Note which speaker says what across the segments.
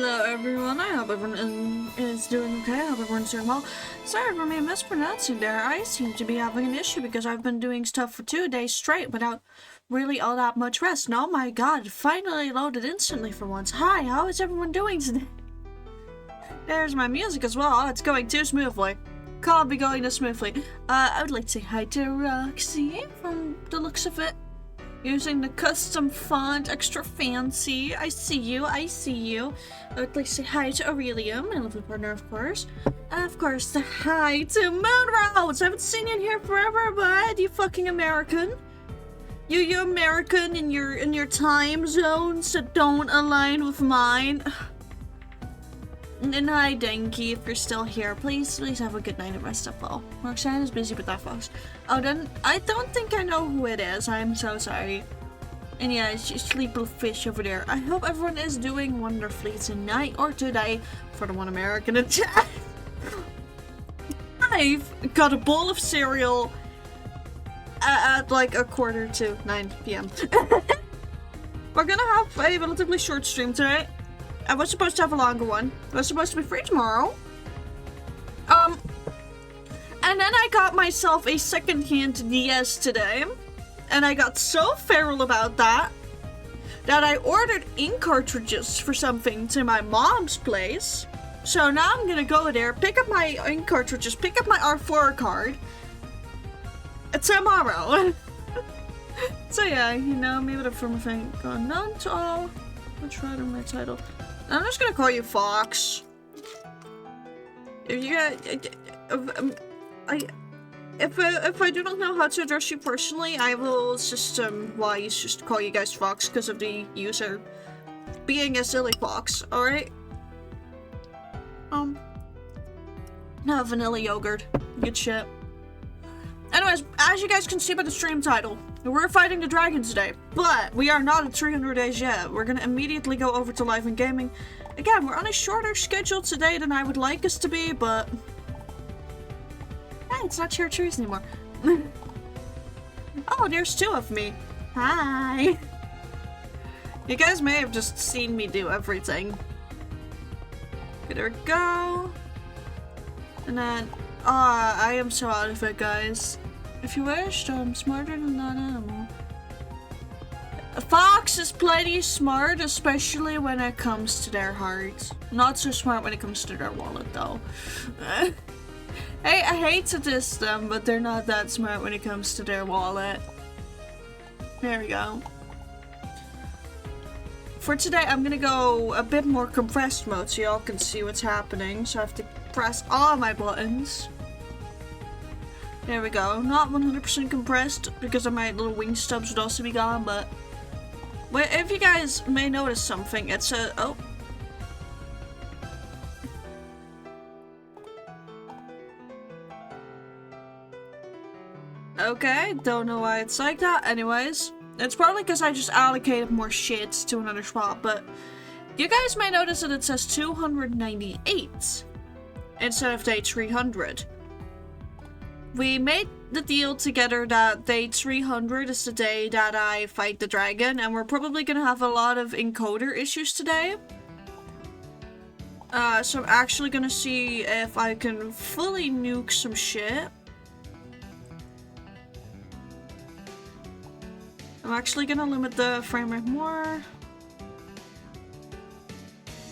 Speaker 1: Hello everyone, I hope everyone is doing okay, I hope everyone's doing well. Sorry for me mispronouncing there, I seem to be having an issue because I've been doing stuff for 2 days straight without really all that much rest. And oh my god, finally loaded instantly for once. Hi, how is everyone doing today? There's my music as well, it's going too smoothly. Can't be going this smoothly. I would like to say hi to Roxy from the looks of it. Using the custom font, extra fancy. I see you, I see you. I would like to say hi to Aurelia, my lovely partner, of course. Of course, the hi to Moonrose. I haven't seen you in here forever, bud. You fucking American. You American in your time zones that don't align with mine. And hi, Denki, if you're still here. Please have a good night and rest up well. Roxanne is busy with that, folks. Oh, then I don't think I know who it is. I'm so sorry. And yeah, it's just little fish over there. I hope everyone is doing wonderfully tonight or today for the one American in chat. I've got a bowl of cereal at like 9:45 p.m. We're gonna have a relatively short stream today. I was supposed to have a longer one. I was supposed to be free tomorrow. And then I got myself a second-hand DS today. And I got so feral about that I ordered ink cartridges for something to my mom's place. So now I'm gonna go there, pick up my ink cartridges, pick up my R4 card tomorrow. So yeah, you know, maybe the film thing gone on to all. Let's write in my title. I'm just gonna call you Fox. If you if I do not know how to address you personally, I will just call you guys Fox because of the user being a silly fox. All right. No, vanilla yogurt. Good shit. Anyways, as you guys can see by the stream title, we're fighting the dragon today, but we are not at 300 days yet. We're gonna immediately go over to live and gaming. Again, we're on a shorter schedule today than I would like us to be, but hey, it's not Chair Trees anymore. Oh, there's two of me. Hi. You guys may have just seen me do everything. Okay, there we go. And then, I am so out of it, guys. If you wish, I'm smarter than that animal. A fox is plenty smart, especially when it comes to their heart. Not so smart when it comes to their wallet, though. Hey, I hate to diss them, but they're not that smart when it comes to their wallet. There we go. For today, I'm gonna go a bit more compressed mode so y'all can see what's happening. So I have to press all my buttons. There we go. Not 100% compressed because of my little wing stubs would also be gone, but if you guys may notice something, it's a oh. Okay, don't know why it's like that. Anyways, it's probably because I just allocated more shit to another spot, but you guys may notice that it says 298 instead of day 300. We made the deal together that day 300 is the day that I fight the dragon, and we're probably gonna have a lot of encoder issues today. So I'm actually gonna see if I can fully nuke some shit. I'm actually gonna limit the frame rate more.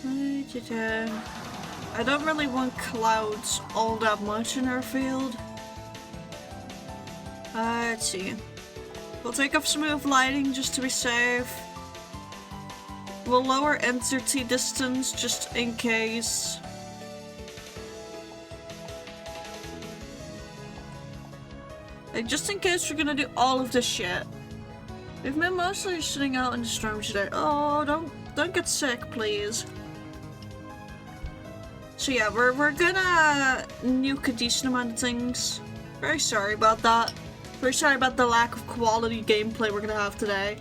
Speaker 1: I don't really want clouds all that much in our field. Let's see. We'll take off smooth lighting just to be safe. We'll lower entity distance just in case. Like, just in case we're gonna do all of this shit. We've been mostly sitting out in the storm today. Oh, don't get sick, please. So yeah, we're gonna nuke a decent amount of things. Very sorry about that. Very sorry about the lack of quality gameplay we're gonna have today.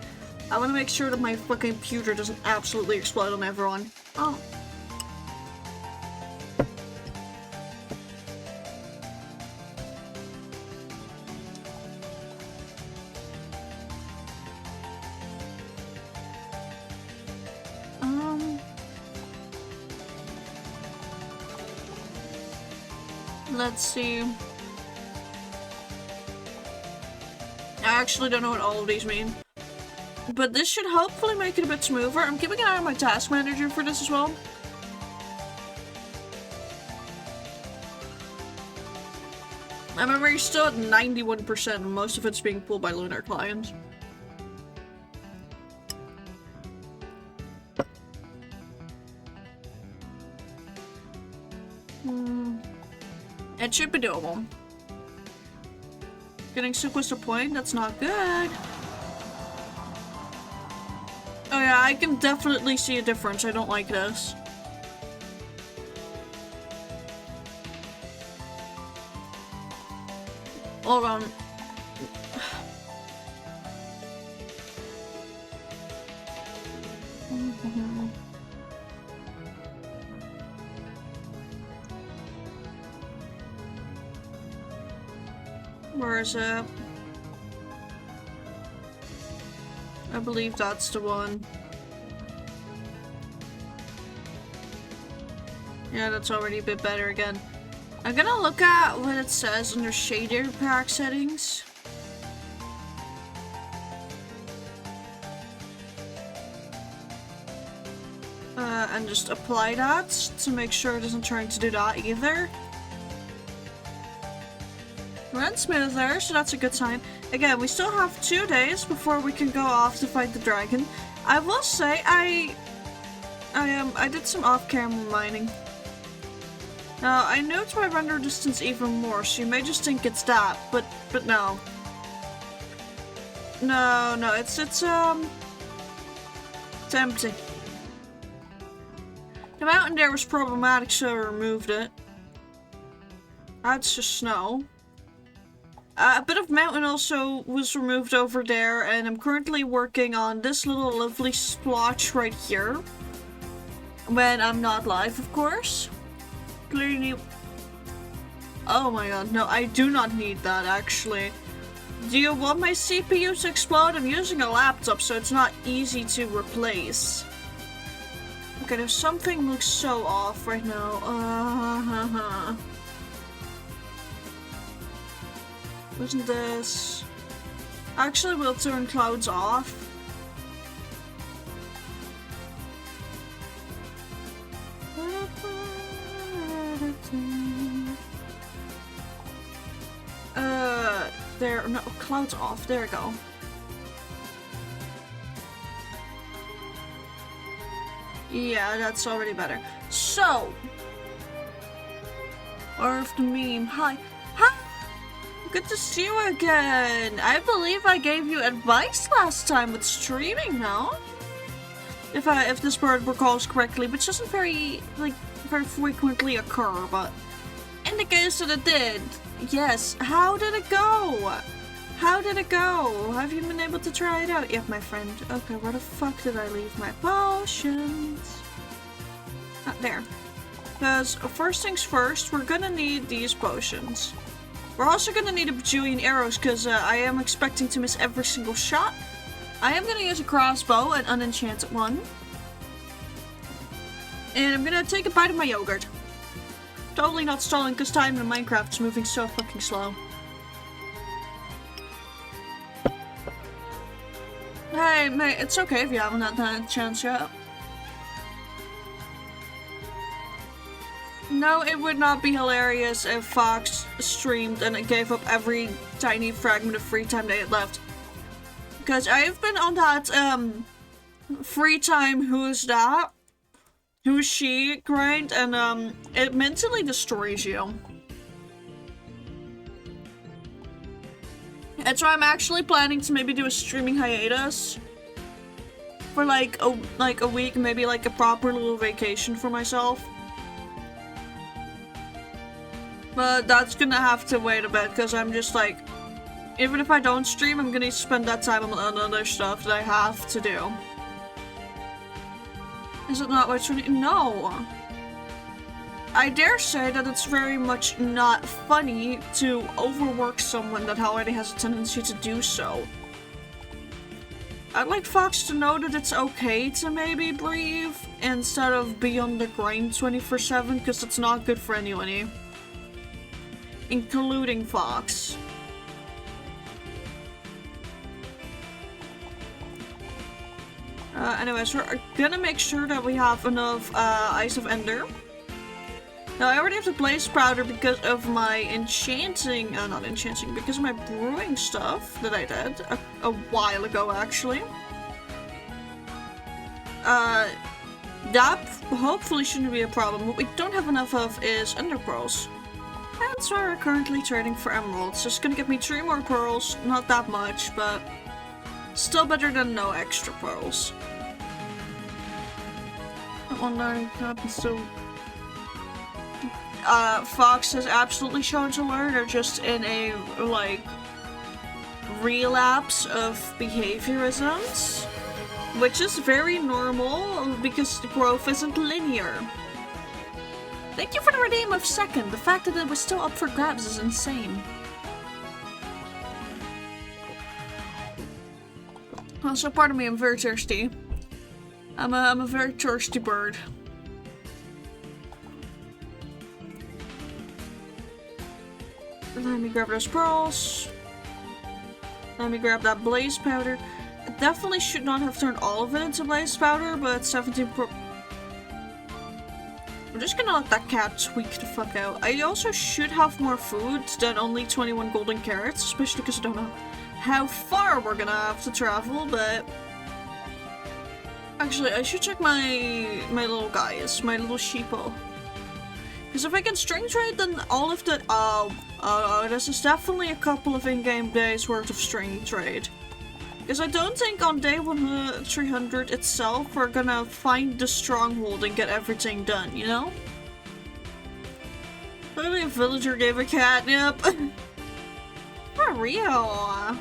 Speaker 1: I wanna make sure that my fucking computer doesn't absolutely explode on everyone. Oh. Let's see. I actually don't know what all of these mean. But this should hopefully make it a bit smoother. I'm keeping an eye on my task manager for this as well. I remember you're still at 91% and most of it's being pulled by Lunar clients. It should be doable. Getting Sequester Point, that's not good. Oh yeah, I can definitely see a difference. I don't like this. Hold on. Where is it? I believe that's the one. Yeah, that's already a bit better again. I'm gonna look at what it says under shader pack settings. And just apply that to make sure it isn't trying to do that either. Run smoother, so that's a good sign. Again, we still have 2 days before we can go off to fight the dragon. I will say I did some off-camera mining. Now, I note my render distance even more, so you may just think it's that, but no. No, it's empty. The mountain there was problematic, so I removed it. That's just snow. A bit of mountain also was removed over there, and I'm currently working on this little lovely splotch right here. When I'm not live, of course. Clearly. Oh my god, no, I do not need that actually. Do you want my CPU to explode? I'm using a laptop, so it's not easy to replace. Okay, there's something looks so off right now. Wasn't this? Actually, we'll turn clouds off. There, no, clouds off, there we go. Yeah, that's already better. So, Earth meme, hi. Good to see you again. I believe I gave you advice last time with streaming, no? If this word recalls correctly, which doesn't very frequently occur, but in the case that it did, yes. How did it go? How did it go? Have you been able to try it out yet, my friend? Okay, where the fuck did I leave my potions? Ah, there. Because first things first, we're gonna need these potions. We're also gonna need a bajillion arrows because I am expecting to miss every single shot. I am gonna use a crossbow, an unenchanted one. And I'm gonna take a bite of my yogurt. Totally not stalling because time in Minecraft is moving so fucking slow. Hey, mate, it's okay if you haven't had that chance yet. No, it would not be hilarious if Fox streamed and it gave up every tiny fragment of free time they had left. Because I've been on that, free time who's that? Who's she grind, and, it mentally destroys you. That's why I'm actually planning to maybe do a streaming hiatus. For like a week, maybe like a proper little vacation for myself. But that's gonna have to wait a bit, because I'm just like, even if I don't stream, I'm gonna spend that time on other stuff that I have to do. Is it not what's really? No! I dare say that it's very much not funny to overwork someone that already has a tendency to do so. I'd like Fox to know that it's okay to maybe breathe instead of be on the grind 24/7, because it's not good for anyone. including Fox. Anyways, we're gonna make sure that we have enough Ice of Ender. Now, I already have the Blaze Powder because of my enchanting, not enchanting, because of my brewing stuff that I did a while ago, actually. That hopefully shouldn't be a problem. What we don't have enough of is Ender Pearls. And so we're currently trading for Emeralds. It's gonna give me 3 more pearls, not that much, but still better than no extra pearls. That one learning happens to... Fox has absolutely shown to learn, or just in a, like, relapse of behaviorisms, which is very normal because the growth isn't linear. Thank you for the redeem of second. The fact that it was still up for grabs is insane. Also, pardon me, I'm very thirsty. I'm a very thirsty bird. Let me grab those pearls. Let me grab that blaze powder. I definitely should not have turned all of it into blaze powder, but 17 pro- I'm just gonna let that cat tweak the fuck out. I also should have more food than only 21 golden carrots, especially because I don't know how far we're gonna have to travel, but... Actually, I should check my little guys, my little sheeple. Because if I can string trade, then all of the- this is definitely a couple of in-game days worth of string trade. Because I don't think on day 300 itself we're gonna find the stronghold and get everything done, you know? Literally a villager gave a catnip. For real.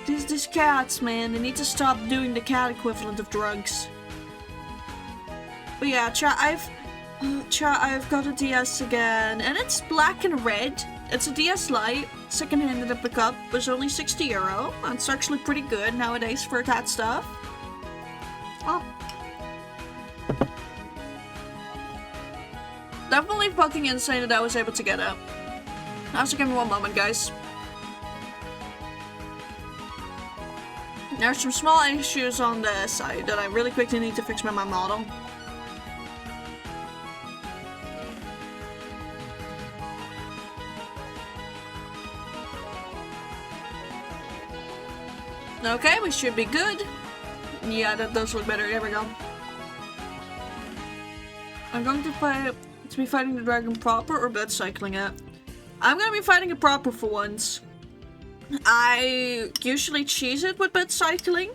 Speaker 1: These cats, man, they need to stop doing the cat equivalent of drugs. But yeah, chat, I've got a DS again, and it's black and red. It's a DS Lite, second-handed at the cup, was only €60. It's actually pretty good nowadays for that stuff. Oh. Definitely fucking insane that I was able to get it. Also, give me one moment, guys. There's some small issues on the side that I really quickly need to fix with my model. Okay, we should be good. Yeah, that does look better. There we go. I'm going to be fighting the dragon proper or bed cycling it. I'm gonna be fighting it proper for once. I usually cheese it with bed cycling.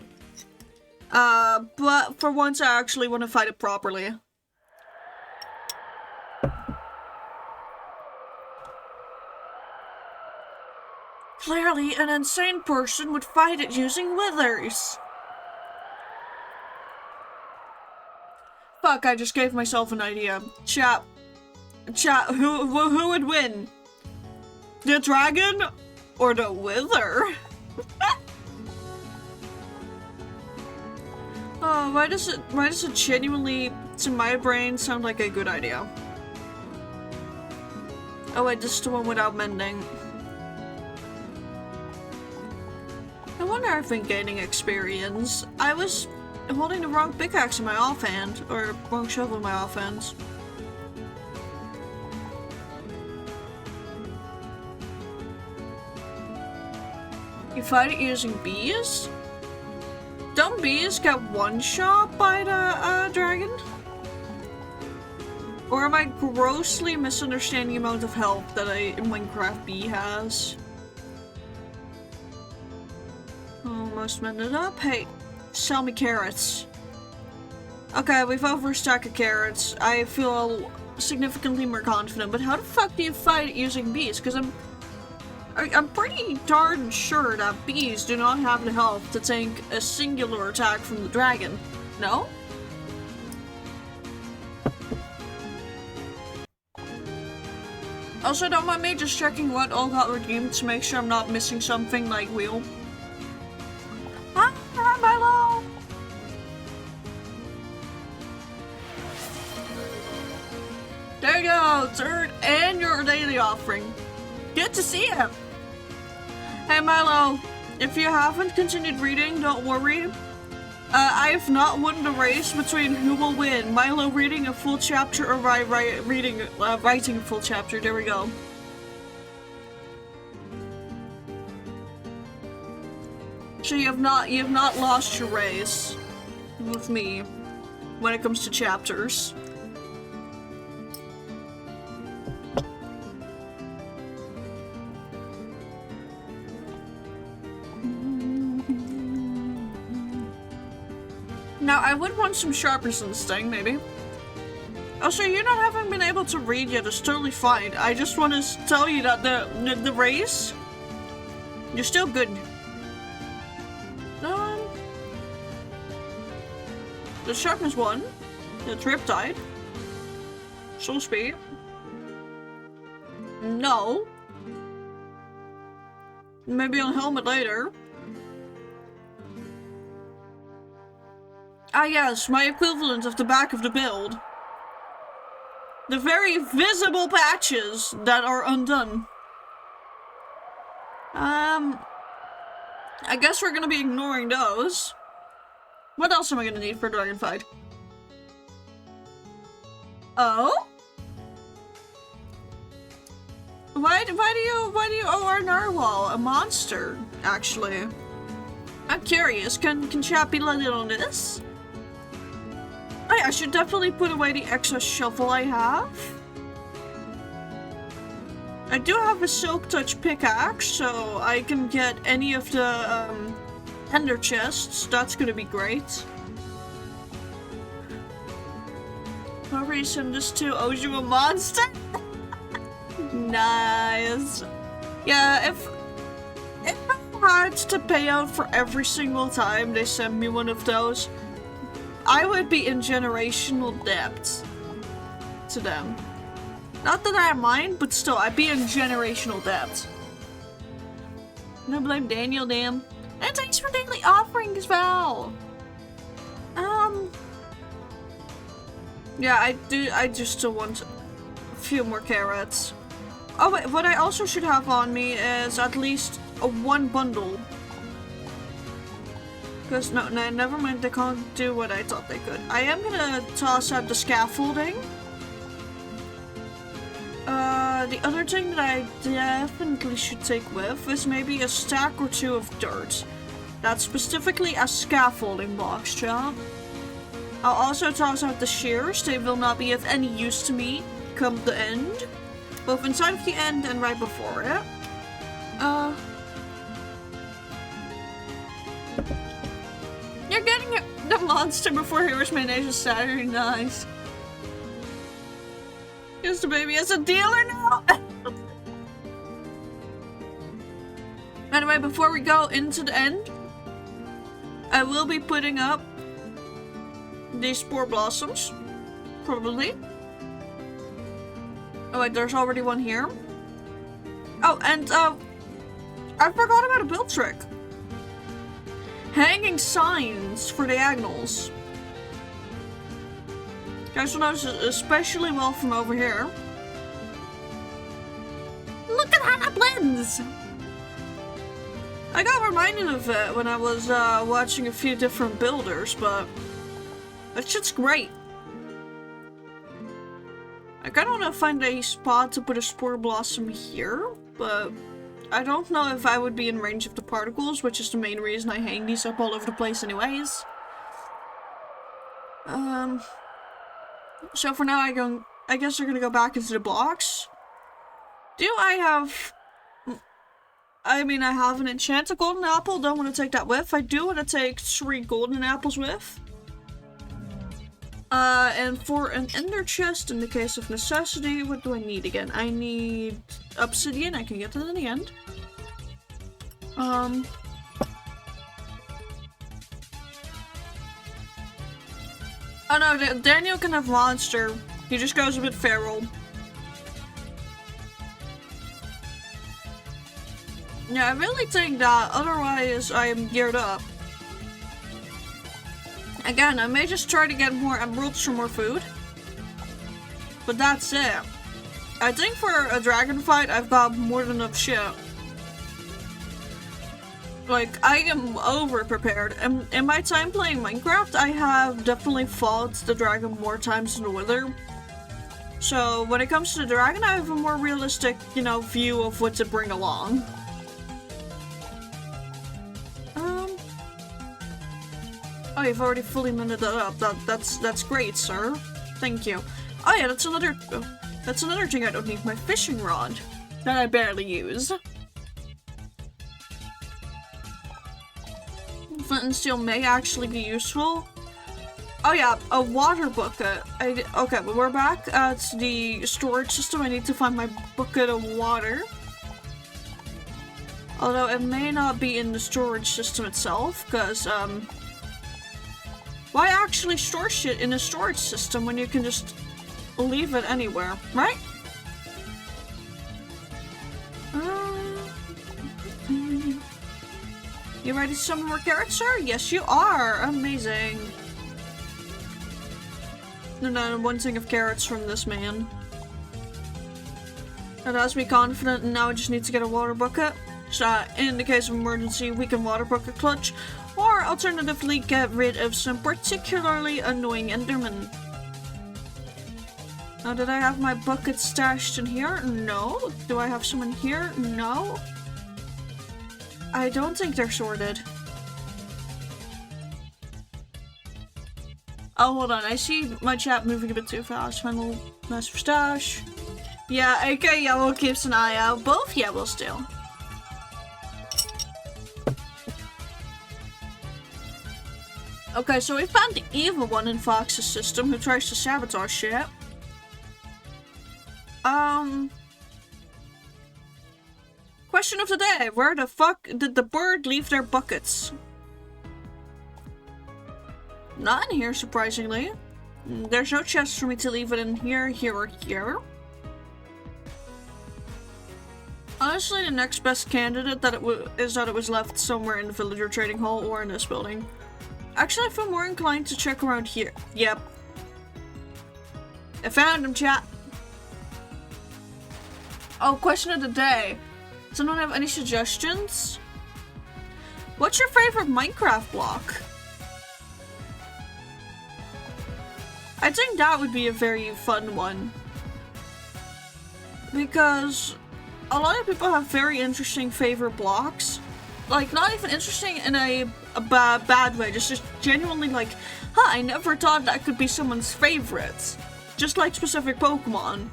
Speaker 1: But for once I actually want to fight it properly. Clearly, an insane person would fight it using withers. Fuck, I just gave myself an idea. Chat, who would win? The dragon or the wither? Oh, why does it genuinely, to my brain, sound like a good idea? Oh wait, this is the one without mending. I wonder if I've been gaining experience. I was holding the wrong pickaxe in my offhand, or wrong shovel in my offhand. You fight it using bees? Don't bees get one shot by the dragon? Or am I grossly misunderstanding the amount of health that a Minecraft bee has? Almost mended up. Hey, sell me carrots. Okay, we've over a stack of carrots. I feel significantly more confident, but how the fuck do you fight it using bees? Because I'm pretty darn sure that bees do not have the health to tank a singular attack from the dragon. No? Also, don't mind me just checking what all got redeemed to make sure I'm not missing something like wheel. Ah, Milo! There we go. Third and your daily offering. Good to see you. Hey Milo, if you haven't continued reading, don't worry. I've not won the race between who will win, Milo reading a full chapter or writing a full chapter. There we go. So you have not lost your race with me when it comes to chapters. Now, I would want some sharpness in this thing, maybe. Also, you not having been able to read yet is totally fine. I just want to tell you that the race, you're still good. The sharpness 1, the riptide, soul speed. No. Maybe on helmet later. Ah yes, my equivalent of the back of the build. The very visible patches that are undone. I guess we're gonna be ignoring those. What else am I gonna need for Dragon Fight? Oh? Why do you owe our narwhal a monster, actually? I'm curious, can chat be let in on this? I should definitely put away the extra shovel I have. I do have a Silk Touch pickaxe, so I can get any of the ender chests. That's gonna be great. No reason this too owes you a monster? Nice. Yeah, if I had to pay out for every single time they send me one of those, I would be in generational debt to them. Not that I mind, but still, I'd be in generational debt. No blame Daniel, damn. And thanks for daily offering as well. Yeah, I just still want a few more carrots. Oh wait, what I also should have on me is at least one bundle. Because, no, never mind, they can't do what I thought they could. I am gonna toss out the scaffolding. The other thing that I definitely should take with is maybe a stack or two of dirt. That's specifically a scaffolding box job. I'll also toss out the shears. They will not be of any use to me come the end. Both inside of the end and right before it. You're getting the monster before Heroes Mayonnaise is Saturday. Nice. Is the baby as a dealer now? Anyway, before we go into the end, I will be putting up these spore blossoms. Probably. Oh wait, there's already one here. Oh, and I forgot about a build trick. Hanging signs for diagonals. Guys will notice especially well from over here. Look at how that blends! I got reminded of it when I was watching a few different builders, but that shit's great. I kinda wanna find a spot to put a spore blossom here, but I don't know if I would be in range of the particles, which is the main reason I hang these up all over the place anyways. So for now I guess we're gonna go back into the box. Do I have... I mean, I have an enchanted golden apple, don't want to take that with. I do want to take 3 golden apples with. And for an ender chest, in the case of necessity, what do I need again? I need obsidian, I can get that in the end. Oh no, Daniel can have monster. He just goes a bit feral. Yeah, I really think that, otherwise I am geared up. Again, I may just try to get more emeralds for more food. But that's it. I think for a dragon fight, I've got more than enough shit. Like, I am over-prepared. In my time playing Minecraft, I have definitely fought the dragon more times than the wither. So, when it comes to the dragon, I have a more realistic, you know, view of what to bring along. Oh, you've already fully minted that up. That's great, sir. Thank you. Oh yeah, that's another thing I don't need. My fishing rod that I barely use. Flint and steel may actually be useful. Oh yeah, a water bucket. Okay, but we're back at the storage system. I need to find my bucket of water. Although it may not be in the storage system itself, because, why actually store shit in a storage system when you can just leave it anywhere, right? You ready to summon more carrots, sir? Yes, you are! Amazing. And then one thing of carrots from this man. That has me confident, and now I just need to get a water bucket. So, in the case of emergency, we can water bucket clutch. Or, alternatively, get rid of some particularly annoying endermen. Now, did I have my bucket stashed in here? No. Do I have some in here? No. I don't think they're sorted. Oh, hold on. I see my chat moving a bit too fast. Find a little master stash. Yeah, AK Yellow keeps an eye out. Both Yellows do. Okay, so we found the evil one in Fox's system who tries to sabotage shit. Question of the day. Where the fuck did the bird leave their buckets? Not in here, surprisingly. There's no chest for me to leave it in here, here, or here. Honestly, the next best candidate is that it was left somewhere in the villager trading hall or in this building. Actually, I feel more inclined to check around here. Yep. I found him, chat. Oh, question of the day. Does anyone have any suggestions? What's your favorite Minecraft block? I think that would be a very fun one. Because a lot of people have very interesting favorite blocks. Like, not even interesting in a bad way, just genuinely like, huh, I never thought that could be someone's favorite. Just like specific Pokemon.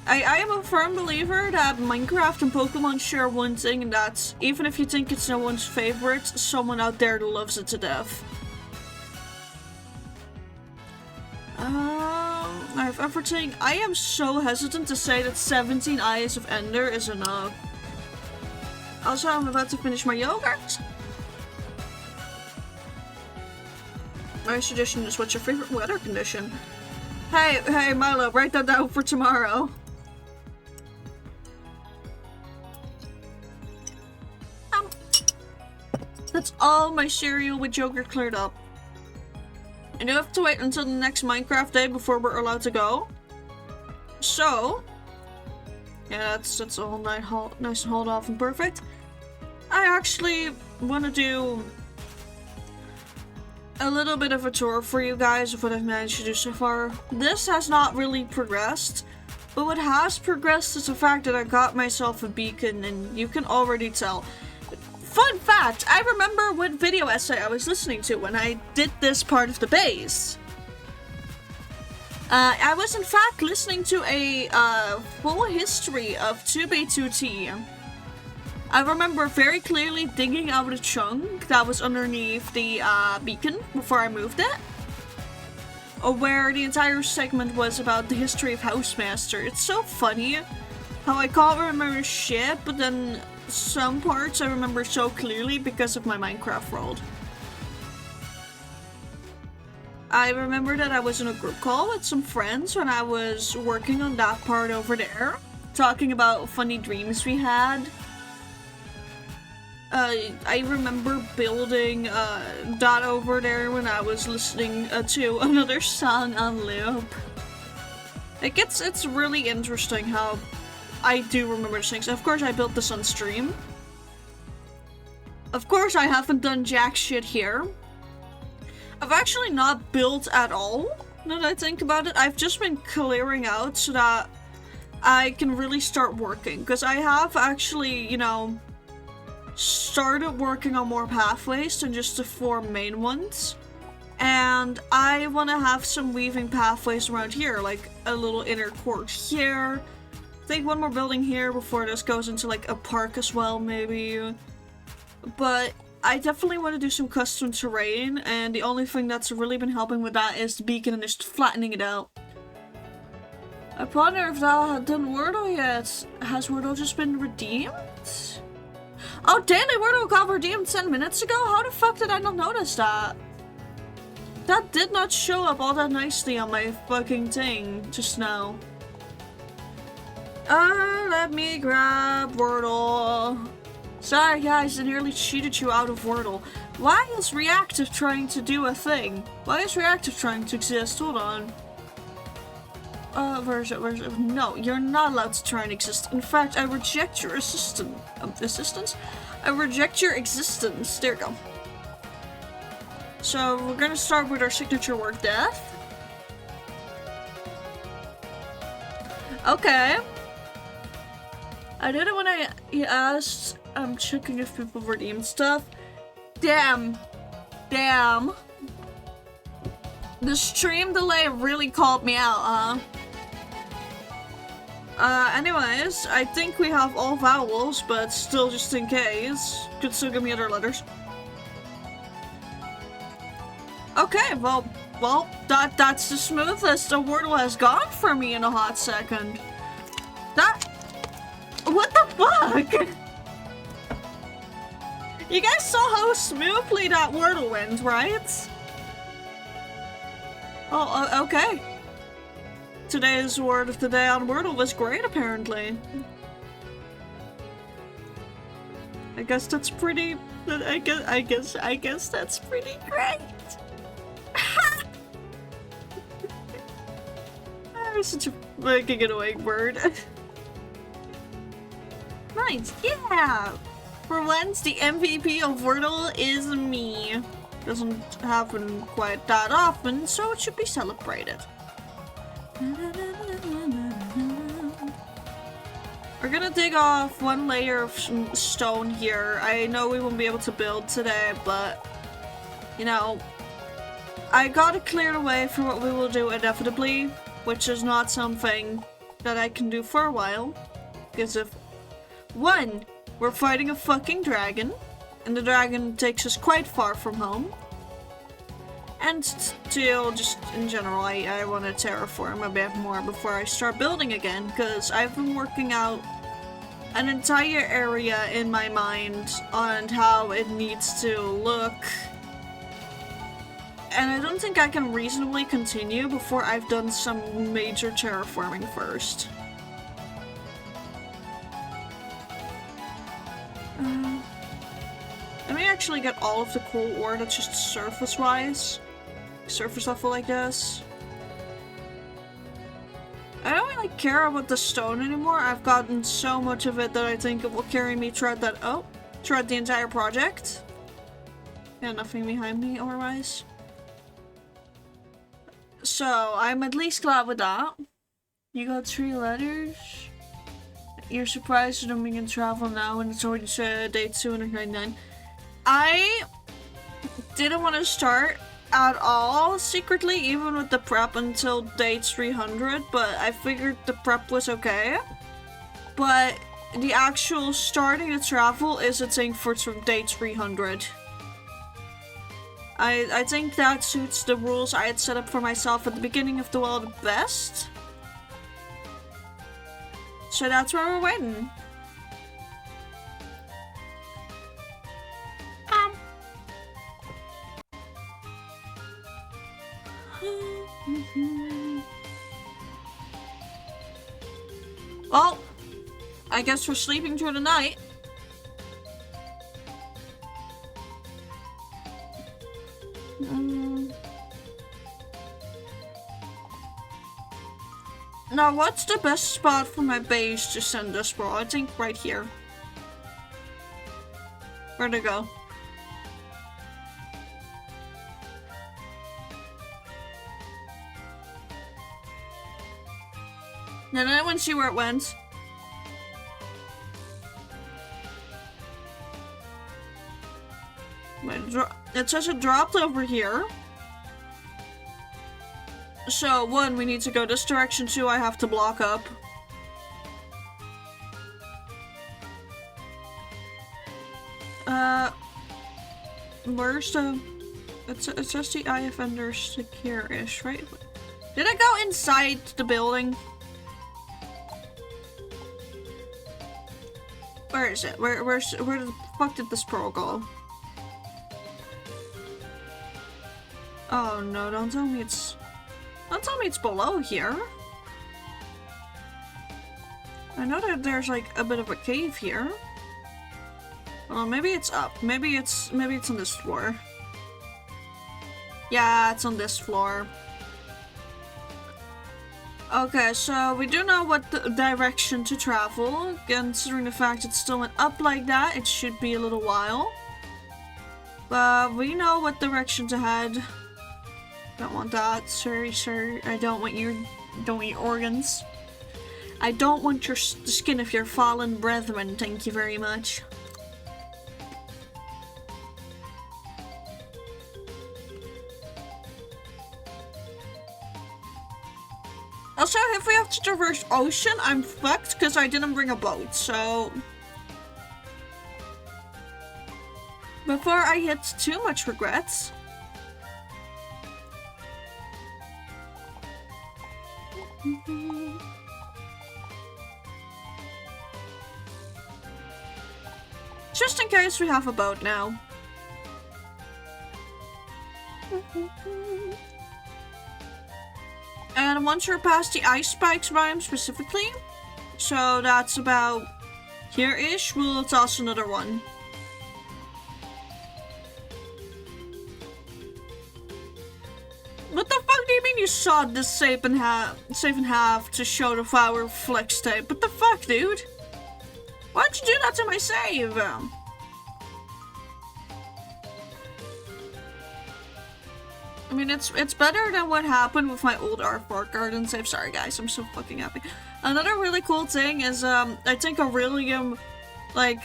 Speaker 1: I am a firm believer that Minecraft and Pokemon share one thing, and that's even if you think it's no one's favorite, someone out there loves it to death. I have everything. I am so hesitant to say that 17 Eyes of Ender is enough. Also, I'm about to finish my yogurt. My suggestion is, what's your favorite weather condition? Hey, Milo, write that down for tomorrow. That's all my cereal with yogurt cleared up. And you have to wait until the next Minecraft day before we're allowed to go. So, yeah, that's all nice and hauled off and perfect. I actually want to do a little bit of a tour for you guys of what I've managed to do so far. This has not really progressed, but what has progressed is the fact that I got myself a beacon, and you can already tell. Fun fact, I remember what video essay I was listening to when I did this part of the base. I was in fact listening to a full history of 2B2T. I remember very clearly digging out a chunk that was underneath the beacon before I moved it. Where the entire segment was about the history of Housemaster. It's so funny how I can't remember shit, but then some parts I remember so clearly because of my Minecraft world. I remember that I was in a group call with some friends when I was working on that part over there, talking about funny dreams we had. I remember building that over there when I was listening to another song on loop. It's really interesting how I do remember these things. Of course, I built this on stream. Of course, I haven't done jack shit here. I've actually not built at all, now that I think about it. I've just been clearing out so that I can really start working. Because I have actually, you know, started working on more pathways than just the 4 main ones. And I want to have some weaving pathways around here, like a little inner court here. I think one more building here before this goes into like a park as well, maybe. But I definitely want to do some custom terrain, and the only thing that's really been helping with that is the beacon and just flattening it out. I wonder if that had done Wordle yet. Has Wordle just been redeemed? Oh, Daily Wordle got redeemed 10 minutes ago? How the fuck did I not notice that? That did not show up all that nicely on my fucking thing just now. Let me grab Wordle. Sorry guys, I nearly cheated you out of Wordle. Why is reactive trying to do a thing? Why is reactive trying to exist? Hold on. Where is it? No, you're not allowed to try and exist. In fact, I reject your assistance? I reject your existence. There you go. So, we're gonna start with our signature word, death. Okay. I did it when he asked. I'm checking if people redeemed stuff. Damn. Damn. The stream delay really called me out, anyways, I think we have all vowels, but still just in case. Could still give me other letters. Okay, well, that's the smoothest a Wordle has gone for me in a hot second. What the fuck? You guys saw how smoothly that Wordle went, right? Oh, okay. Today's word of the day on Wordle was great, apparently. I guess that's pretty. I guess that's pretty great. That was such a fucking annoying word. Nice, yeah. For once, the MVP of Wordle is me. Doesn't happen quite that often, so it should be celebrated. We're gonna dig off one layer of stone here. I know we won't be able to build today, but, you know, I gotta clear the way for what we will do inevitably, which is not something that I can do for a while. Because if, one, we're fighting a fucking dragon, and the dragon takes us quite far from home. And two, just in general, I want to terraform a bit more before I start building again, because I've been working out an entire area in my mind on how it needs to look. And I don't think I can reasonably continue before I've done some major terraforming first. Let me actually get all of the cool ore that's just surface-wise. Surface level, I guess. I don't really care about the stone anymore. I've gotten so much of it that I think it will carry me throughout the entire project. Yeah, nothing behind me otherwise. So, I'm at least glad with that. You got 3 letters. You're surprised that I'm being travel now and it's already day 299. I didn't want to start at all secretly, even with the prep until day 300, but I figured the prep was okay. But the actual starting the travel is a thing for day 300. I think that suits the rules I had set up for myself at the beginning of the world best. So that's where we're waiting. Well, I guess we're sleeping through the night. Now, what's the best spot for my base to send this bro? I think right here. Where'd it go? Did anyone see where it went? It says it dropped over here. So, 1, we need to go this direction, 2, I have to block up. Where's the... It says the IFender secure-ish, right? Did I go inside the building? Where is it? Where the fuck did this pro go? Oh no, don't tell me it's below here. I know that there's like a bit of a cave here. Well, maybe it's up. Maybe it's on this floor. Yeah, it's on this floor. Okay, so we do know what the direction to travel. Considering the fact it still went up like that, it should be a little while. But we know what direction to head. Don't want that, sorry, sir. I don't want your organs. I don't want the skin of your fallen brethren, thank you very much. Also, if we have to traverse ocean, I'm fucked because I didn't bring a boat, so... Before I hit too much regrets... Just in case we have a boat now. And once you're past the ice spikes biome specifically, so that's about here-ish, we'll toss another one. What the fuck do you mean you sawed this safe in half to show the flower flex tape? What the fuck, dude? Why'd you do that to my save? I mean, it's better than what happened with my old R4 garden save. Sorry guys, I'm so fucking happy. Another really cool thing is, I think Aurelium, like,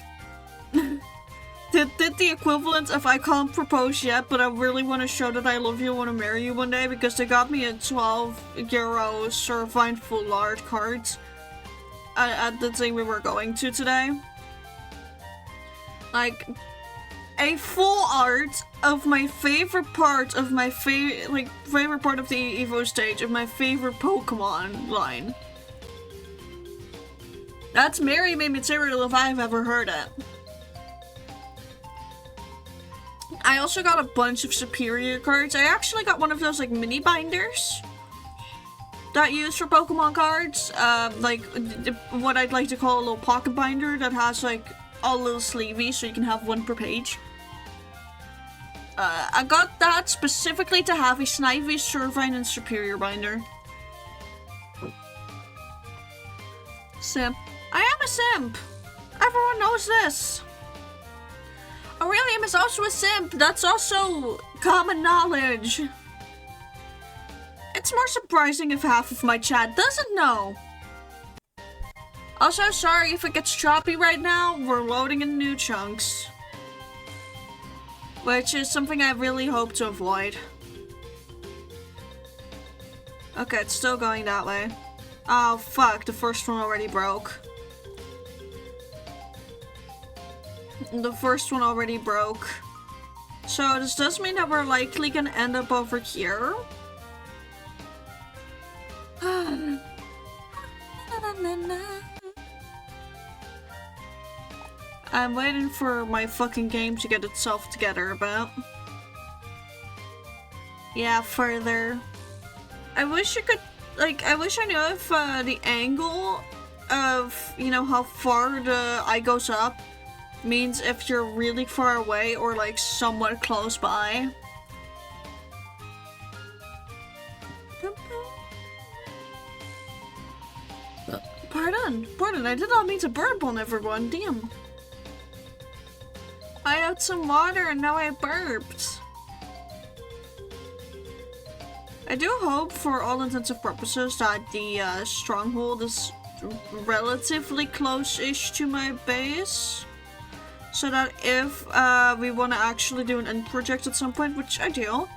Speaker 1: did the equivalent of I can't propose yet, but I really want to show that I love you, want to marry you one day, because they got me a 12 € Servine full art card at the thing we were going to today. Like, a full art of my favorite part of my favorite part of the Evo stage of my favorite Pokemon line. That's marry me material if I've ever heard it. I also got a bunch of superior cards. I actually got one of those like mini binders that you use for Pokemon cards. Like what I'd like to call a little pocket binder that has like a little sleevey so you can have one per page. I got that specifically to have a Snivy, Servine, and Superior binder. Simp. I am a simp! Everyone knows this! Aurelium is also a simp! That's also common knowledge! It's more surprising if half of my chat doesn't know! Also, sorry if it gets choppy right now, we're loading in new chunks. Which is something I really hope to avoid. Okay, it's still going that way. Oh fuck, the first one already broke. The first one already broke. So this does mean that we're likely gonna end up over here. I'm waiting for my fucking game to get itself together about. Yeah, further. I wish you could, like, I wish I knew if the angle of, you know, how far the eye goes up means if you're really far away or like somewhat close by. Pardon, I did not mean to burp on everyone, damn. I had some water and now I burped. I do hope, for all intents and purposes, that the stronghold is relatively close-ish to my base. So that if we want to actually do an end project at some point, which I do,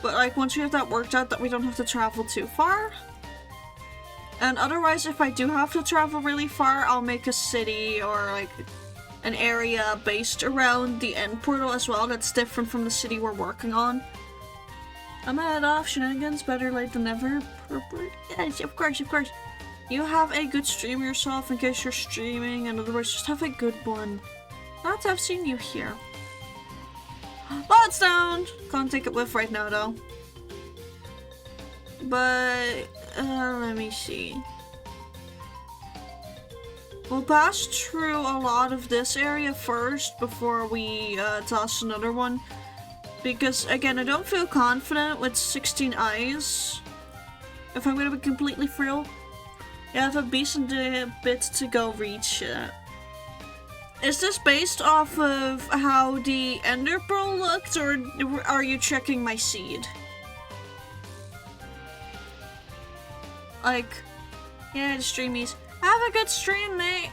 Speaker 1: but like once we have that worked out, that we don't have to travel too far. And otherwise, if I do have to travel really far, I'll make a city or like an area based around the end portal as well that's different from the city we're working on. I'm head off, shenanigans, better late than never. Yes, of course. You have a good stream yourself in case you're streaming. In other words, just have a good one. Not to have seen you here. Bloodstone! Can't take it with right now though. But, let me see. We'll pass through a lot of this area first before we toss another one. Because, again, I don't feel confident with 16 eyes. If I'm gonna be completely real. I have a decent bit to go reach it. Is this based off of how the Ender Pearl looked, or are you checking my seed? Like, yeah, the streamies. Have a good stream, mate.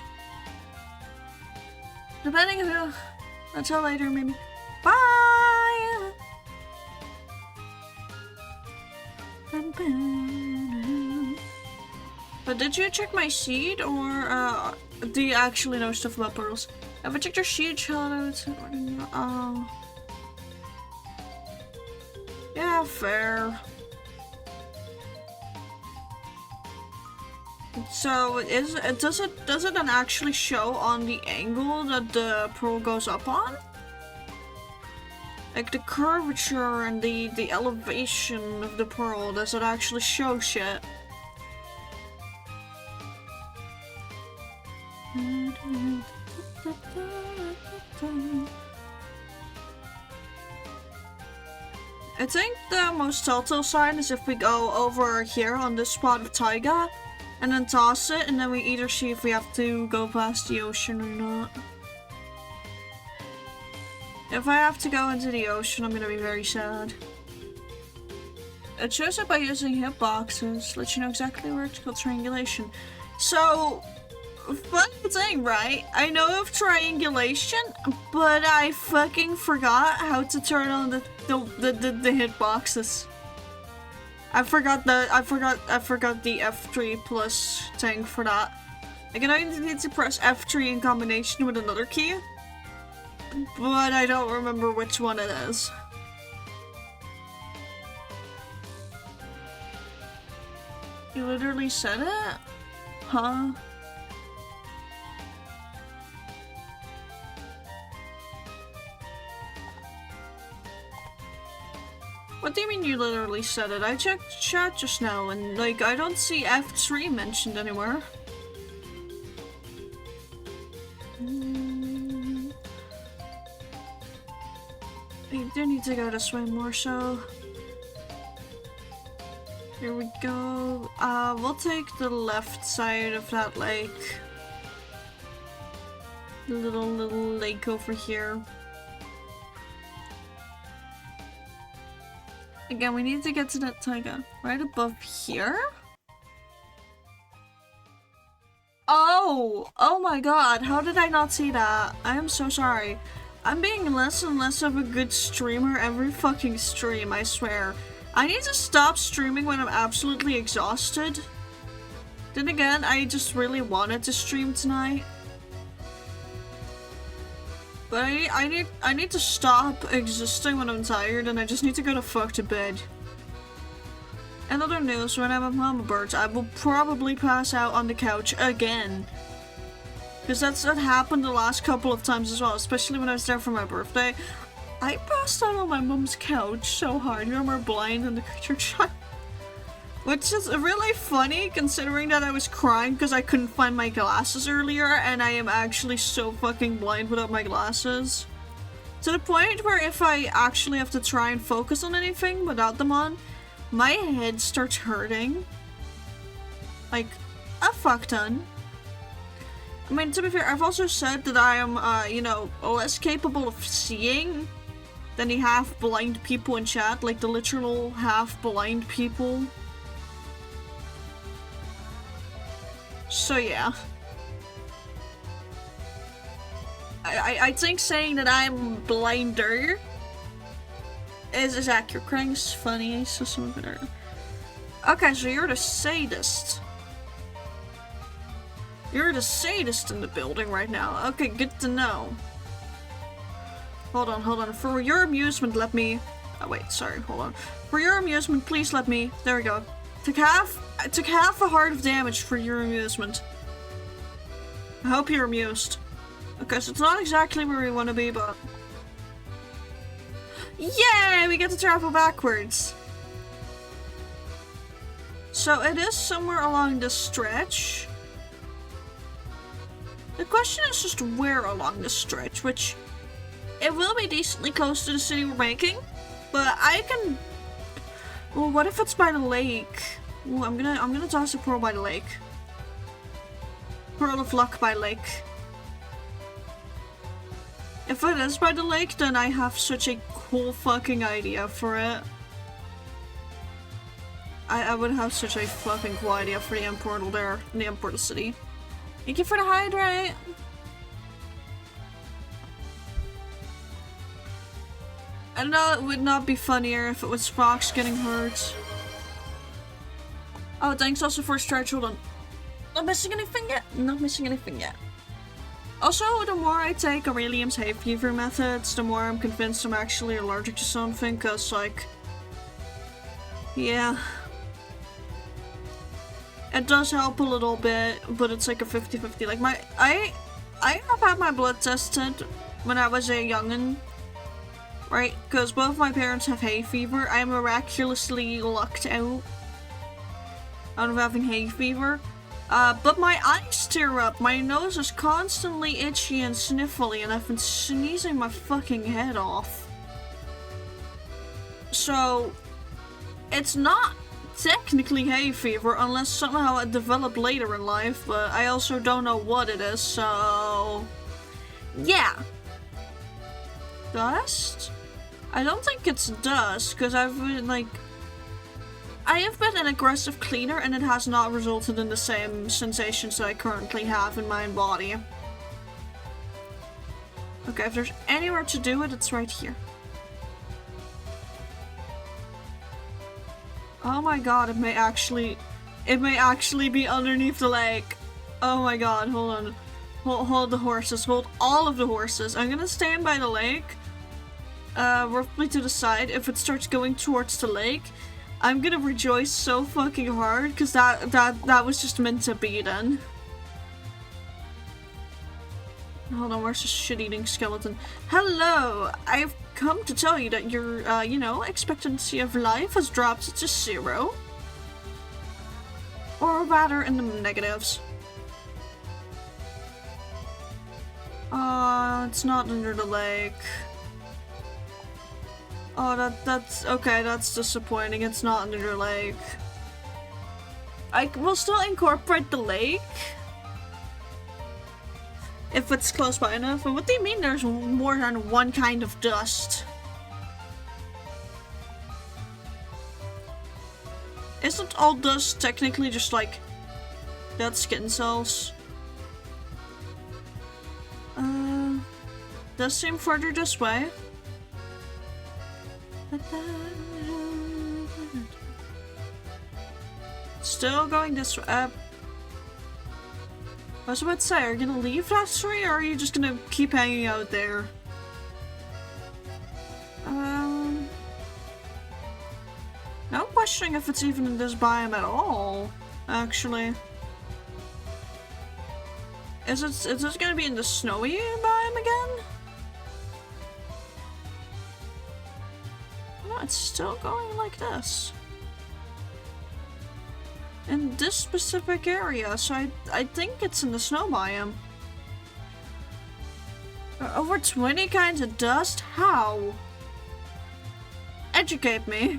Speaker 1: Depending on who. Until later, maybe. Bye! But did you check my seed, or do you actually know stuff about pearls? Have I checked your seed, shoutouts? Yeah, fair. So does it then actually show on the angle that the pearl goes up on? Like the curvature and the elevation of the pearl, does it actually show shit? I think the most telltale sign is if we go over here on this spot of taiga and then toss it, and then we either see if we have to go past the ocean or not. If I have to go into the ocean, I'm gonna be very sad. It shows up by using hitboxes, let you know exactly where it's called triangulation. So, funny thing, right? I know of triangulation, but I fucking forgot how to turn on the hitboxes. I forgot the F3 plus thing for that. Like, I know you need to press F3 in combination with another key, but I don't remember which one it is. You literally said it? Huh? What do you mean you literally said it? I checked chat just now and, like, I don't see F3 mentioned anywhere. I do need to go this way more so. Here we go. We'll take the left side of that lake. The little lake over here. Again, we need to get to that taiga. Right above here? Oh! Oh my god, how did I not see that? I am so sorry. I'm being less and less of a good streamer every fucking stream, I swear. I need to stop streaming when I'm absolutely exhausted. Then again, I just really wanted to stream tonight. But I need to stop existing when I'm tired, and I just need to go the fuck to bed. In other news, when I'm at Mama Bird's, I will probably pass out on the couch again. Because that happened the last couple of times as well, especially when I was there for my birthday. I passed out on my mom's couch so hard. You remember Blind and the Creature Child? Which is really funny considering that I was crying because I couldn't find my glasses earlier, and I am actually so fucking blind without my glasses. To the point where if I actually have to try and focus on anything without them on, my head starts hurting. Like, a fuck ton. I mean, to be fair, I've also said that I am, you know, less capable of seeing than the half-blind people in chat, like the literal half-blind people. So yeah. I think saying that I'm blinder is accurate. Crank's funny, so some of it are... Okay, so you're the sadist. You're the sadist in the building right now. Okay, good to know. Hold on. For your amusement, let me... Oh, wait, sorry, hold on. For your amusement, please let me... There we go. I took half a heart of damage for your amusement. I hope you're amused. Okay, so it's not exactly where we want to be, but... Yay! We get to travel backwards! So it is somewhere along this stretch. The question is just where along this stretch, which... It will be decently close to the city we're making, but I can... Well, what if it's by the lake? Ooh, I'm gonna toss a pearl by the lake. Pearl of luck by lake. If it is by the lake, then I have such a cool fucking idea for it. I would have such a fucking cool idea for the end portal there, in the end portal city. Thank you for the hydrate! I know it would not be funnier if it was Fox getting hurt. Oh, thanks also for a stretch, hold on. Not missing anything yet? Not missing anything yet. Also, the more I take Aurelium's hay fever methods, the more I'm convinced I'm actually allergic to something, cause like... Yeah. It does help a little bit, but it's like a 50-50. Like I have had my blood tested when I was a youngin'. Right? Because both my parents have hay fever. I am miraculously lucked out of having hay fever. But my eyes tear up, my nose is constantly itchy and sniffly, and I've been sneezing my fucking head off. So, it's not technically hay fever unless somehow it developed later in life, but I also don't know what it is, so... Yeah. Dust? I don't think it's dust, because I've been, like... I have been an aggressive cleaner, and it has not resulted in the same sensations that I currently have in my body. Okay, if there's anywhere to do it, it's right here. Oh my god, it may actually be underneath the lake. Oh my god, hold on. Hold the horses, hold all of the horses. I'm gonna stand by the lake, roughly to the side. If it starts going towards the lake, I'm gonna rejoice so fucking hard, because that was just meant to be then. Hold on, where's the shit-eating skeleton? Hello! I've come to tell you that your, you know, expectancy of life has dropped to 0. Or rather, in the negatives. It's not under the lake. Oh, that's... okay, that's disappointing. It's not under the lake. I will still incorporate the lake. If it's close by enough. But what do you mean there's more than one kind of dust? Isn't all dust technically just like dead skin cells? Does seem further this way. Still going this way. I was about to say, are you gonna leave that tree, or are you just gonna keep hanging out there? Now I'm questioning if it's even in this biome at all, actually. Is this gonna be in the snowy biome again? No, it's still going like this. In this specific area, so I think it's in the snow biome. Over 20 kinds of dust? How? Educate me.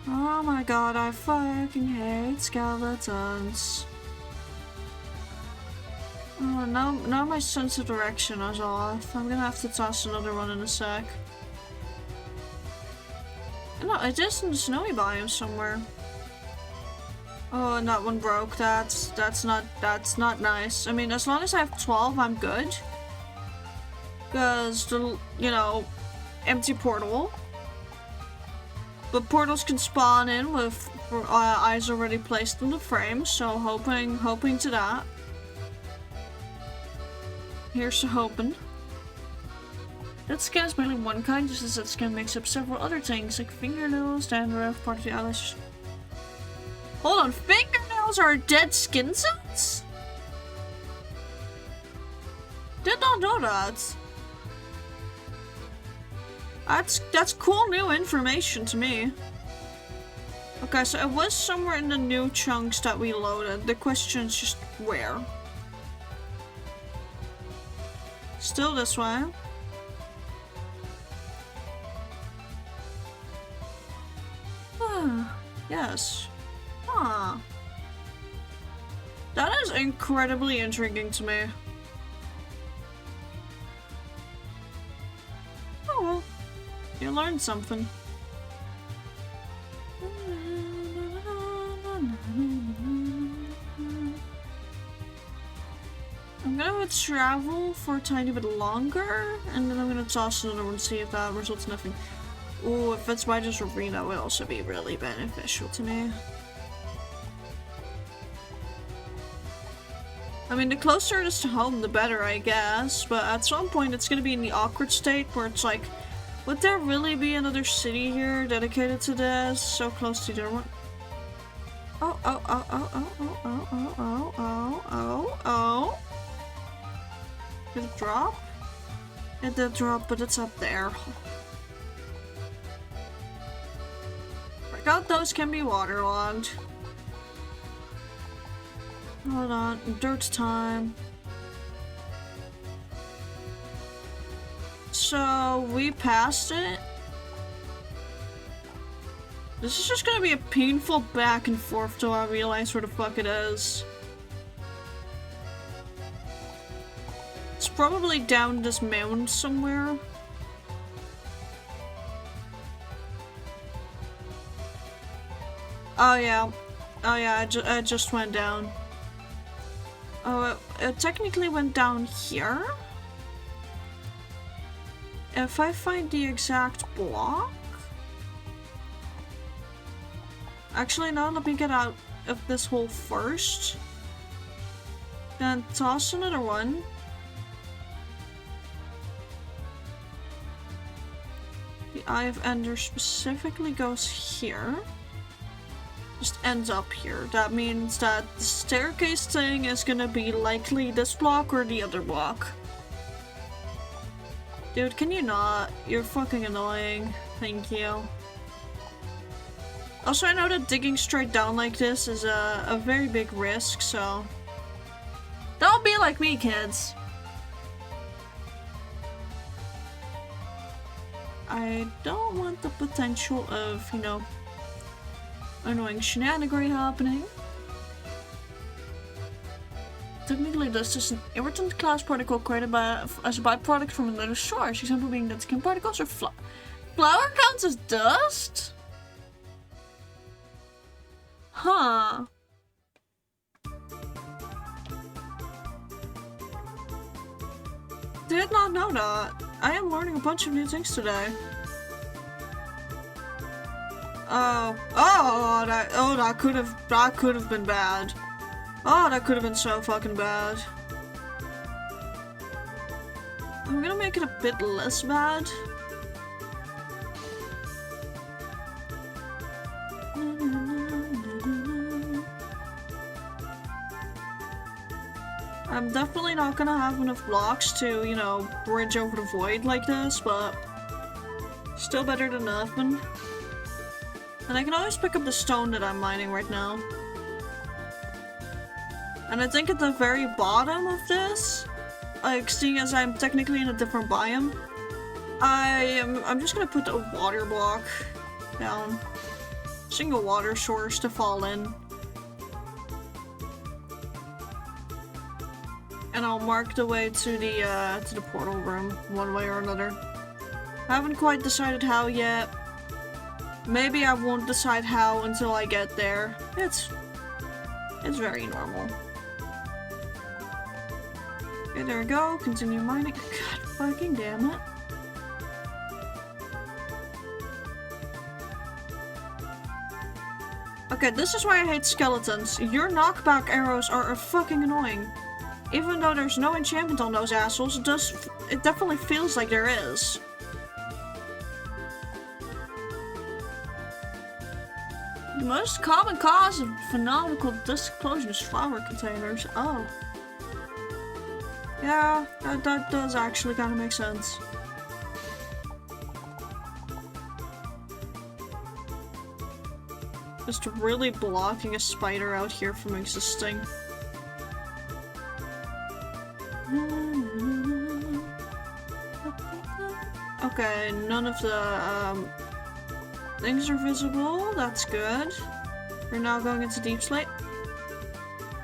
Speaker 1: Oh my god, I fucking hate skeletons. Oh, now my sense of direction is off. I'm gonna have to toss another one in a sec. No, it is in the snowy biome somewhere. Oh, and that one broke. That's not nice. I mean, as long as I have 12, I'm good. Because, you know, empty portal. But portals can spawn in with eyes already placed in the frame, so hoping to that. Here's to hoping. That skin is mainly one kind, just as that skin makes up several other things, like fingernails, dandruff, part of the eyelash. Hold on, fingernails are dead skin cells? Did not know that. That's cool new information to me. Okay, so it was somewhere in the new chunks that we loaded. The question is just where. Still this way. Ah, yes. Huh. That is incredibly intriguing to me. Oh well. You learned something. I'm gonna travel for a tiny bit longer, and then I'm gonna toss another one to see if that results in nothing. Ooh, if it's by just arena, would also be really beneficial to me. I mean, the closer it is to home, the better, I guess, but at some point it's gonna be in the awkward state where it's like, would there really be another city here dedicated to this? So close to their one. Oh. Did it drop? It did drop, but it's up there. Forgot those can be waterlogged. Hold on, dirt time. So, we passed it. This is just gonna be a painful back and forth till I realize where the fuck it is. It's probably down this mound somewhere. Oh yeah. I just went down. Oh, it technically went down here. If I find the exact block... Actually, no, let me get out of this hole first. Then toss another one. The Eye of Ender specifically goes here. Just ends up here. That means that the staircase thing is gonna be likely this block or the other block. Dude, can you not? You're fucking annoying. Thank you. Also, I know that digging straight down like this is a very big risk, so... Don't be like me, kids! I don't want the potential of, you know, annoying shenanigery happening. Technically, this is an irritant class particle created as a byproduct from another source. Example being that skin particles or flower counts as dust? Huh. Did not know that. I am learning a bunch of new things today. That could have been bad. Oh, that could have been so fucking bad. I'm gonna make it a bit less bad. I'm definitely not gonna have enough blocks to, you know, bridge over the void like this, but still better than nothing. And I can always pick up the stone that I'm mining right now. And I think at the very bottom of this, like, seeing as I'm technically in a different biome, I'm just gonna put a water block down. single water source to fall in. And I'll mark the way to the portal room, one way or another. I haven't quite decided how yet. Maybe I won't decide how until I get there. It's very normal. Okay, there we go. Continue mining. God fucking damn it. Okay, this is why I hate skeletons. Your knockback arrows are fucking annoying. Even though there's no enchantment on those assholes, it definitely feels like there is. The most common cause of phenomenal disclosure is flower containers. Oh. Yeah, that does actually kind of make sense. Just really blocking a spider out here from existing. Okay, none of the things are visible. That's good. We're now going into deep slate.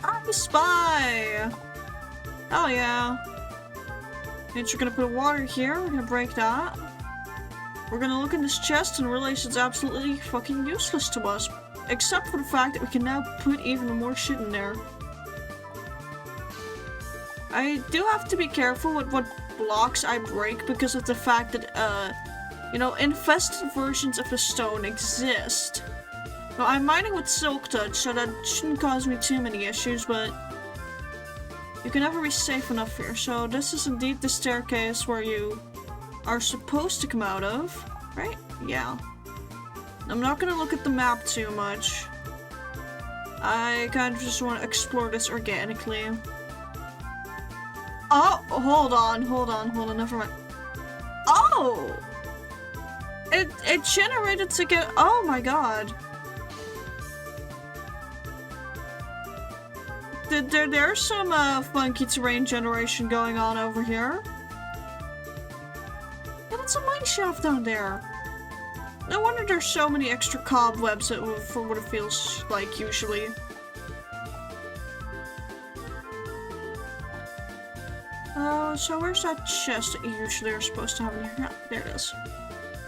Speaker 1: I spy! Oh yeah. Means we're gonna put water here. We're gonna break that. We're gonna look in this chest and realize it's absolutely fucking useless to us. Except for the fact that we can now put even more shit in there. I do have to be careful with what blocks I break because of the fact that, you know, infested versions of the stone exist. Now, I'm mining with Silk Touch, so that shouldn't cause me too many issues, but you can never be safe enough here. So this is indeed the staircase where you are supposed to come out of, right? Yeah. I'm not gonna look at the map too much. I kind of just want to explore this organically. Oh, hold on, never mind. Oh! It generated to get- oh my god. There's some funky terrain generation going on over here. Yeah, that's a mine shaft down there. No wonder there's so many extra cobwebs for what it feels like usually. So where's that chest that you usually are supposed to have in here? Yeah, there it is.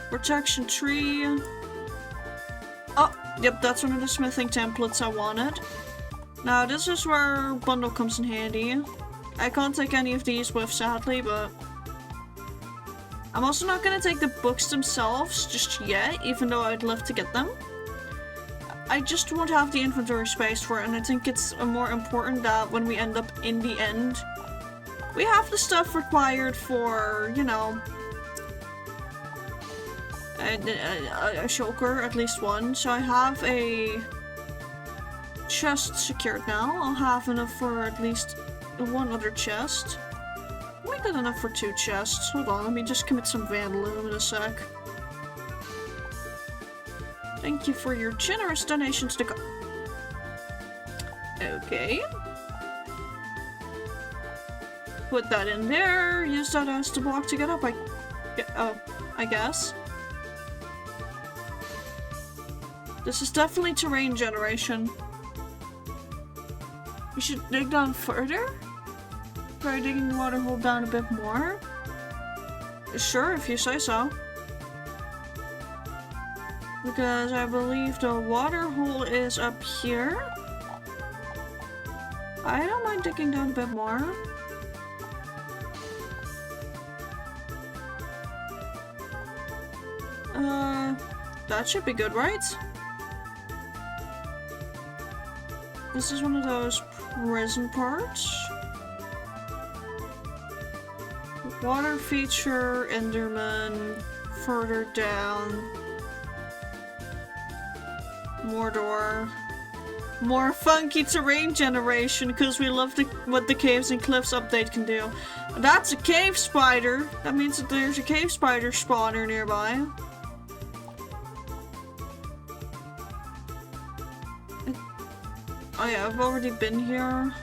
Speaker 1: Protection tree. Oh, yep, that's one of the smithing templates I wanted. Now, this is where bundle comes in handy. I can't take any of these with, sadly, but I'm also not gonna take the books themselves just yet, even though I'd love to get them. I just won't have the inventory space for it, and I think it's more important that when we end up in the end, we have the stuff required for, you know, a shulker, at least one. So I have a chest secured now. I'll have enough for at least one other chest. We did enough for 2 chests. Hold on, let me just commit some vandalism in a sec. Thank you for your generous donations to okay. Put that in there, use that as the block to get up, I guess. This is definitely terrain generation. We should dig down further? Try digging the water hole down a bit more? Sure, if you say so. Because I believe the water hole is up here. I don't mind digging down a bit more. That should be good, right? This is one of those prison parts. Water feature, Enderman, further down. More door. More funky terrain generation, because we love what the Caves and Cliffs update can do. That's a cave spider. That means that there's a cave spider spawner nearby. Oh yeah, I've already been here.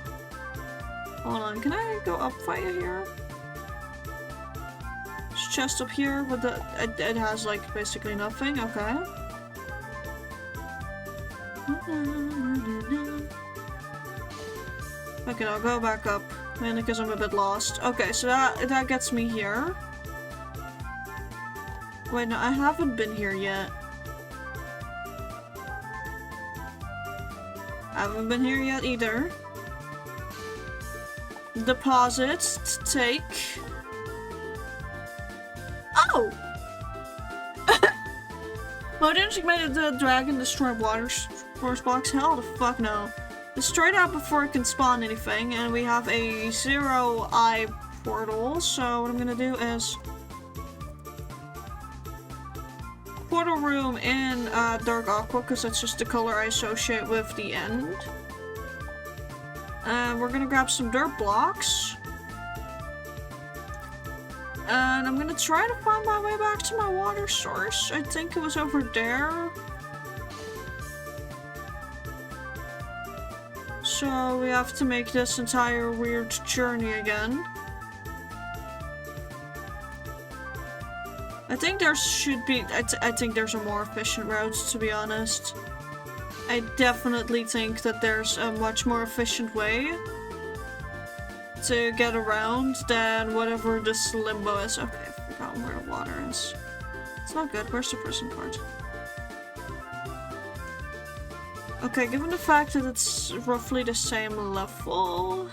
Speaker 1: Hold on, can I go up via here? There's a chest up here, but it has like basically nothing, okay. Okay, I'll go back up. Mainly because I'm a bit lost. Okay, so that gets me here. Wait, no, I haven't been here yet. I haven't been here yet either. Deposits to take. Oh! Well, didn't you make the dragon destroy water source blocks? Hell the fuck no. Destroy that before it can spawn anything, and we have a 0-eye portal, so what I'm gonna do is portal room in dark aqua, because that's just the color I associate with the end. And we're gonna grab some dirt blocks. And I'm gonna try to find my way back to my water source. I think it was over there. So we have to make this entire weird journey again. I think there should be- I think there's a more efficient route, to be honest. I definitely think that there's a much more efficient way to get around than whatever this limbo is. Okay, I've forgotten where the water is. It's not good. Where's the prison part? Okay, given the fact that it's roughly the same level...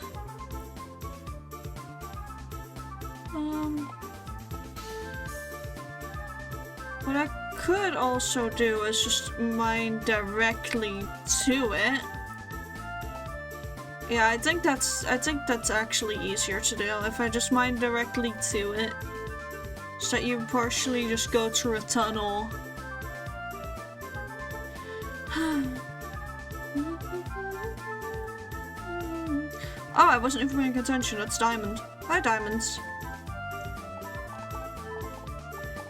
Speaker 1: What I could also do is just mine directly to it. Yeah, I think that's actually easier to do if I just mine directly to it. So that you partially just go through a tunnel. Oh, I wasn't even paying attention. That's diamond. Hi, diamonds.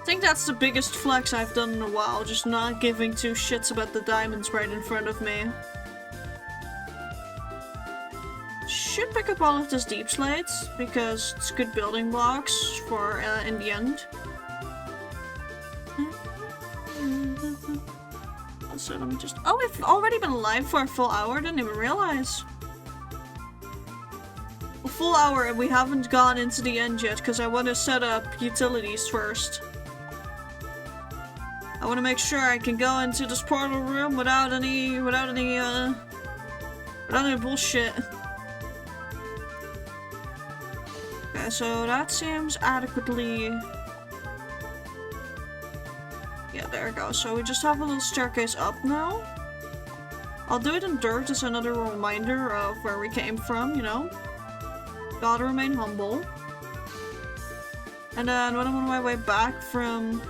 Speaker 1: I think that's the biggest flex I've done in a while, just not giving two shits about the diamonds right in front of me. Should pick up all of this deep slates, because it's good building blocks for in the end. So let me just- oh, we've already been live for a full hour? Didn't even realize. A full hour and we haven't gone into the end yet, because I want to set up utilities first. I want to make sure I can go into this portal room without any bullshit. Okay, so that seems adequately... yeah, there we go. So we just have a little staircase up now. I'll do it in dirt as another reminder of where we came from, you know? Gotta remain humble. And then when I'm on my way back from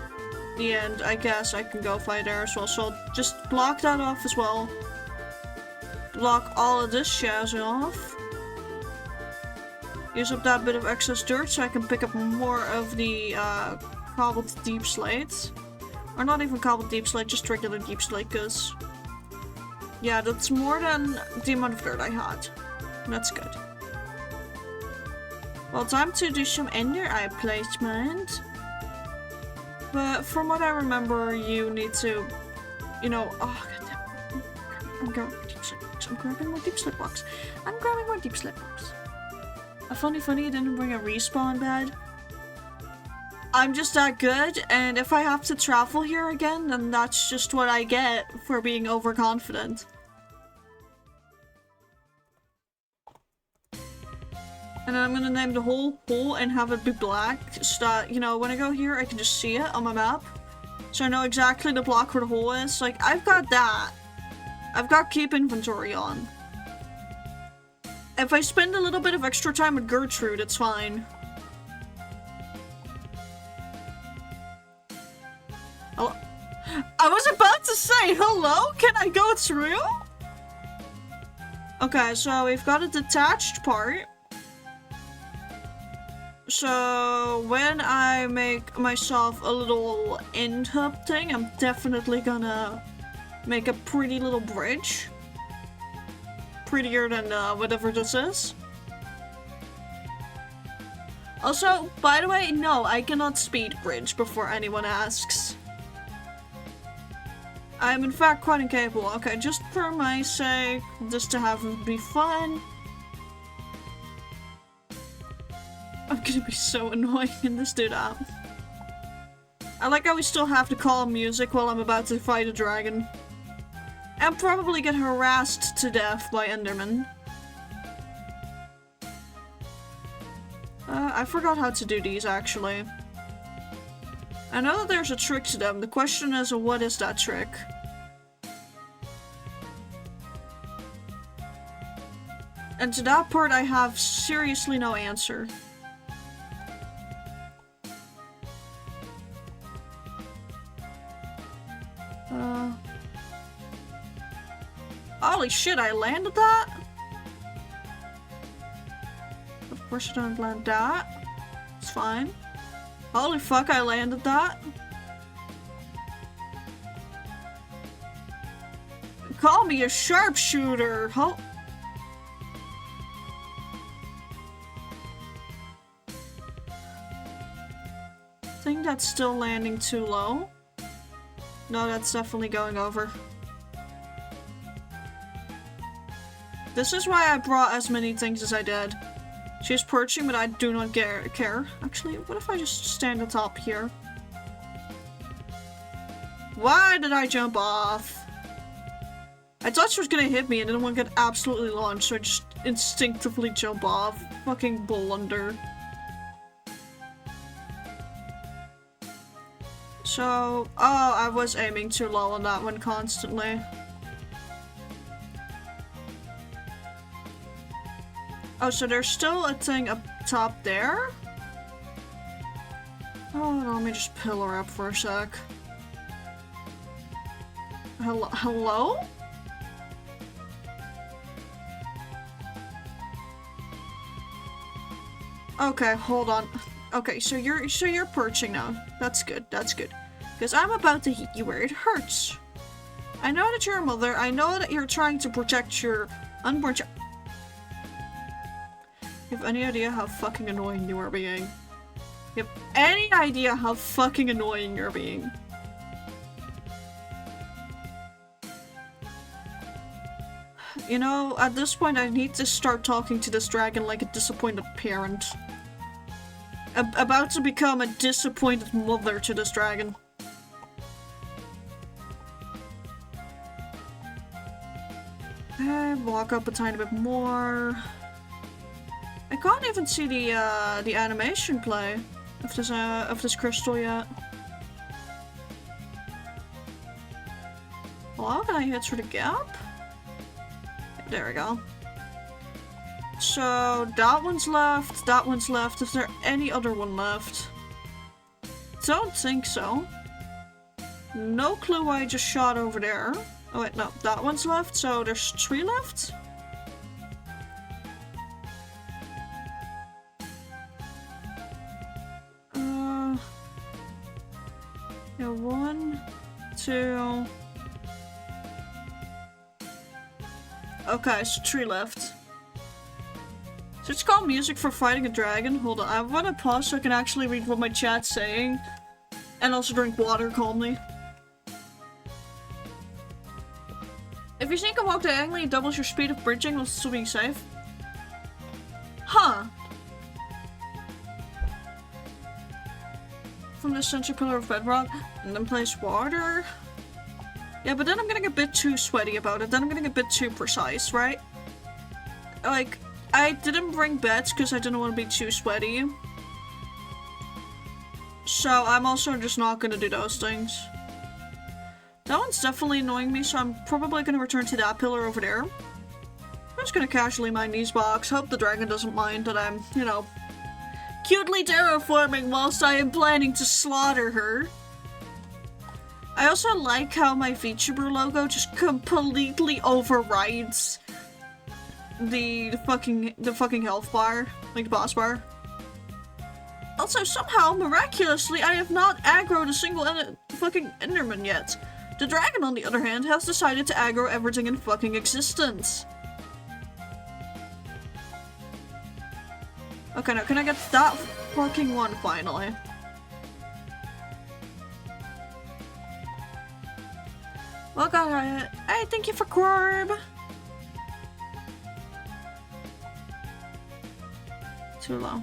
Speaker 1: the end, I guess I can go fly there as well. So I'll just block that off as well. Block all of this shit off. Use up that bit of excess dirt so I can pick up more of the cobbled deep slate. Or not even cobbled deep slate, just regular deep slate, because... yeah, that's more than the amount of dirt I had. That's good. Well, time to do some ender eye placement. But from what I remember, you need to, you know, oh god, I'm grabbing more deep slate box. I'm grabbing more deep slate box. I'm grabbing more deep slate box. A funny, you didn't bring a respawn bed. I'm just that good, and if I have to travel here again, then that's just what I get for being overconfident. And then I'm gonna name the whole hole and have it be black, so that, you know, when I go here, I can just see it on my map. So I know exactly the block where the hole is. Like, I've got that. I've got keep inventory on. If I spend a little bit of extra time with Gertrude, it's fine. Hello? I was about to say, hello? Can I go through? Okay, so we've got a detached part. So when I make myself a little end hub thing, I'm definitely gonna make a pretty little bridge. Prettier than whatever this is. Also, by the way, no, I cannot speed bridge before anyone asks. I am in fact quite incapable. Okay, just for my sake, just to have it be fun. I'm gonna be so annoying in this dude app. I like how we still have to call music while I'm about to fight a dragon. And probably get harassed to death by Enderman. I forgot how to do these, actually. I know that there's a trick to them. The question is, what is that trick? And to that part, I have seriously no answer. Holy shit, I landed that? Of course I don't land that. It's fine. Holy fuck, I landed that. Call me a sharpshooter. I think that's still landing too low. No, that's definitely going over. This is why I brought as many things as I did. She's perching, but I do not care. Actually, what if I just stand atop here? Why did I jump off? I thought she was gonna hit me and then one got absolutely launched, so I just instinctively jump off. Fucking blunder. So, oh, I was aiming too low on that one constantly. Oh, so there's still a thing up top there? Oh, let me just pillar up for a sec. Hello? Okay, hold on. Okay, so you're perching now. That's good, that's good. Because I'm about to hit you where it hurts. I know that you're a mother, I know that you're trying to protect your unborn child. You have any idea how fucking annoying you are being? You have any idea how fucking annoying you're being? You know, at this point I need to start talking to this dragon like a disappointed parent. About to become a disappointed mother to this dragon. Walk up a tiny bit more. I can't even see the animation play of this crystal yet. Hello, can I hit through the gap? There we go. So that one's left, that one's left. Is there any other one left? Don't think so. No clue why I just shot over there. Oh wait, no, that one's left, so there's 3 left? Yeah, 1, 2... Okay, so 3 left. So it's called music for fighting a dragon. Hold on, I want to pause so I can actually read what my chat's saying. And also drink water calmly. If you sneak and walk diagonally, it doubles your speed of bridging while still being safe. Huh. From the center pillar of bedrock, and then place water. Yeah, but then I'm gonna get a bit too sweaty about it. Then I'm gonna get a bit too precise, right? Like, I didn't bring beds because I didn't want to be too sweaty. So I'm also just not gonna do those things. That one's definitely annoying me, so I'm probably gonna return to that pillar over there. I'm just gonna casually mine these blocks. Hope the dragon doesn't mind that I'm, you know, cutely terraforming whilst I am planning to slaughter her. I also like how my VTuber logo just completely overrides the fucking health bar, like the boss bar. Also, somehow, miraculously, I have not aggroed a single fucking Enderman yet. The dragon, on the other hand, has decided to aggro everything in fucking existence. Okay, now can I get that fucking one finally? Welcome, hey, thank you for Corb. Too low.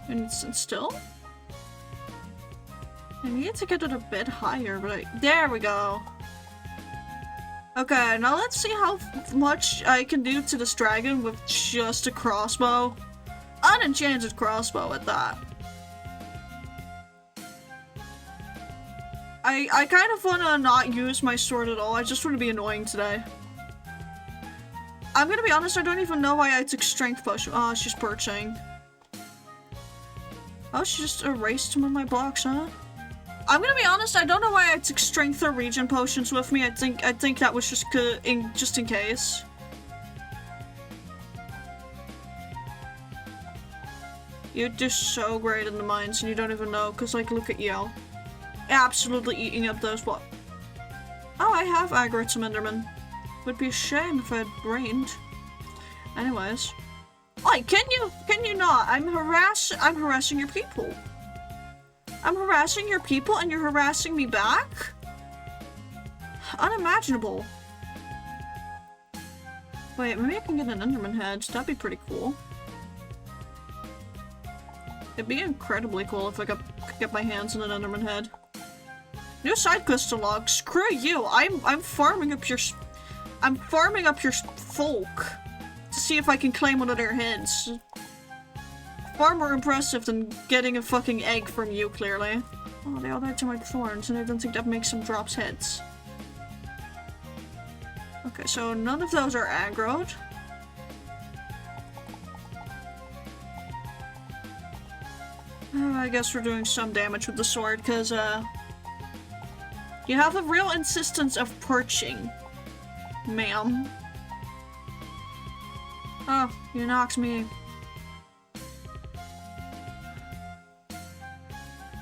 Speaker 1: And it's still? I need to get it a bit higher, but there we go. Okay, now let's see how much I can do to this dragon with just a crossbow. Unenchanted crossbow at that. I kind of want to not use my sword at all. I just want to be annoying today. I'm gonna be honest, I don't even know why I took strength potion. Oh, she's perching. Oh, she just erased some of my blocks, huh? I'm gonna be honest, I don't know why I took strength or regen potions with me. I think that was just in case. You're just so great in the mines and you don't even know, cause like look at you. Absolutely eating up those blocks. Oh, I have aggroed some endermen. Would be a shame if I had brained. Anyways. Like, can you not? I'm harassing your people. I'm harassing your people and you're harassing me back? Unimaginable. Wait, maybe I can get an enderman head. That'd be pretty cool. It'd be incredibly cool if I could get my hands on an enderman head. New side quest to log. Screw you. I'm farming up your folk to see if I can claim one of their heads. Far more impressive than getting a fucking egg from you, clearly. Oh, they all died to my thorns, and I don't think that makes them drops heads. Okay, so none of those are aggroed. I guess we're doing some damage with the sword, because, you have a real insistence of perching, ma'am. Oh, you knocked me.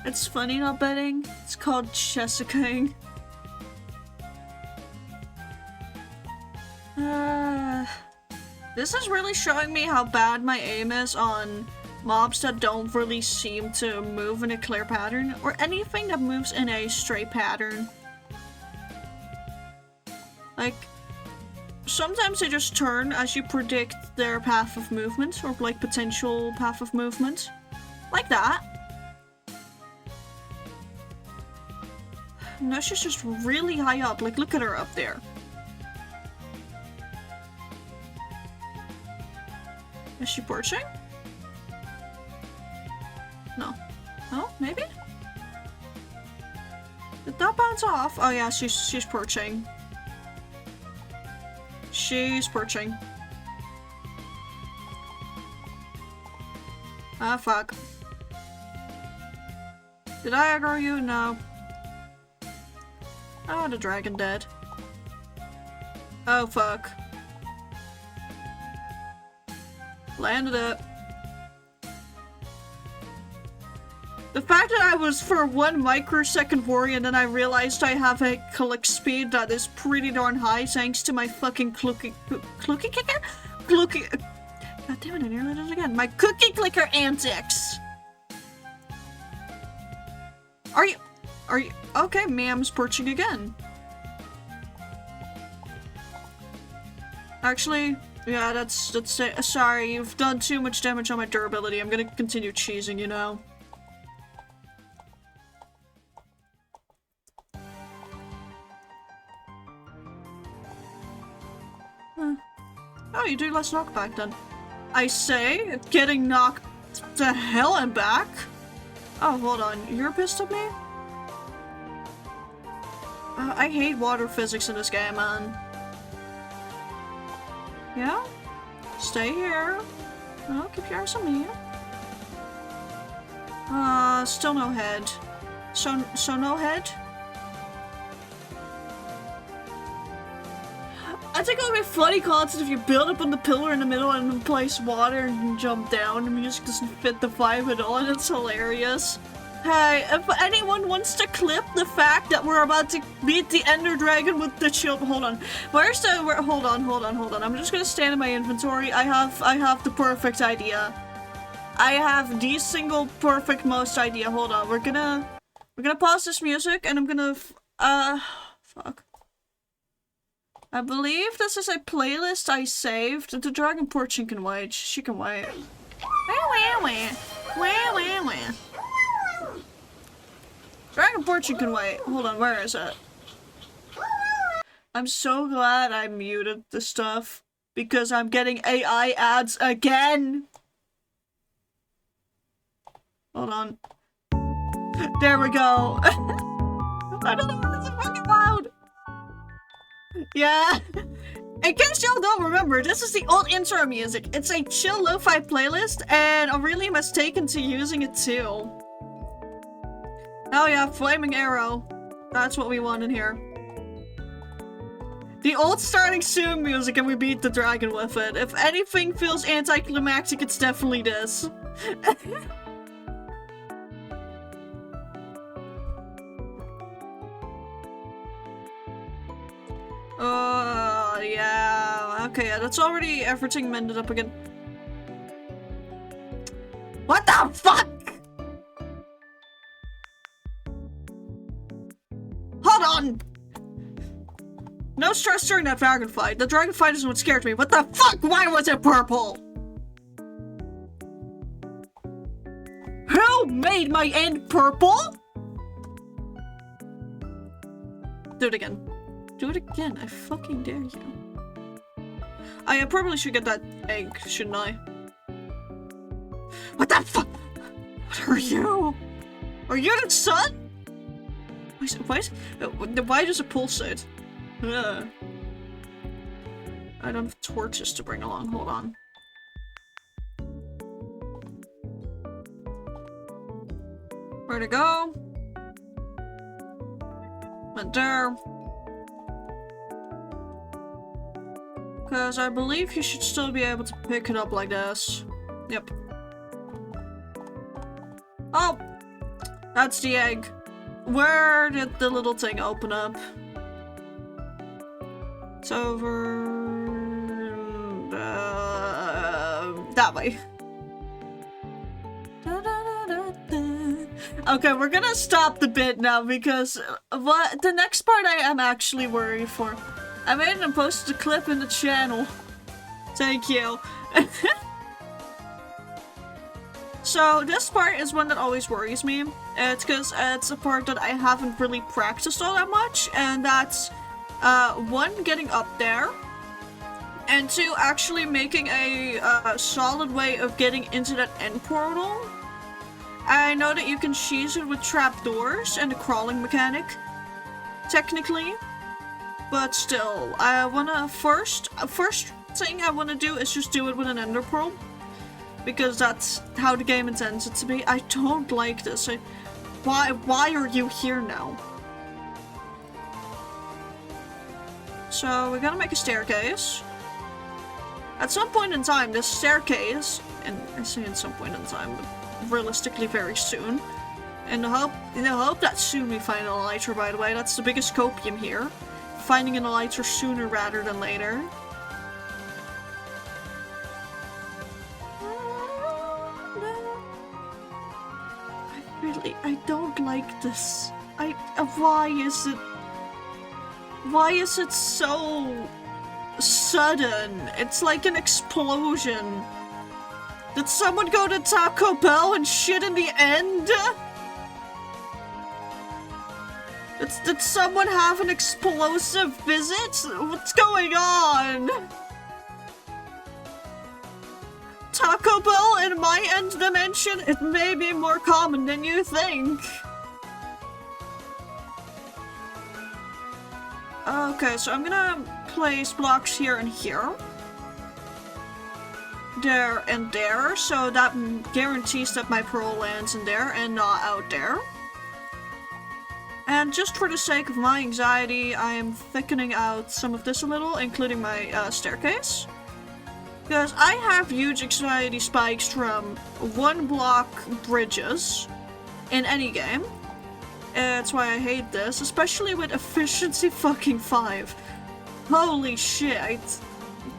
Speaker 1: It's funny not betting. It's called Jessica-ing. This is really showing me how bad my aim is on mobs that don't really seem to move in a clear pattern, or anything that moves in a straight pattern. Like, sometimes they just turn as you predict their path of movement, or like potential path of movement. Like that. No, she's just really high up. Like, look at her up there. Is she perching? No. Oh, maybe? Did that bounce off? Oh yeah, she's perching. She's perching. Ah, fuck. Did I aggro you? No. Oh, the dragon dead. Oh, fuck. Landed it. The fact that I was for 1 microsecond worried and then I realized I have a click speed that is pretty darn high thanks to my fucking clucky kicker? God damn it, I nearly did it again. My cookie clicker antics! Are you- okay, ma'am's perching again. Actually, yeah, that's it. Sorry, you've done too much damage on my durability. I'm gonna continue cheesing, you know. Oh, you do less knockback then. I say, getting knocked to hell and back? Oh, hold on. You're pissed at me? I hate water physics in this game, man. Yeah? Stay here. Oh, keep your eyes on me. Still no head. So no head? I think it would be funny concept if you build up on the pillar in the middle and then place water and jump down. The music doesn't fit the vibe at all and it's hilarious. Hey, if anyone wants to clip the fact that we're about to beat the Ender Dragon with the shield, hold on. Hold on. I'm just gonna stand in my inventory. I have the perfect idea. I have the single perfect most idea. Hold on. We're gonna pause this music and I'm gonna fuck. I believe this is a playlist I saved. The dragon portion can wait. She can wait. Dragon portion can wait. Hold on, where is it? I'm so glad I muted the stuff because I'm getting AI ads again. Hold on. There we go. I don't know if it's fucking loud. Yeah. In case y'all don't remember, this is the old intro music. It's a chill lo-fi playlist, and I really mistaken to using it too. Oh yeah, flaming arrow. That's what we want in here. The old starting soon music, and we beat the dragon with it. If anything feels anticlimactic, it's definitely this. Yeah. Okay, yeah, that's already everything mended up again. What the fuck? Hold on! No stress during that dragon fight. The dragon fight is what scared me. What the fuck? Why was it purple? Who made my end purple? Do it again. Do it again. I fucking dare you. I probably should get that egg, shouldn't I? What the fuck? What are you? Are you the sun? Why does it pulsate? I don't have torches to bring along. Hold on. Where to go? Went there. Because I believe you should still be able to pick it up like this. Yep. Oh! That's the egg. Where did the little thing open up? It's over... that way. Okay, we're gonna stop the bit now because the next part I am actually worried for. I made and posted a clip in the channel. Thank you. So this part is one that always worries me. It's because it's a part that I haven't really practiced all that much, and that's one, getting up there, and two, actually making a solid way of getting into that end portal. I know that you can cheese it with trapdoors and the crawling mechanic, technically, but still, I wanna first thing I wanna do is just do it with an ender pearl, because that's how the game intends it to be. I don't like this. Why are you here now? So we gotta make a staircase. At some point in time, this staircase, and I say at some point in time, but realistically very soon, in the hope that soon we find an elytra, by the way. That's the biggest copium here. Finding an elytra sooner rather than later. I don't like this. Why is it so sudden? It's like an explosion. Did someone go to Taco Bell and shit in the end? Did someone have an explosive visit? What's going on? Taco Bell in my end dimension? It may be more common than you think. Okay, so I'm gonna place blocks here and here. There and there, so that guarantees that my pearl lands in there and not out there. And just for the sake of my anxiety, I am thickening out some of this a little, including my staircase. Because I have huge anxiety spikes from one block bridges, in any game. That's why I hate this, especially with efficiency fucking 5. Holy shit.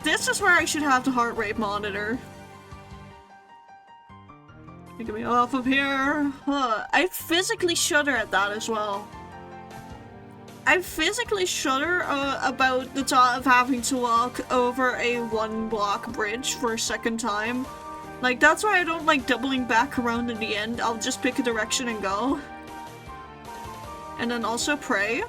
Speaker 1: This is where I should have the heart rate monitor. Get me off of here. I physically shudder at that as well. I physically shudder about the thought of having to walk over a 1-block bridge for a second time. Like, that's why I don't like doubling back around in the end. I'll just pick a direction and go. And then also pray.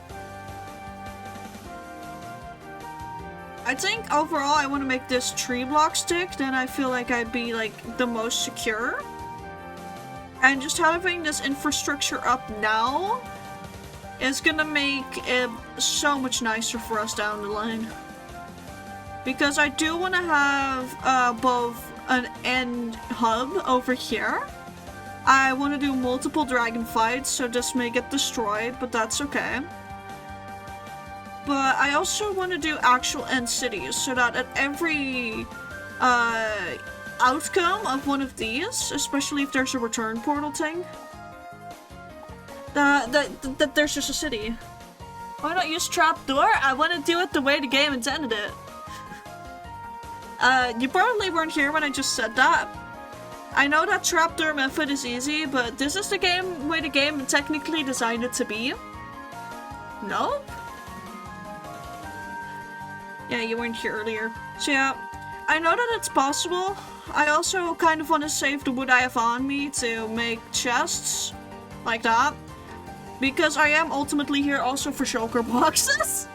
Speaker 1: I think overall I want to make this tree block stick, then I feel like I'd be like the most secure. And just having this infrastructure up now is gonna make it so much nicer for us down the line. Because I do want to have both an end hub over here. I want to do multiple dragon fights, so this may get destroyed, but that's okay. But I also want to do actual end cities, so that at every outcome of one of these, especially if there's a return portal thing, that there's just a city. Why not use trapdoor? I want to do it the way the game intended it. You probably weren't here when I just said that. I know that trapdoor method is easy, but this is the way the game technically designed it to be. Nope. Yeah, you weren't here earlier. So yeah, I know that it's possible. I also kind of want to save the wood I have on me to make chests like that. Because I am ultimately here also for shulker boxes.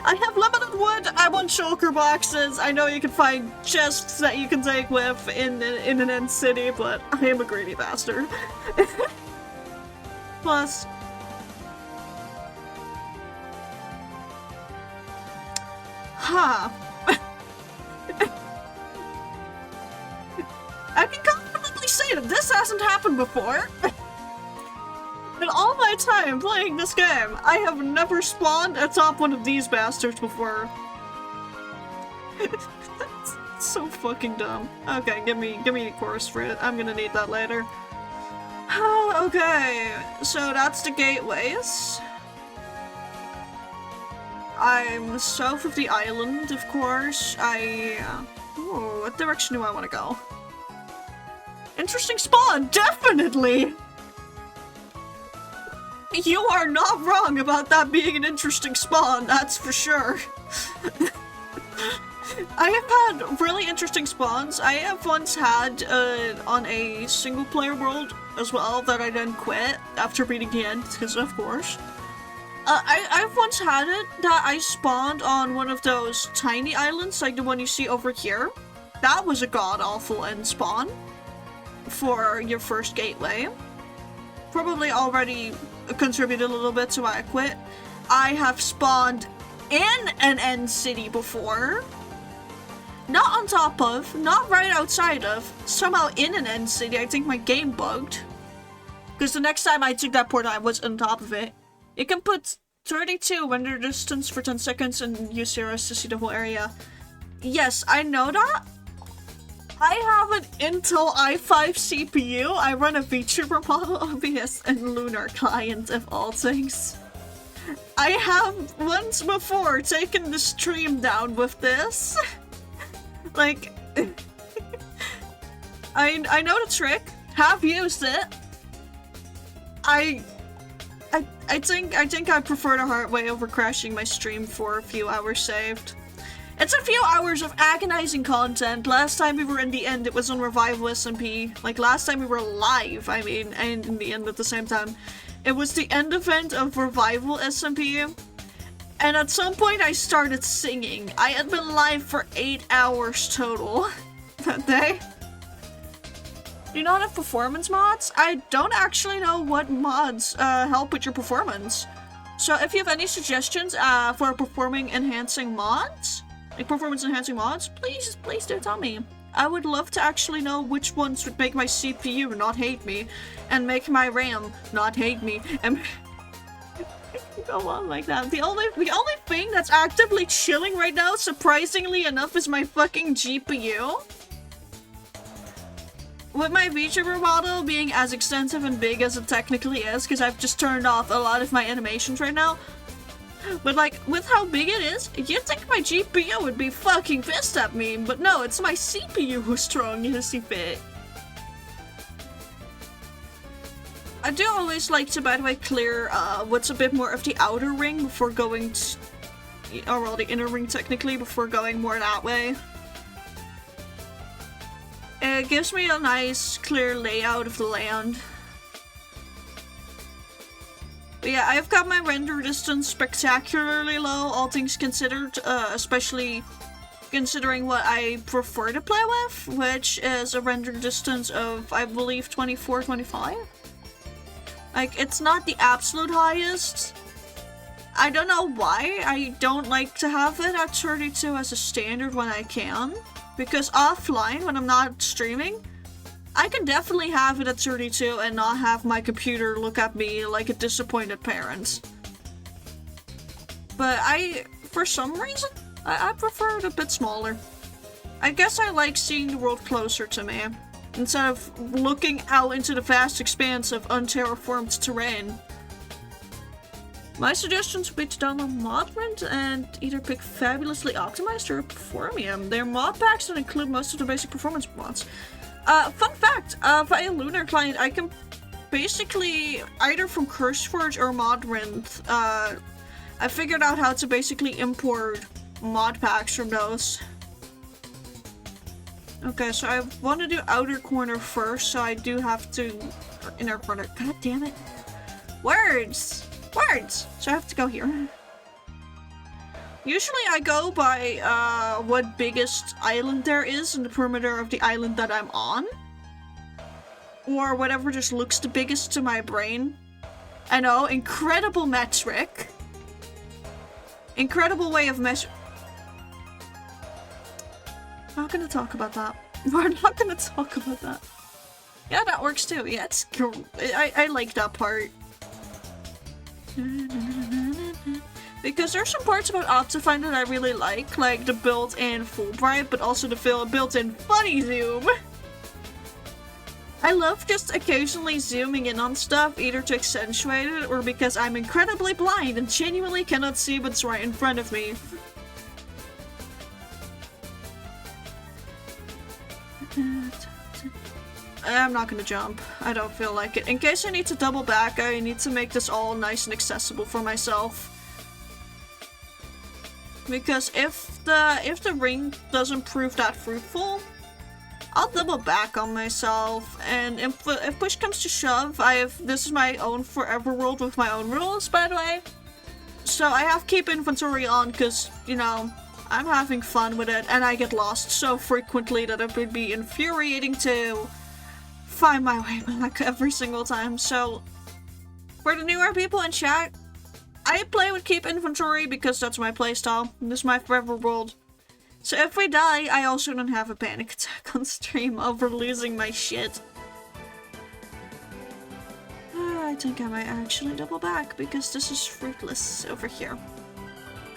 Speaker 1: I have limited wood, I want shulker boxes. I know you can find chests that you can take with in an end city, but I am a greedy bastard. Plus... Huh. I can confidently say that this hasn't happened before. In all my time playing this game, I have never spawned atop one of these bastards before. That's so fucking dumb. Okay, give me a chorus for it. I'm gonna need that later. Okay, so that's the gateways. I'm south of the island, of course. Ooh, what direction do I want to go? Interesting spawn, definitely! You are not wrong about that being an interesting spawn, that's for sure. I have had really interesting spawns. I have once had on a single player world as well that I then quit after beating the end, because of course. I've once had it that I spawned on one of those tiny islands, like the one you see over here. That was a god-awful end spawn for your first gateway. Probably already contributed a little bit to why I quit. I have spawned in an end city before. Not on top of, not right outside of, somehow in an end city. I think my game bugged. Because the next time I took that port, I was on top of it. You can put 32 render distance for 10 seconds and use zeros to see the whole area. Yes, I know that. I have an Intel i5 CPU. I run a VTuber model OBS and Lunar client of all things. I have once before taken the stream down with this. Like, I know the trick. Have used it. I think I prefer the hard way over crashing my stream for a few hours saved. It's a few hours of agonizing content. Last time we were in the end, it was on Revival SMP. Like, last time we were live, I mean, and in the end at the same time. It was the end event of Revival SMP. And at some point I started singing. I had been live for 8 hours total that day. Do you not have performance mods? I don't actually know what mods help with your performance. So if you have any suggestions for performance enhancing mods, please do tell me. I would love to actually know which ones would make my CPU not hate me, and make my RAM not hate me, and go on like that. The only thing that's actively chilling right now, surprisingly enough, is my fucking GPU. with my VTuber model being as extensive and big as it technically is, because I've just turned off a lot of my animations right now, but like, with how big it is, you'd think my GPU would be fucking pissed at me, but no, it's my CPU who's throwing hissy fit. I do always like to, by the way, clear what's a bit more of the outer ring before going to, or well, the inner ring technically, before going more that way. It gives me a nice, clear layout of the land. But yeah, I've got my render distance spectacularly low, all things considered, especially considering what I prefer to play with, which is a render distance of, I believe, 24, 25? Like, it's not the absolute highest. I don't know why. I don't like to have it at 32 as a standard when I can. Because offline, when I'm not streaming, I can definitely have it at 32 and not have my computer look at me like a disappointed parent. But for some reason, I prefer it a bit smaller. I guess I like seeing the world closer to me, instead of looking out into the vast expanse of unterraformed terrain. My suggestions would be to download Modrent and either pick Fabulously Optimized or Performium. They're mod packs that include most of the basic performance mods. Fun fact, via Lunar Client, I can basically, either from CurseForge or Modrent, I figured out how to basically import mod packs from those. Okay, so I want to do outer corner first, so I do have to... inner corner. God damn it. Words! Words! So I have to go here. Usually I go by what biggest island there is in the perimeter of the island that I'm on. Or whatever just looks the biggest to my brain. I know, incredible metric. Incredible way of measure. Not gonna talk about that. We're not gonna talk about that. Yeah, that works too. Yeah, it's cool. I like that part. Because there's some parts about Optifine that I really like the built-in Fulbright, but also the built-in funny zoom. I love just occasionally zooming in on stuff, either to accentuate it or because I'm incredibly blind and genuinely cannot see what's right in front of me. I'm not gonna jump. I don't feel like it. In case I need to double back, I need to make this all nice and accessible for myself. Because if the ring doesn't prove that fruitful, I'll double back on myself. And if push comes to shove, this is my own forever world with my own rules, by the way. So I have keep inventory on because, you know, I'm having fun with it and I get lost so frequently that it would be infuriating to find my way back every single time. So for the newer people in chat, I play with keep inventory because that's my playstyle. This is my forever world. So if we die, I also don't have a panic attack on stream over losing my shit. I think I might actually double back because this is fruitless over here.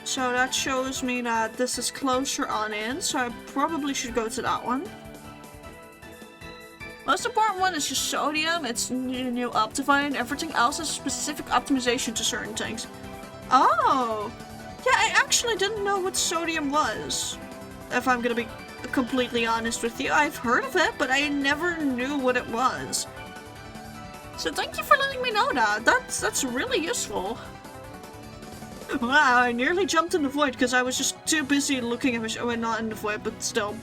Speaker 1: So that shows me that this is closer on in, so I probably should go to that one. Most important one is just sodium, it's new Optifine, everything else is specific optimization to certain things. Oh! Yeah, I actually didn't know what sodium was. If I'm gonna be completely honest with you, I've heard of it, but I never knew what it was. So thank you for letting me know that. That's really useful. Wow, I nearly jumped in the void because I was just too busy looking at my show. Well, not in the void, but still.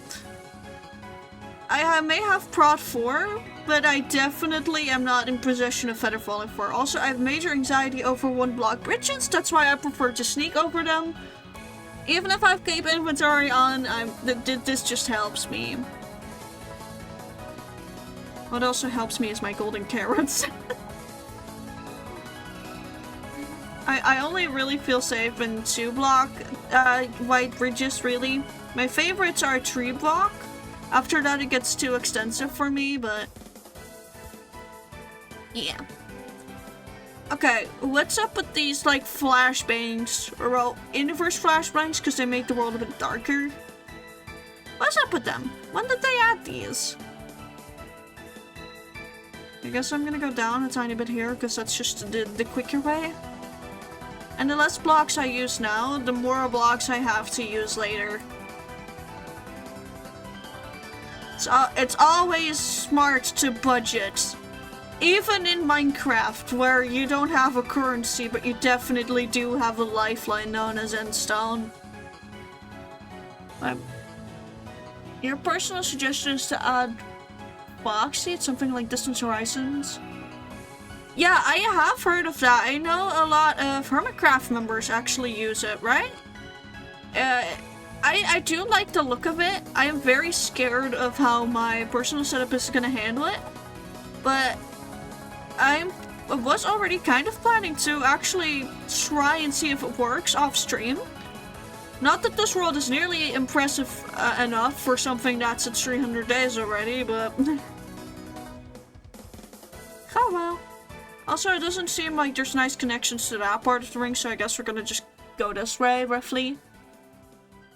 Speaker 1: I may have Prod 4, but I definitely am not in possession of Feather Falling 4. Also, I have major anxiety over one-block bridges, that's why I prefer to sneak over them. Even if I keep inventory on, this just helps me. What also helps me is my golden carrots. I only really feel safe in 2-block white bridges, really. My favorites are 3-block. After that it gets too extensive for me, but... yeah. Okay, what's up with these, like, flashbangs? Or, well, inverse flashbangs, because they make the world a bit darker. What's up with them? When did they add these? I guess I'm gonna go down a tiny bit here, because that's just the quicker way. And the less blocks I use now, the more blocks I have to use later. It's always smart to budget. Even in Minecraft, where you don't have a currency, but you definitely do have a lifeline known as endstone. Your personal suggestion is to add Foxy, something like Distant Horizons? Yeah, I have heard of that. I know a lot of Hermitcraft members actually use it, right? I do like the look of it. I am very scared of how my personal setup is gonna handle it. But I was already kind of planning to actually try and see if it works off stream. Not that this world is nearly impressive enough for something that's at 300 days already, but... oh well. Also, it doesn't seem like there's nice connections to that part of the ring, so I guess we're gonna just go this way, roughly.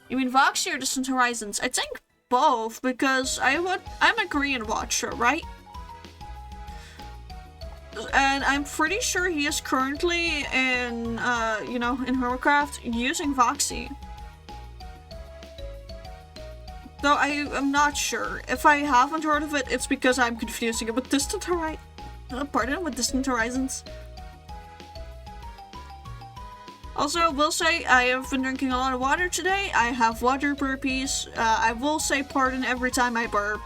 Speaker 1: You mean Voxy or Distant Horizons? I think both, because I'm a Korean watcher, right? And I'm pretty sure he is currently in, you know, in Hermitcraft using Voxy. Though I am not sure. If I haven't heard of it, it's because I'm confusing it with Distant Horizons. With Distant Horizons. Also, I will say I have been drinking a lot of water today. I have water burpees. I will say pardon every time I burp.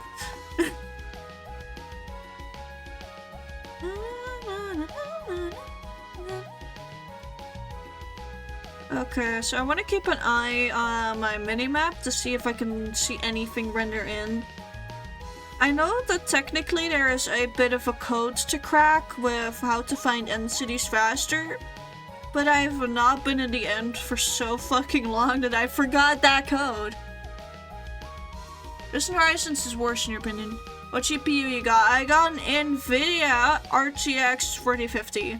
Speaker 1: Okay, so I want to keep an eye on my minimap to see if I can see anything render in. I know that technically there is a bit of a code to crack with how to find end cities faster, but I've not been in the end for so fucking long that I forgot that code. Distant Horizons is worse in your opinion. What GPU you got? I got an NVIDIA RTX 4050.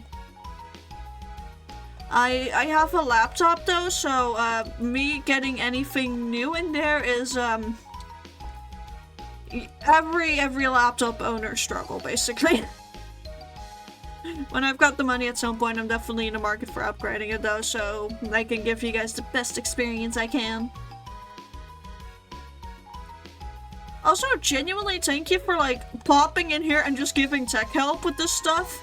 Speaker 1: I have a laptop though, so me getting anything new in there is every laptop owner struggle basically. When I've got the money at some point, I'm definitely in the market for upgrading it though, so I can give you guys the best experience I can. Also, genuinely thank you for like popping in here and just giving tech help with this stuff.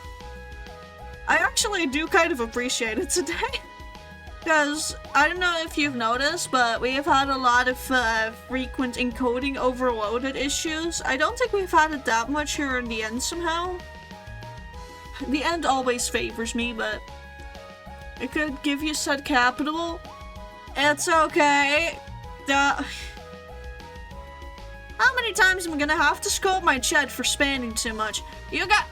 Speaker 1: I actually do kind of appreciate it today. Because, I don't know if you've noticed, but we have had a lot of frequent encoding overloaded issues. I don't think we've had it that much here in the end somehow. The end always favors me, but it could give you said capital. It's okay. How many times am I gonna have to scold my chat for spending too much? You got...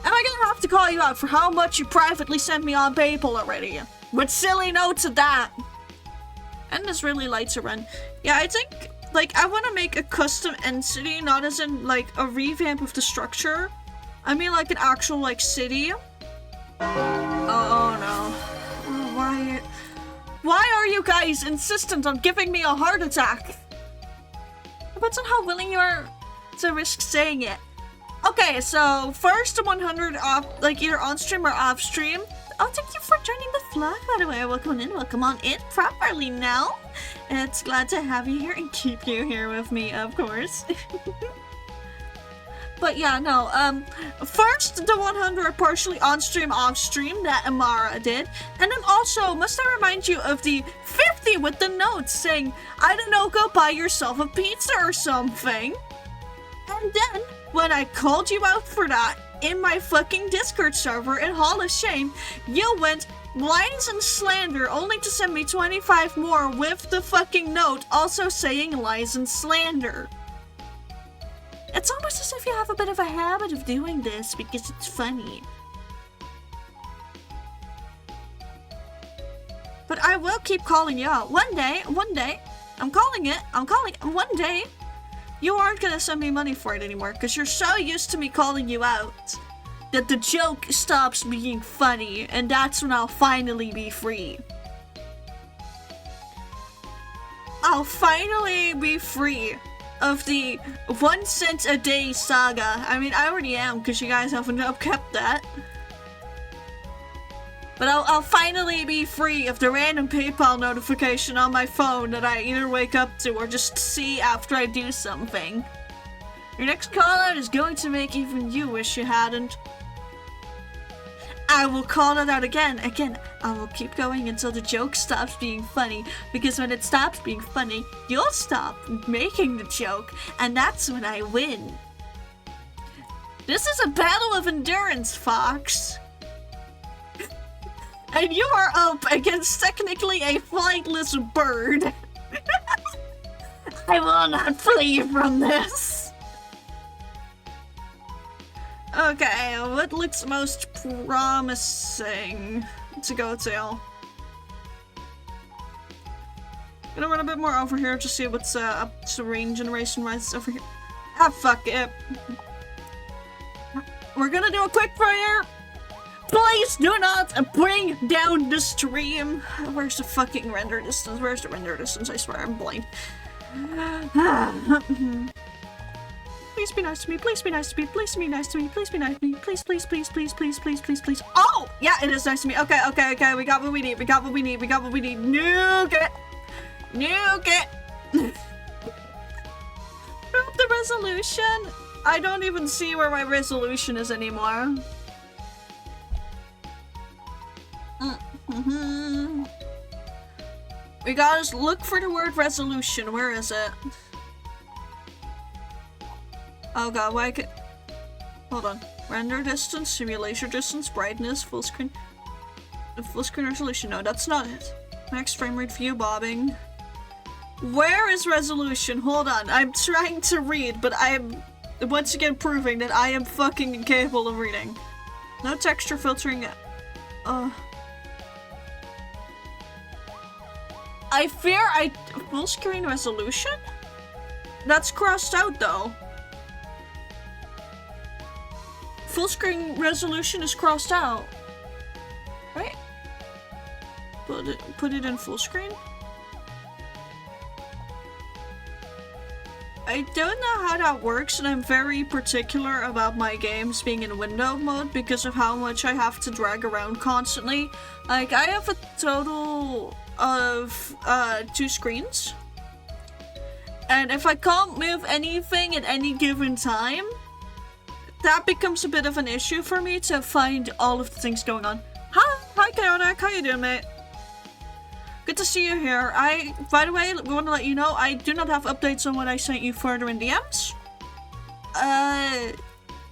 Speaker 1: Am I gonna have to call you out for how much you privately sent me on PayPal already? With silly notes of that. And this really lights a run. Yeah, I think, like, I want to make a custom end city, not as in, like, a revamp of the structure. I mean, like, an actual, like, city. Oh no. Oh, why are you guys insistent on giving me a heart attack? Depends on how willing you are to risk saying it. Okay, so first 100 off, like either on stream or off stream. Oh, thank you for joining the vlog, by the way. Welcome on in properly now. It's glad to have you here and keep you here with me, of course. But yeah, no, first the 100 partially on stream, off stream that Amara did. And then also, must I remind you of the 50 with the notes saying, I don't know, go buy yourself a pizza or something. And then, when I called you out for that in my fucking Discord server in Hall of Shame, you went lies and slander only to send me 25 more with the fucking note also saying lies and slander. It's almost as if you have a bit of a habit of doing this because it's funny. But I will keep calling you out. One day, I'm calling it, one day, you aren't gonna send me money for it anymore because you're so used to me calling you out that the joke stops being funny, and that's when I'll finally be free. I'll finally be free of the 1 cent a day saga. I mean, I already am, because you guys haven't kept that. But I'll finally be free of the random PayPal notification on my phone that I either wake up to or just see after I do something. Your next call out is going to make even you wish you hadn't. I will call it out again. I will keep going until the joke stops being funny, because when it stops being funny, you'll stop making the joke, and that's when I win. This is a battle of endurance, Fox. And you are up against technically a flightless bird. I will not flee from this. Okay, what looks most promising to go to? Gonna run a bit more over here to see what's up to range generation-wise over here. Ah, fuck it. We're gonna do a quick prayer. Please do not bring down the stream. Where's the fucking render distance? Where's the render distance? I swear I'm blind. Please be nice to me. Please be nice to me. Please be nice to me. Please be nice to me. Please, please, please, please, please, please, please, please. Oh! Yeah, it is nice to me. Okay, okay, okay. We got what we need. We got what we need. We got what we need. Nuke it! Nuke it! Drop the resolution? I don't even see where my resolution is anymore. We gotta look for the word resolution. Where is it? Oh god, why could... Hold on. Render distance, simulation distance, brightness, full screen... Full screen resolution. No, that's not it. Max frame rate view bobbing. Where is resolution? Hold on. I'm trying to read, but I'm once again proving that I am fucking incapable of reading. No texture filtering. I fear full screen resolution? That's crossed out though. Full screen resolution is crossed out. Right? Put it in full screen? I don't know how that works, and I'm very particular about my games being in window mode because of how much I have to drag around constantly. Like, I have a total of 2 screens. And if I can't move anything at any given time, that becomes a bit of an issue for me to find all of the things going on. Hi Chaotic, how you doing, mate? Good to see you here. By the way, we want to let you know, I do not have updates on what I sent you further in DMs.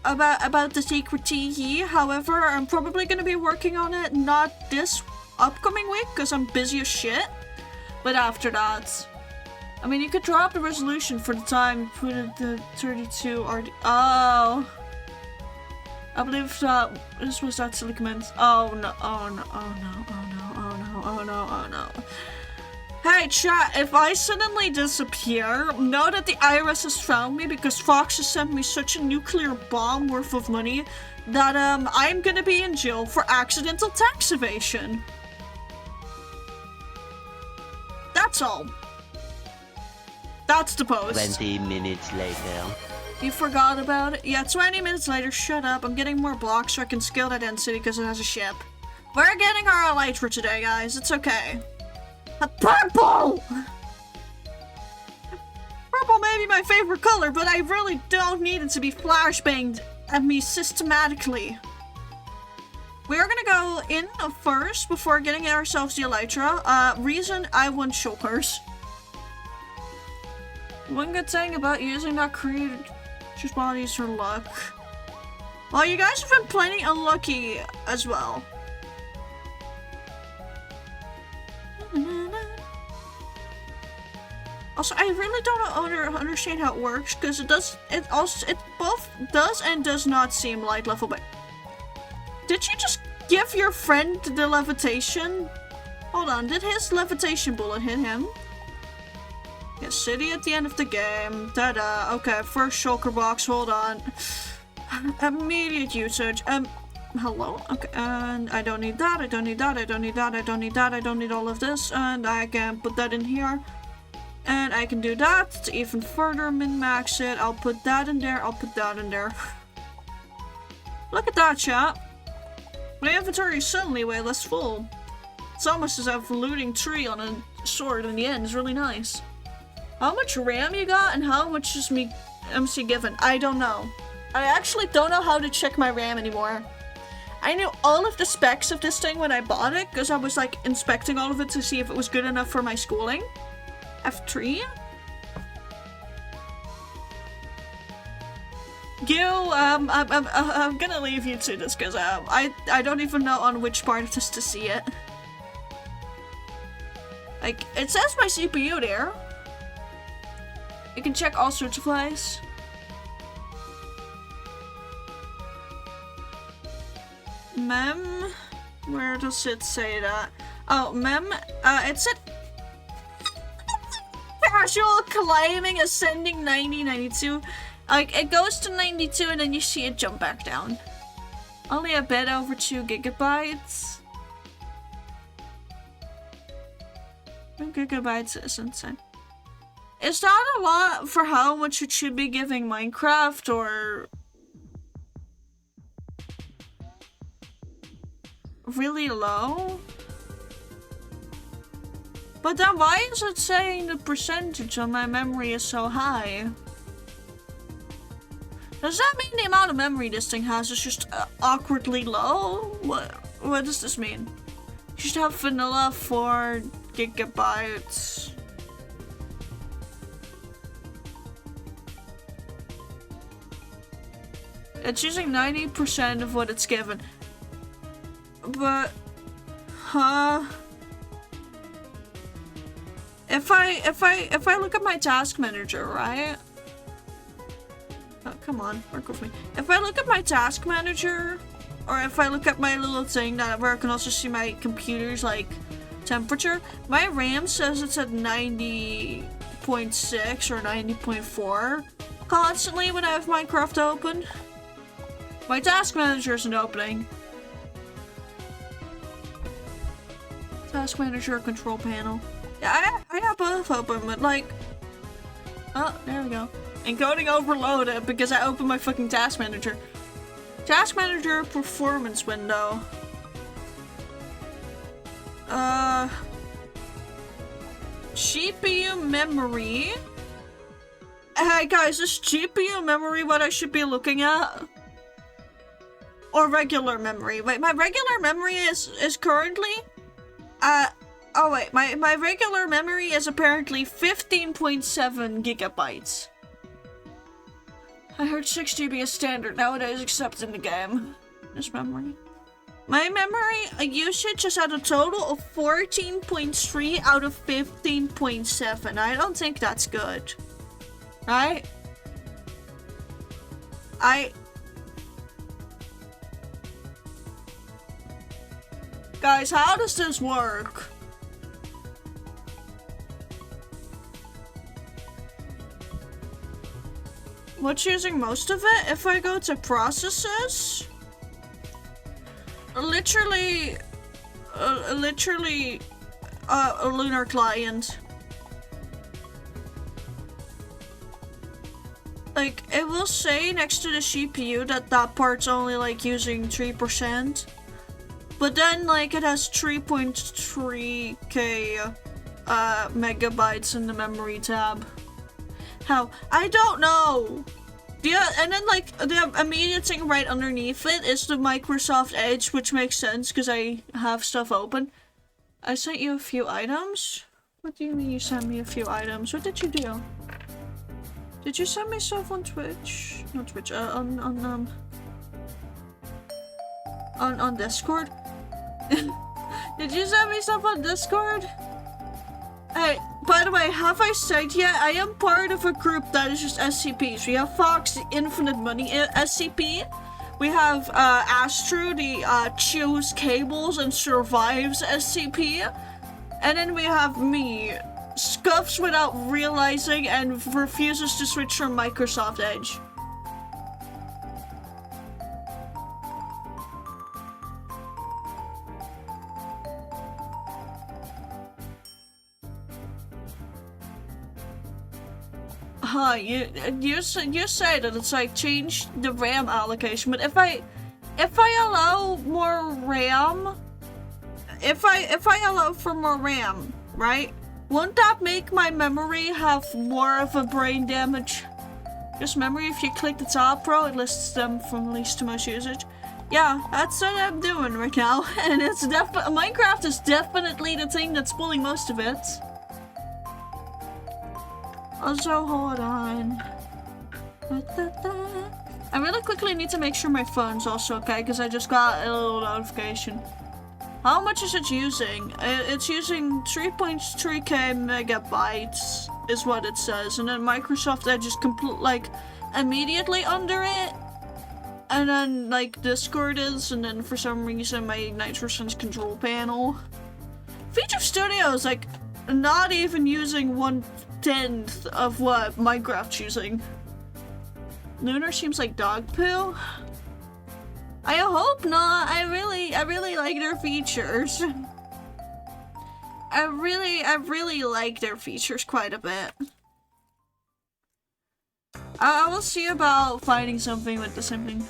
Speaker 1: About the secret tea. However, I'm probably going to be working on it, not this upcoming week, because I'm busy as shit. But after that. I mean, you could drop the resolution for the time, put it to 32 RD. Oh. I believe that this was actually commenced. Oh no, oh no, oh no, oh no, oh no, oh no, oh no. Hey chat, if I suddenly disappear, know that the IRS has found me because Fox has sent me such a nuclear bomb worth of money that I'm gonna be in jail for accidental tax evasion. That's all. That's the post.
Speaker 2: 20 minutes later.
Speaker 1: You forgot about it? Yeah, 20 minutes later, shut up. I'm getting more blocks so I can scale that density because it has a ship. We're getting our elytra today, guys. It's okay. A purple! Purple may be my favorite color, but I really don't need it to be flashbanged at me systematically. We're gonna go in first before getting ourselves the elytra. Reason I want shoulders. One good thing about using that creative bodies for luck. Well, you guys have been plenty unlucky as well. Also, I really don't understand how it works because it both does and does not seem light level. But did you just give your friend the levitation? Hold on, did his levitation bullet hit him? Yeah, city at the end of the game. Ta-da. Okay, first shulker box. Hold on. Immediate usage. Hello? Okay, and I don't need that. I don't need that. I don't need that. I don't need that. I don't need all of this. And I can put that in here. And I can do that to even further min-max it. I'll put that in there, I'll put that in there. Look at that, chat. My inventory is suddenly way less full. It's almost as if a looting tree on a sword in the end is really nice. How much RAM you got and how much is MC given? I don't know. I actually don't know how to check my RAM anymore. I knew all of the specs of this thing when I bought it because I was like inspecting all of it to see if it was good enough for my schooling. F3? I'm gonna leave you to this because I don't even know on which part of this to see it. Like, it says my CPU there. You can check all sorts of ways. Mem? Where does it say that? Oh, mem, it said casual climbing, ascending 90, 92. Like, it goes to 92 and then you see it jump back down. Only a bit over 2 gigabytes. 2 gigabytes is insane. Is that a lot for how much it should be giving Minecraft, or really low? But then why is it saying the percentage on my memory is so high? Does that mean the amount of memory this thing has is just awkwardly low? What does this mean? You should have vanilla 4 gigabytes. It's using 90% of what it's given. But, if I look at my task manager, right? Oh, come on, work with me. If I look at my task manager, or if I look at my little thing where I can also see my computer's like temperature, my RAM says it's at 90.6 or 90.4 constantly when I have Minecraft open. My task manager isn't opening. Task manager control panel. Yeah, I have both open, but like, oh, there we go. Encoding overloaded because I opened my fucking task manager. Task manager performance window. GPU memory. Hey guys, is GPU memory what I should be looking at? Or regular memory? Wait, my regular memory is currently oh wait, my regular memory is apparently 15.7 gigabytes. I heard 6 GB is standard nowadays, except in the game. This memory. My memory usage is at a total of 14.3 out of 15.7. I don't think that's good. Right? Guys, how does this work? What's using most of it? If I go to processes, literally a lunar client. Like, it will say next to the CPU that that part's only like using 3%. But then, like, it has 3.3k megabytes in the memory tab. How? I don't know! Yeah, and then, like, the immediate thing right underneath it is the Microsoft Edge, which makes sense because I have stuff open. I sent you a few items? What do you mean you sent me a few items? What did you do? Did you send me stuff on Twitch? Not Twitch, on Discord? Did you send me stuff on Discord? Hey, by the way, have I said yet? I am part of a group that is just SCPs. We have Fox, the Infinite Money SCP. We have Astro, the Chews Cables and Survives SCP. And then we have me, Scuffs without realizing and refuses to switch from Microsoft Edge. Huh, you say that it's like change the RAM allocation, but if I allow more RAM, if I allow for more RAM, right? Won't that make my memory have more of a brain damage? Just memory, if you click the top row, it lists them from least to most usage. Yeah, that's what I'm doing right now, and it's Minecraft is definitely the thing that's pulling most of it. Also, hold on. I really quickly need to make sure my phone's also okay, because I just got a little notification. How much is it using? It's using 3.3k megabytes, is what it says. And then Microsoft Edge is immediately under it. And then, like, Discord is, and then for some reason my NitroSense control panel. Feature Studio is, like, not even using 1/10 of what Minecraft's using. Lunar seems like dog poo. I hope not. I really like their features. I really like their features quite a bit. I will see about finding something with the same thing.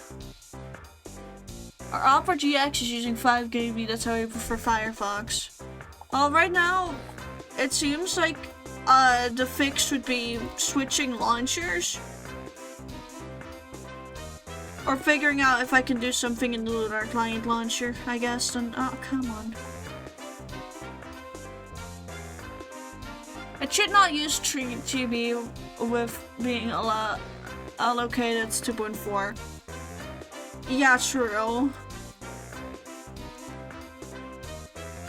Speaker 1: Our Opera GX is using 5 GB, that's how I prefer Firefox. Well, right now, it seems like the fix would be switching launchers. Or figuring out if I can do something in the Lunar Client launcher, I guess. And oh, come on. It should not use 3 GB with being allocated 2.4. Yeah, true.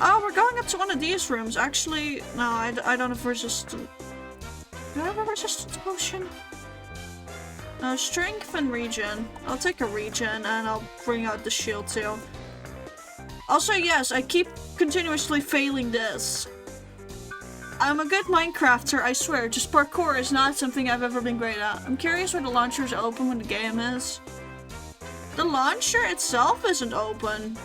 Speaker 1: Oh, we're going up to one of these rooms. Actually, no, I don't have resistance. Do I have a resistance potion? Strength and regen. I'll take a regen and I'll bring out the shield too. Also, yes, I keep continuously failing this. I'm a good Minecrafter, I swear, just parkour is not something I've ever been great at. I'm curious where the launcher is open when the game is. The launcher itself isn't open.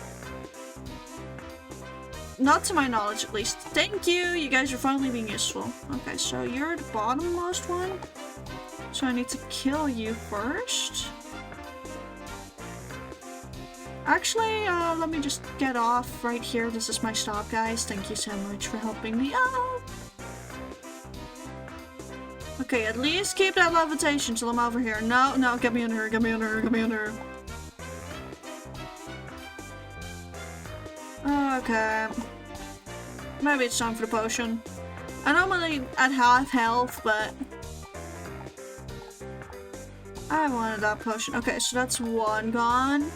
Speaker 1: Not to my knowledge, at least. Thank you, you guys are finally being useful. Okay, so you're the bottommost one. So I need to kill you first. Actually, let me just get off right here. This is my stop, guys. Thank you so much for helping me out. Okay, at least keep that levitation till I'm over here. No, no, get me under her, get me under her, get me under her. Okay. Maybe it's time for the potion. I know I'm only at half health, but I wanted that potion. Okay, so that's one gone.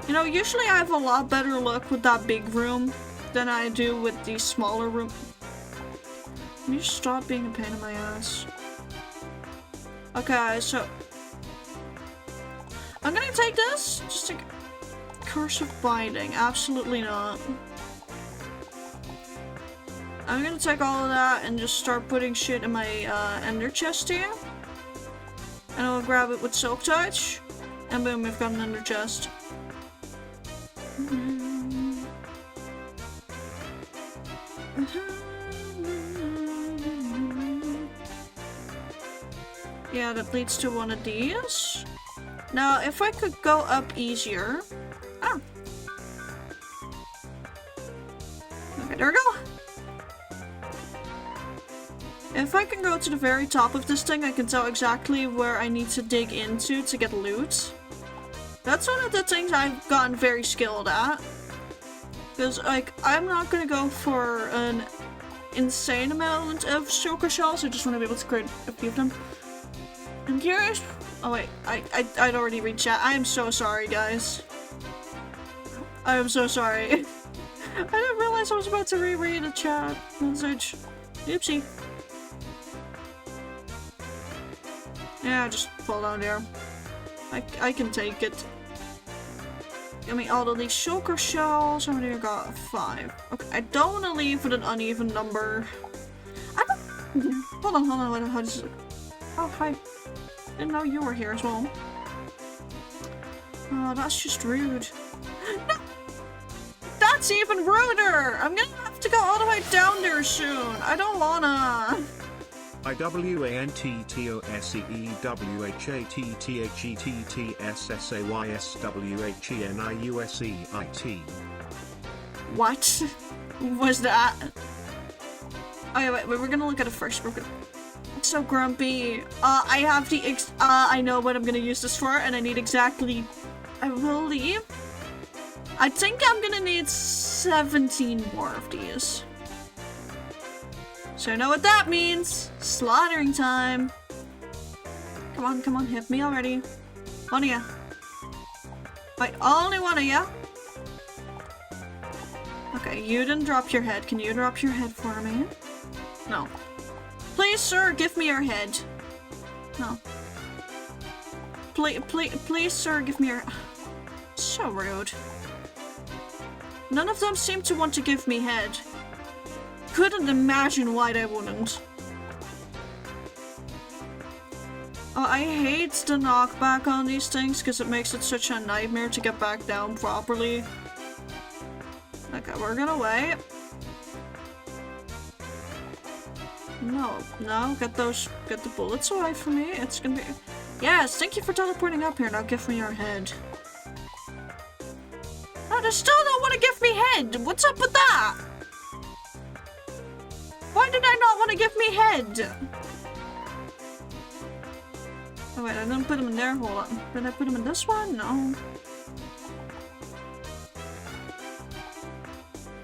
Speaker 1: You know, usually I have a lot better luck with that big room than I do with the smaller room. Can you stop being a pain in my ass? Okay, so I'm gonna take this. Just take Curse of Binding. Absolutely not. I'm gonna take all of that and just start putting shit in my ender chest here. And I'll grab it with Silk Touch. And boom, we've got an ender chest. Yeah, that leads to one of these. Now, if I could go up easier. Ah. Okay, there we go. If I can go to the very top of this thing, I can tell exactly where I need to dig into to get loot. That's one of the things I've gotten very skilled at. Because, like, I'm not gonna go for an insane amount of shulker shells. I just want to be able to create a few of them. I'm curious. Oh wait, I'd already read chat. I am so sorry, guys. I am so sorry. I didn't realize I was about to reread a chat message. Oopsie. Yeah, just fall down there. I can take it. Give me all of these shulker shells. How many I got? 5. Okay, I don't want to leave with an uneven number. I don't. Hold on. How does it? Oh, hi. Didn't know you were here as well. Oh, that's just rude. No! That's even ruder! I'm gonna have to go all the way down there soon. I don't wanna.
Speaker 2: IWANTTOSEWHETTSSAYSWHENIUSEIT.
Speaker 1: What was that? Okay, wait, we're gonna look at it first. We're gonna... It's so grumpy. I have the I know what I'm gonna use this for, and I need exactly... I believe... I think I'm gonna need 17 more of these. So I know what that means. Slaughtering time. Come on, hit me already. One of ya. Wait, only one of ya. Okay, you didn't drop your head. Can you drop your head for me? No. Please, sir, give me your head. No. Please, sir, give me your... So rude. None of them seem to want to give me head. Couldn't imagine why they wouldn't. Oh, I hate the knockback on these things because it makes it such a nightmare to get back down properly. Okay, we're gonna wait. No, get the bullets away from me. It's gonna be... Yes, thank you for teleporting up here. Now give me your head. No, they still don't want to give me head. What's up with that? Why did I not want to give me head? Oh wait, I didn't put him in there. Hold on. Did I put him in this one? No.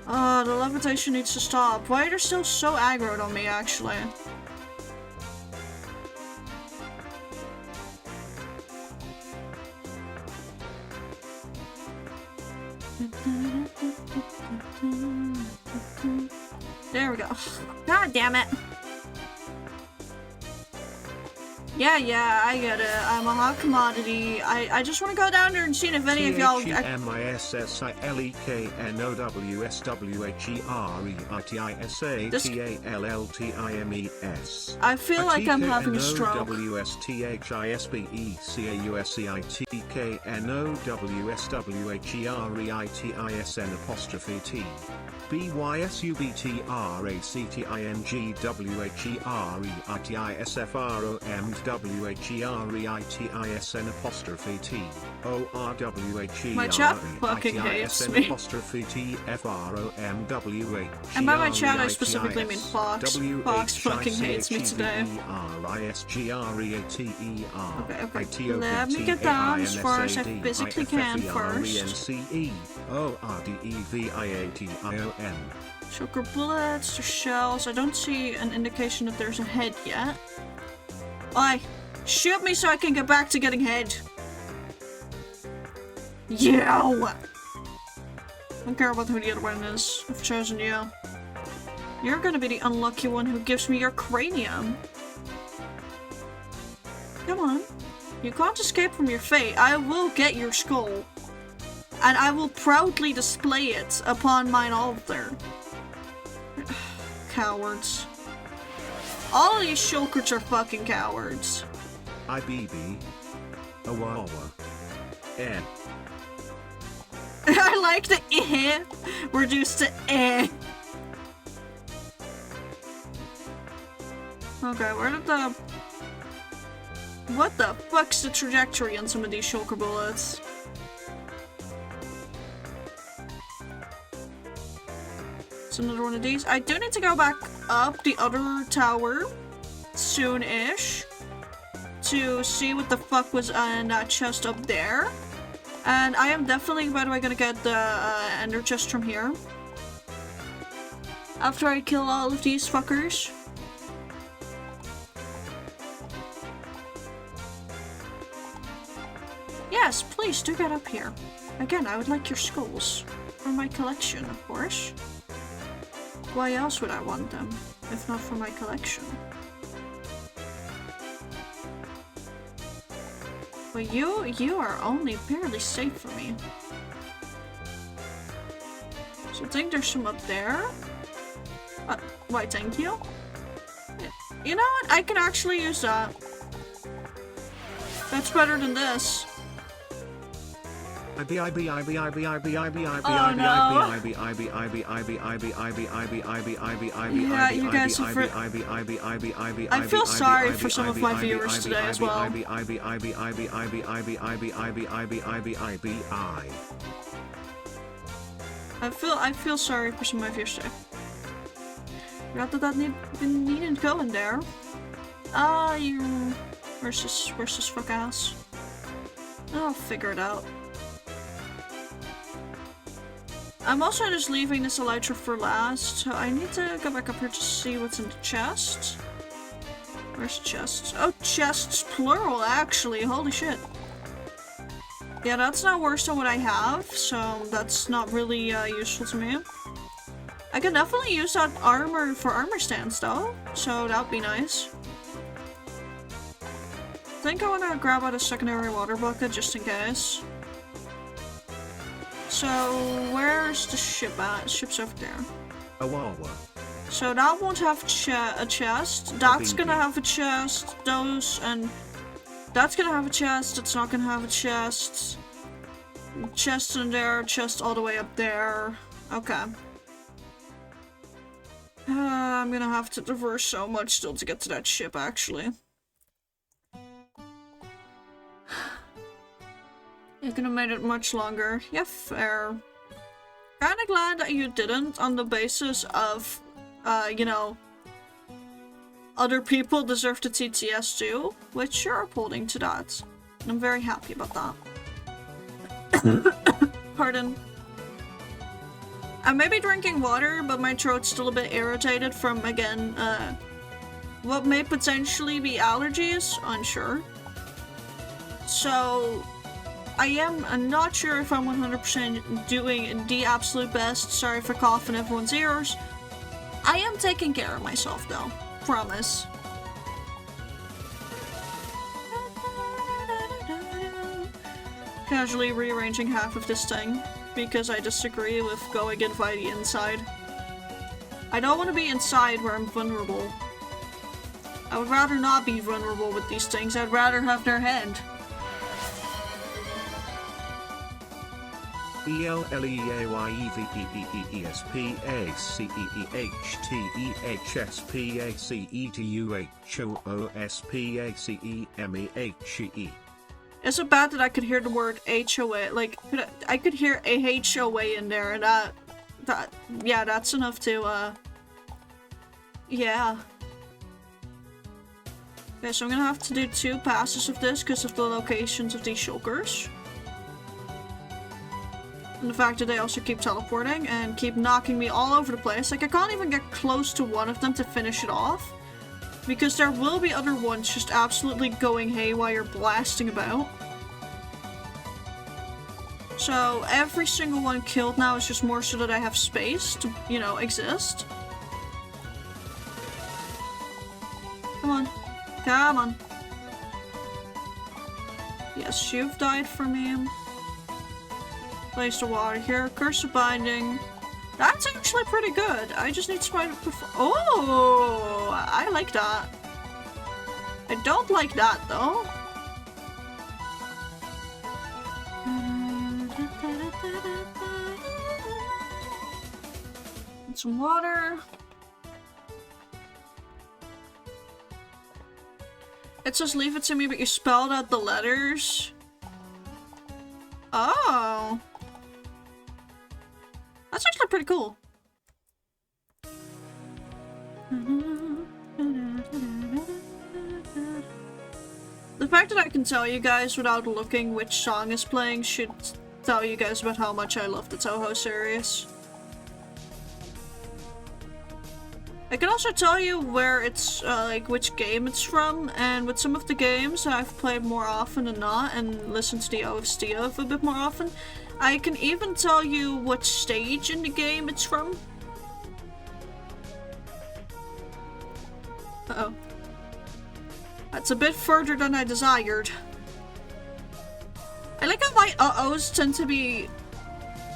Speaker 1: Oh, the levitation needs to stop. Why are they still so aggroed on me, actually? There we go. God damn it. Yeah, I get it. I'm a hot commodity. I just want to go down there and see if any of y'all... I feel like I'm having a stroke. My chat fucking hates me. And by my chat I specifically mean Fox. Fox fucking hates me today. Okay. Let me get down as far as I physically can first. Sugar bullets, or shells. I don't see an indication that there's a head yet. Oi! Shoot me so I can get back to getting head! Yeah! I don't care about who the other one is. I've chosen you. You're gonna be the unlucky one who gives me your cranium. Come on. You can't escape from your fate. I will get your skull. And I will proudly display it upon mine altar. Cowards. All of these shulkers are fucking cowards.
Speaker 2: IBB. Awawa. Eh.
Speaker 1: I like the eh reduced to eh. Okay, where did the... What the fuck's the trajectory on some of these shulker bullets? It's another one of these. I do need to go back up the other tower soon-ish to see what the fuck was in that chest up there. And I am definitely, by the way, gonna get the ender chest from here. After I kill all of these fuckers. Yes, please do get up here. Again, I would like your skulls. For my collection, of course. Why else would I want them, if not for my collection? But you are only barely safe for me. So I think there's some up there. Why, thank you. You know what? I can actually use that. That's better than this. Yeah, you guys have I feel sorry for some of my viewers today as well. I feel sorry for some of my viewers today. Not that that needn't go in there. You where's this fuck ass? I'll figure it out. I'm also just leaving this elytra for last, so I need to go back up here to see what's in the chest. Where's the chest? Oh, chests plural, actually. Holy shit. Yeah, that's not worse than what I have, so that's not really useful to me. I can definitely use that armor for armor stands, though, so that would be nice. I think I want to grab out a secondary water bucket just in case. So, where's the ship at? Ship's over there.
Speaker 2: Awawa.
Speaker 1: So that won't have a chest. That's gonna have a chest. Those and that's gonna have a chest. It's not gonna have a chest. Chest in there. Chest all the way up there. Okay. I'm gonna have to traverse so much still to get to that ship, actually. You could have made it much longer. Yeah, fair. Kinda glad that you didn't, on the basis of, you know, other people deserve the TTS too, which you're upholding to that. And I'm very happy about that. Pardon. I may be drinking water, but my throat's still a bit irritated from, again, what may potentially be allergies, unsure. So, I'm not sure if I'm 100% doing the absolute best. Sorry for coughing everyone's ears. I am taking care of myself though. Promise. Casually rearranging half of this thing because I disagree with going in by the inside. I don't want to be inside where I'm vulnerable. I would rather not be vulnerable with these things. I'd rather have their head.
Speaker 2: ELLEYYEVPESCEHTECHOOSPACEMEHE.
Speaker 1: Is it bad that I could hear the word HOA? Like, I could hear a HOA in there, and yeah, that's enough to, yeah. Okay, so I'm gonna have to do 2 passes of this because of the locations of these shulkers. And the fact that they also keep teleporting and keep knocking me all over the place. Like, I can't even get close to one of them to finish it off. Because there will be other ones just absolutely going haywire, blasting about. So, every single one killed now is just more so that I have space to, you know, exist. Come on. Come on. Yes, you've died for me. Place the water here. Curse of Binding. That's actually pretty good. I just need somebody to perform. Oh, I like that. I don't like that though. And some water. It says leave it to me, but you spelled out the letters. Oh. That's actually pretty cool. The fact that I can tell you guys without looking which song is playing should tell you guys about how much I love the Toho series. I can also tell you where it's, like, which game it's from, and with some of the games I've played more often than not and listened to the OST of a bit more often, I can even tell you what stage in the game it's from. Uh-oh. That's a bit further than I desired. I like how my uh-ohs tend to be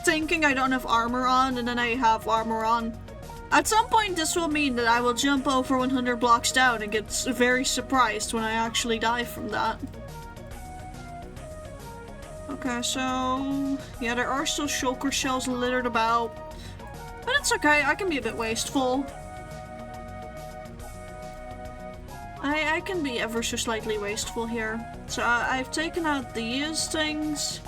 Speaker 1: thinking I don't have armor on, and then I have armor on. At some point this will mean that I will jump over 100 blocks down and get very surprised when I actually die from that. Okay, so yeah, there are still shulker shells littered about, but it's okay. I can be a bit wasteful. I can be ever so slightly wasteful here. So I've taken out these things,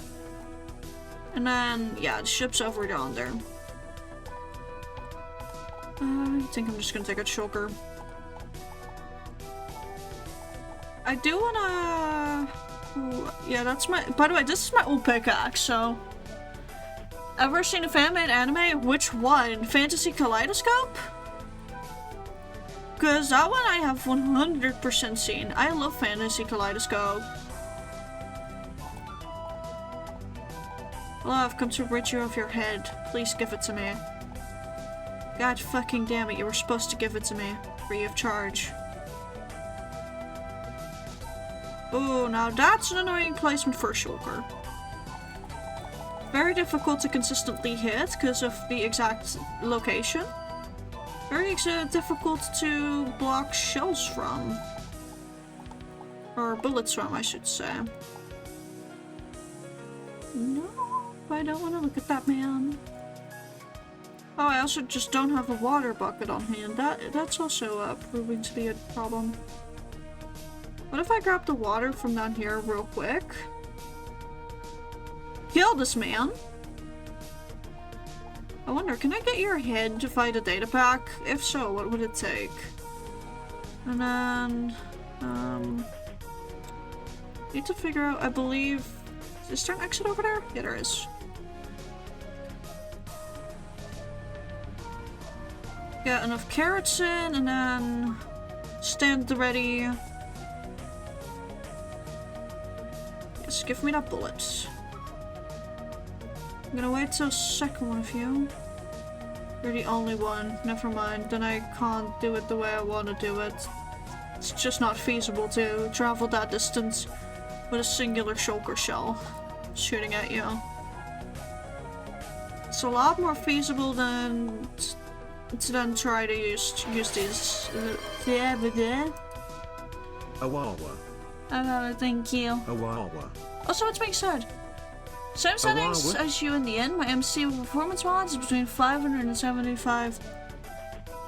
Speaker 1: and then yeah, the ship's over down there. I think I'm just gonna take a shulker. I do wanna. Ooh, yeah, that's my. By the way, this is my old pickaxe. So, ever seen a fan-made anime? Which one? Fantasy Kaleidoscope? Because that one I have 100% seen. I love Fantasy Kaleidoscope. Hello, I've come to rid you of your head. Please give it to me. God fucking damn it, you were supposed to give it to me. Free of charge. Oh, now that's an annoying placement for a shulker. Very difficult to consistently hit because of the exact location. Very difficult to block shells from. Or bullets from, I should say. No, I don't want to look at that man. Oh, I also just don't have a water bucket on hand. That's also proving to be a problem. What if I grab the water from down here real quick? Kill this man! I wonder, can I get your head to fight a data pack? If so, what would it take? And then, need to figure out, I believe, is there an exit over there? Yeah, there is. Get enough carrots in, and then stand ready. Yes, give me that bullet. I'm gonna wait till the second one of you. You're the only one. Never mind. Then I can't do it the way I want to do it. It's just not feasible to travel that distance with a singular shulker shell shooting at you. It's a lot more feasible than to then try to use these.
Speaker 2: Awawa.
Speaker 1: Oh, thank you.
Speaker 2: Awawa.
Speaker 1: Also, what's being said? Same settings as you in the end. My MC performance mods is between 575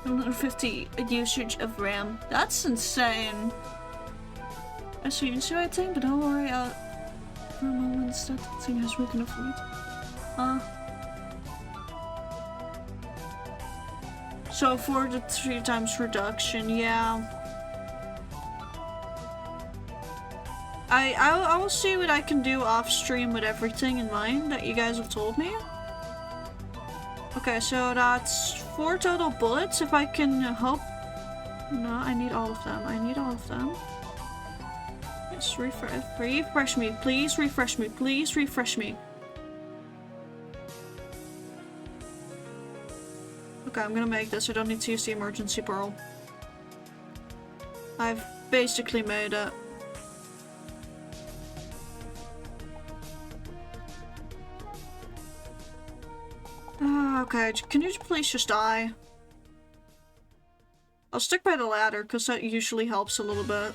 Speaker 1: and 150 usage of RAM. That's insane. I see you see what thing, but don't worry. For a moment, that thing has weak enough for me. So for the 3 times reduction, yeah. I will see what I can do off stream with everything in mind that you guys have told me. Okay, so that's 4 total bullets. If I can hope. No, I need all of them. I need all of them. Yes, refresh me. Please refresh me. Please refresh me. Okay, I'm gonna make this. I don't need to use the emergency pearl. I've basically made it. Okay, can you please just die? I'll stick by the ladder, because that usually helps a little bit.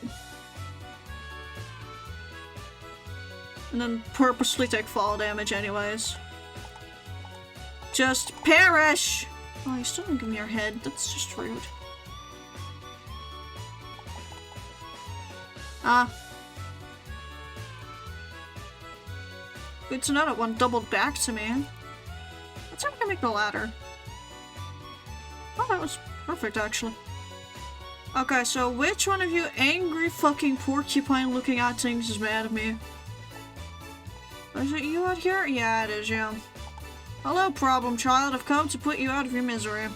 Speaker 1: And then purposely take fall damage anyways. Just perish! Oh, you still didn't give me your head. That's just rude. Ah. Good to know that one doubled back to me. Let's see if I can make the ladder. Oh, that was perfect, actually. Okay, so which one of you angry fucking porcupine-looking at things is mad at me? Is it you out here? Yeah, it is, yeah. Hello, problem child. I've come to put you out of your misery.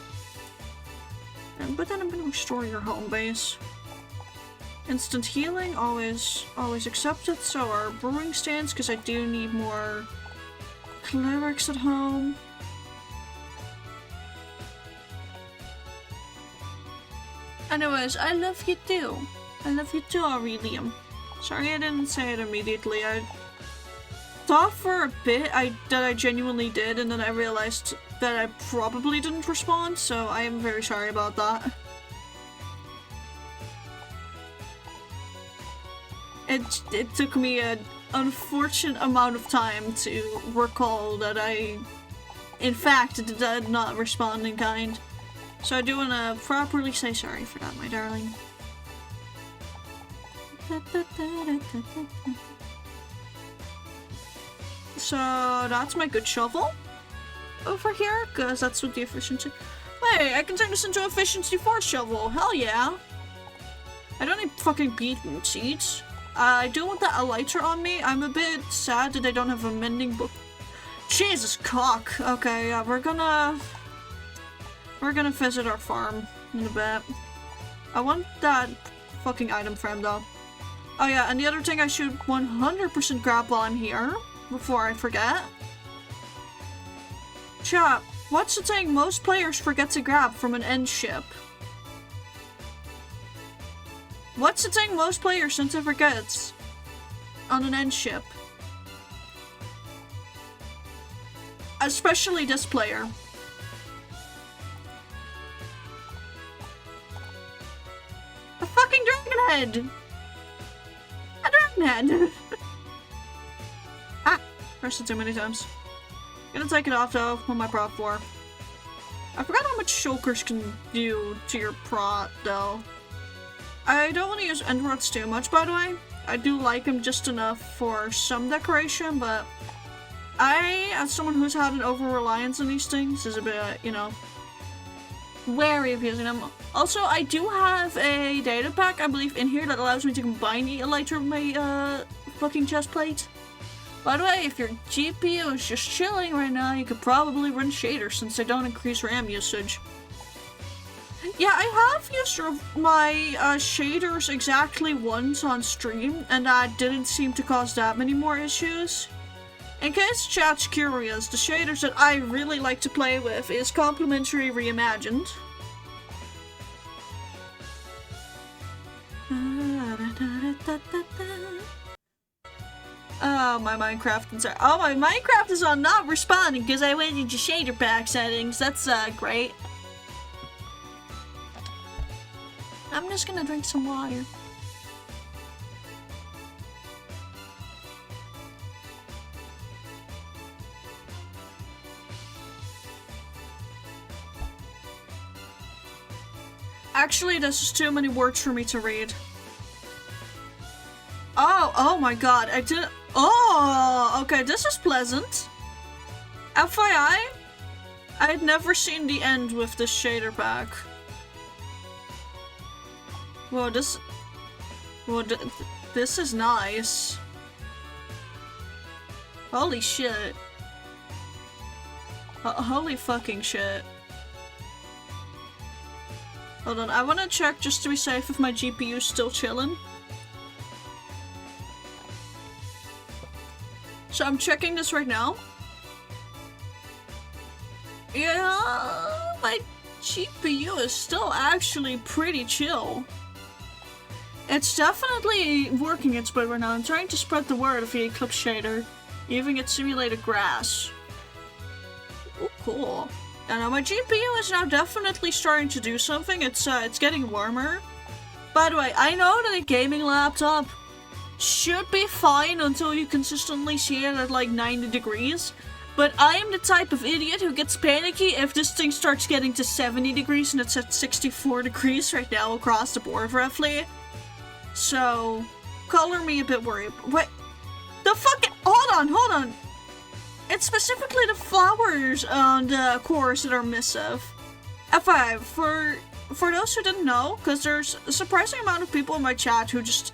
Speaker 1: But then I'm gonna restore your home base. Instant healing, always accepted. So are brewing stands, because I do need more clerics at home. Anyways, I love you too. I love you too, Aurelium. Sorry I didn't say it immediately. I thought for a bit that I genuinely did, and then I realized that I probably didn't respond, so I am very sorry about that. It took me a unfortunate amount of time to recall that I, in fact, did not respond in kind. So I do want to properly say sorry for that, my darling. So that's my good shovel over here, because that's what the efficiency... Wait, I can turn this into efficiency 4 shovel, hell yeah. I don't need fucking beetroot seeds. I do want that elytra on me. I'm a bit sad that I don't have a mending book. Jesus cock. Okay, yeah, we're gonna visit our farm in a bit. I want that fucking item frame though. Oh yeah, and the other thing I should 100% grab while I'm here, before I forget. Chat, what's the thing most players forget to grab from an end ship? What's the thing most players tend to forget on an end ship? Especially this player. A fucking dragon head! A dragon head! Ah! Pressed it too many times. Gonna take it off though on my prot 4. I forgot how much shulkers can do to your prot though. I don't want to use end rods too much, by the way. I do like them just enough for some decoration, but I, as someone who's had an over-reliance on these things, is a bit, you know, wary of using them. Also, I do have a data pack, I believe, in here that allows me to combine the elytra with my, fucking chest plate. By the way, if your GPU is just chilling right now, you could probably run shaders since they don't increase RAM usage. Yeah, I have used my shaders exactly once on stream, and that didn't seem to cause that many more issues. In case chat's curious, the shaders that I really like to play with is Complementary Reimagined. Oh, my Minecraft is oh, my Minecraft is on not responding because I went into shader pack settings. That's great. I'm just gonna drink some water. Actually, this is too many words for me to read. Oh my god, I did. Oh, okay, this is pleasant. FYI, I had never seen the end with this shader pack. Whoa, this is nice. Holy shit. Holy fucking shit. Hold on, I wanna check just to be safe if my GPU's still chilling. So I'm checking this right now. Yeah, my GPU is still actually pretty chill. It's definitely working its way right now. I'm trying to spread the word of the Eclipse shader, using its simulated grass. Oh, cool. And my GPU is now definitely starting to do something. It's getting warmer. By the way, I know that a gaming laptop should be fine until you consistently see it at like 90 degrees. But I am the type of idiot who gets panicky if this thing starts getting to 70 degrees and it's at 64 degrees right now across the board roughly. So, color me a bit worried. Wait, the fucking- hold on. It's specifically the flowers on the chorus that are missive. F5, for those who didn't know, because there's a surprising amount of people in my chat who just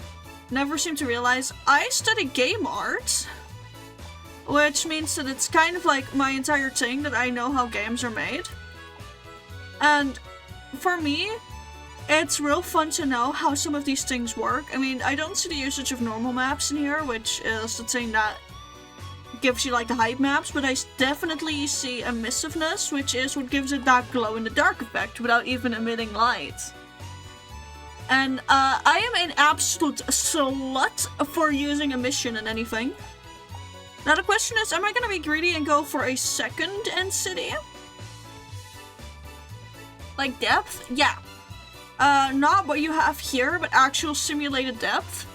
Speaker 1: never seem to realize, I study game art. Which means that it's kind of like my entire thing that I know how games are made. And for me, it's real fun to know how some of these things work. I mean, I don't see the usage of normal maps in here, which is the thing that gives you like the hype maps, but I definitely see emissiveness, which is what gives it that glow in the dark effect without even emitting light. And I am an absolute slut for using emission in anything. Now the question is, am I gonna be greedy and go for a second end city? Like depth? Yeah. Not what you have here, but actual simulated depth.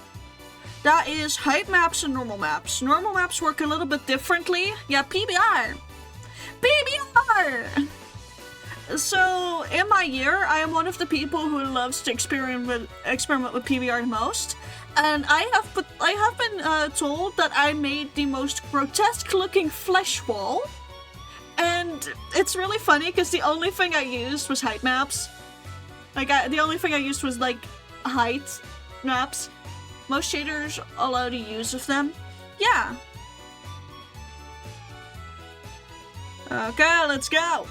Speaker 1: That is hype maps and normal maps. Normal maps work a little bit differently. Yeah, PBR! PBR! So, in my year, I am one of the people who loves to experiment with PBR the most. And I have been told that I made the most grotesque-looking flesh wall. And it's really funny because the only thing I used was height maps. Like, the only thing I used was, like, height maps. Most shaders allow the use of them. Yeah. Okay, let's go.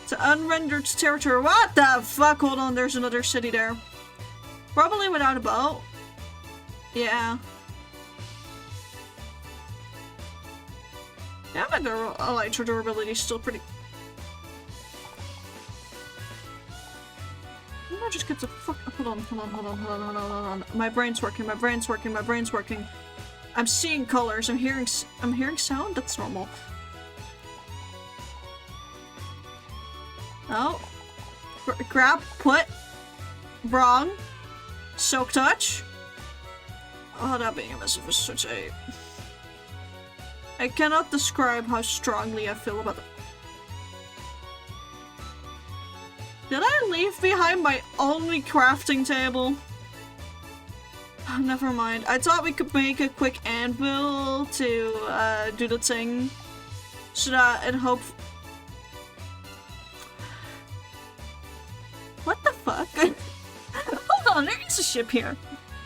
Speaker 1: To unrendered territory. What the fuck? Hold on, there's another city there. Probably without a boat. Yeah. Yeah, but the elytra durability is still pretty... I just get the fuck. Hold on. My brain's working. I'm seeing colors. I'm hearing sound. That's normal. Oh. Grab. Put. Wrong. Soak touch. Oh, that being emissive is such a... I cannot describe how strongly I feel about it. Did I leave behind my only crafting table? Oh, never mind. I thought we could make a quick anvil to do the thing. So that and hope... What the fuck? Hold on, there is a ship here.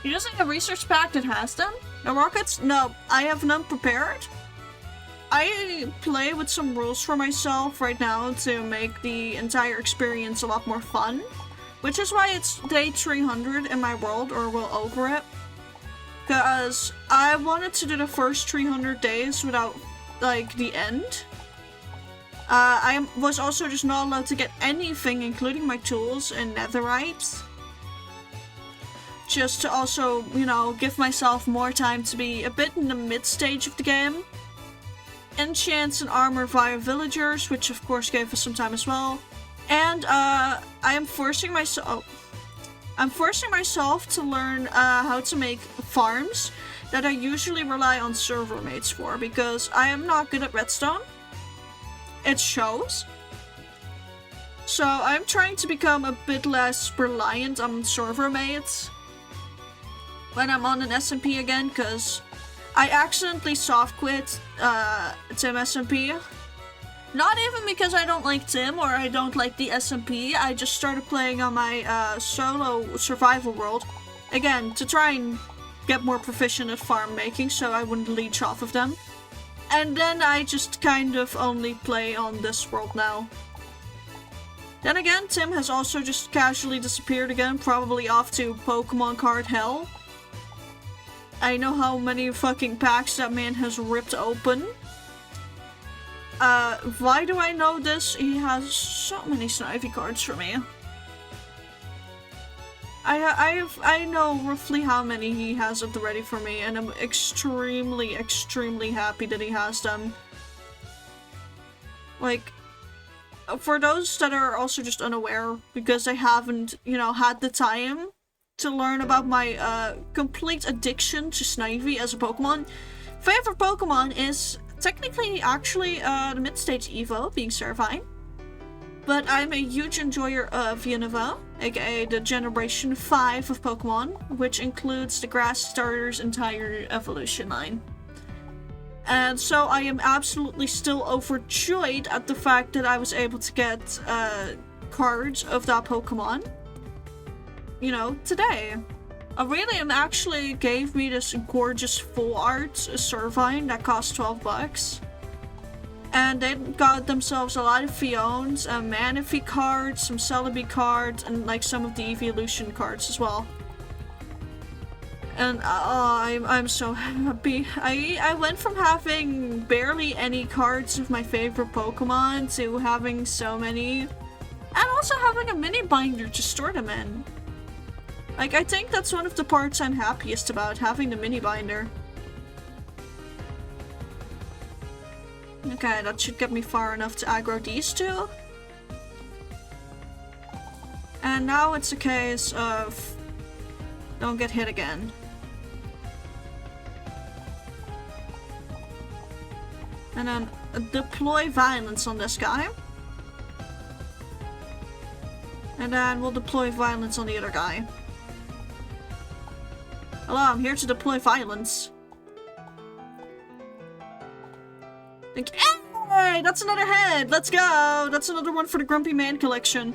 Speaker 1: You just need a research pack that has them? No rockets? No, I have none prepared. I play with some rules for myself right now to make the entire experience a lot more fun. Which is why it's day 300 in my world, or well over it. Because I wanted to do the first 300 days without, like, the end. I was also just not allowed to get anything, including my tools and netherite. Just to also, you know, give myself more time to be a bit in the mid-stage of the game. Enchants and armor via villagers, which of course gave us some time as well. And I am forcing myself to learn how to make farms that I usually rely on server mates for, because I am not good at redstone. It shows. So I'm trying to become a bit less reliant on server mates when I'm on an SMP again, because I accidentally soft quit Tim SMP. Not even because I don't like Tim or I don't like the SMP, I just started playing on my solo survival world. Again, to try and get more proficient at farm making so I wouldn't leech off of them. And then I just kind of only play on this world now. Then again, Tim has also just casually disappeared again, probably off to Pokemon card hell. I know how many fucking packs that man has ripped open. Why do I know this? He has so many Snivy cards for me. I know roughly how many he has at the ready for me, and I'm extremely, extremely happy that he has them. Like, for those that are also just unaware, because I haven't, you know, had the time to learn about my complete addiction to Snivy as a Pokemon. Favorite Pokemon is technically actually the mid-stage Evo, being Servine. But I'm a huge enjoyer of Unova, aka the Generation 5 of Pokemon, which includes the Grass Starter's entire evolution line. And so I am absolutely still overjoyed at the fact that I was able to get cards of that Pokemon, you know, today. Aurelium actually gave me this gorgeous full art Servine that cost 12 bucks. And they got themselves a lot of Fiones, Manaphy cards, some Celebi cards, and like some of the Evolution cards as well. And I'm so happy. I went from having barely any cards of my favorite Pokemon to having so many. And also having a mini binder to store them in. Like, I think that's one of the parts I'm happiest about, having the mini binder. Okay, that should get me far enough to aggro these two. And now it's a case of Don't get hit again. And then deploy violence on this guy. And then we'll deploy violence on the other guy. Hello, I'm here to deploy violence. Hey, that's another head! Let's go! That's another one for the Grumpy Man collection.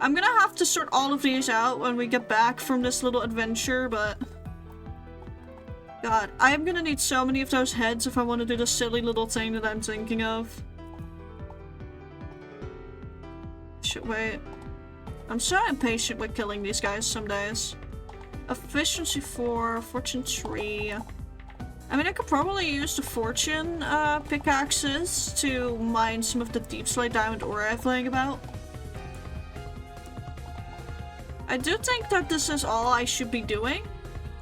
Speaker 1: I'm gonna have to sort all of these out when we get back from this little adventure, but... God, I am gonna need so many of those heads if I want to do the silly little thing that I'm thinking of. Shit, wait. I'm so impatient with killing these guys some days. Efficiency 4, Fortune 3. I mean, I could probably use the Fortune pickaxes to mine some of the Deep Slate Diamond ore I'm playing about. I do think that this is all I should be doing.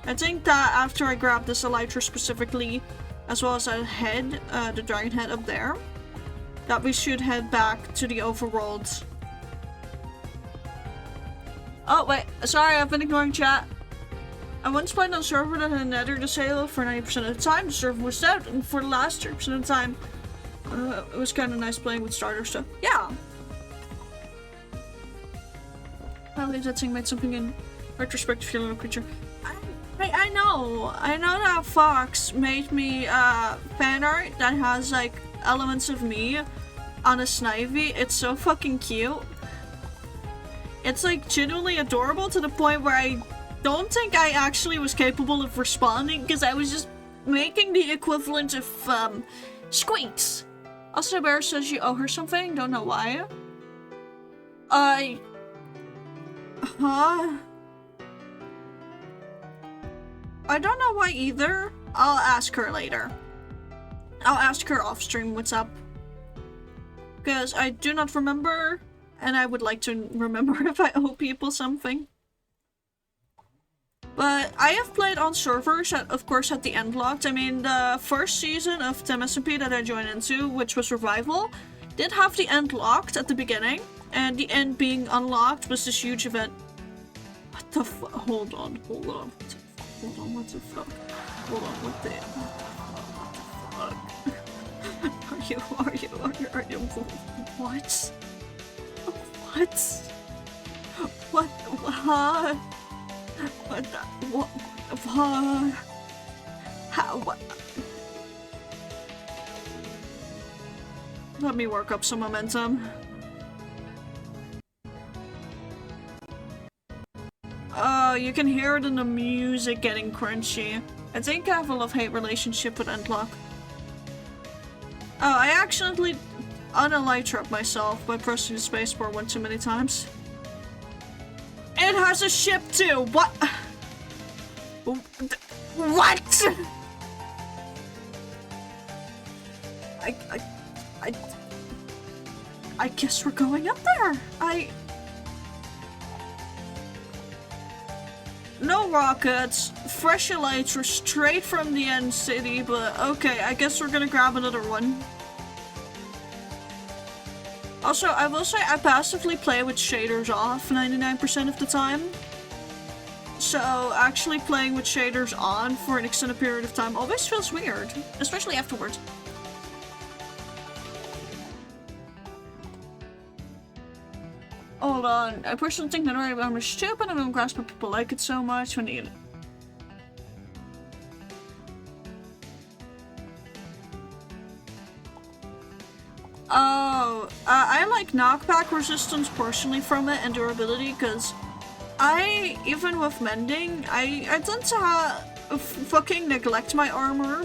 Speaker 1: I think that after I grab this elytra specifically, as well as that head, the dragon head up there, that we should head back to the overworld. Oh, wait. Sorry, I've been ignoring chat. I once played on a server that had a nether disable for 90% of the time. The server was dead, and for the last 30% of the time, it was kind of nice playing with starter stuff. Yeah. I believe that thing made something in retrospect to your little creature. I know that Fox made me fan art that has like elements of me on a Snivy. It's so fucking cute. It's like genuinely adorable to the point where I don't think I actually was capable of responding because I was just making the equivalent of squeaks. Also, Bear says you owe her something. Don't know why. Huh? I don't know why either. I'll ask her later. I'll ask her off stream what's up. Because I do not remember, and I would like to remember if I owe people something. But I have played on servers that, of course, had the end locked. I mean, the first season of TMSMP that I joined into, which was Revival, did have the end locked at the beginning. And the end being unlocked was this huge event. What the fuck? Hold on. Hold on, what the fuck? Hold on, what the fuck? Are you, what? What? What? What the, what? How, what? Let me work up some momentum. Oh, you can hear it in the music getting crunchy. I think I have a love-hate relationship with Endlock. Oh, I accidentally unelytra myself by pressing the spacebar one too many times. It has a ship too! What? What? I guess we're going up there. No rockets, fresh elytra straight from the end city, but okay, I guess we're gonna grab another one. Also, I will say I passively play with shaders off 99% of the time. So actually playing with shaders on for an extended period of time always feels weird, especially afterwards. Hold on, I personally think that I'm stupid and I don't grasp why people like it so much when they... Oh, I like knockback resistance personally from it and durability because even with mending, I tend to fucking neglect my armor.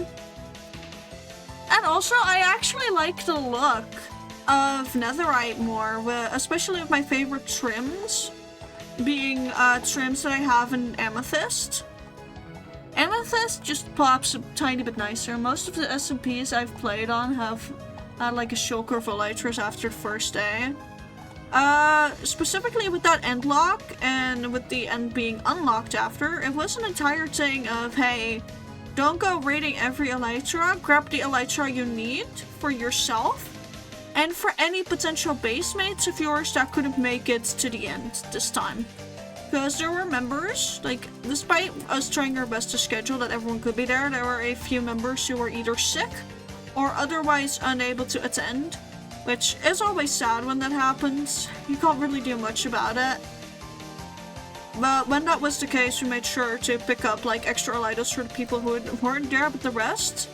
Speaker 1: And also, I actually like the look of netherite more, especially with my favorite trims being trims that I have in amethyst. Amethyst just pops a tiny bit nicer. Most of the SMPs I've played on have had like a shulker of elytras after the first day. Specifically with that end lock and with the end being unlocked after, it was an entire thing of, hey, don't go raiding every elytra, grab the elytra you need for yourself and for any potential base mates of yours that couldn't make it to the end this time. Because there were members, like, despite us trying our best to schedule that everyone could be there were a few members who were either sick or otherwise unable to attend, which is always sad when that happens. You can't really do much about it. But when that was the case, we made sure to pick up, like, extra items for the people who weren't there, but the rest.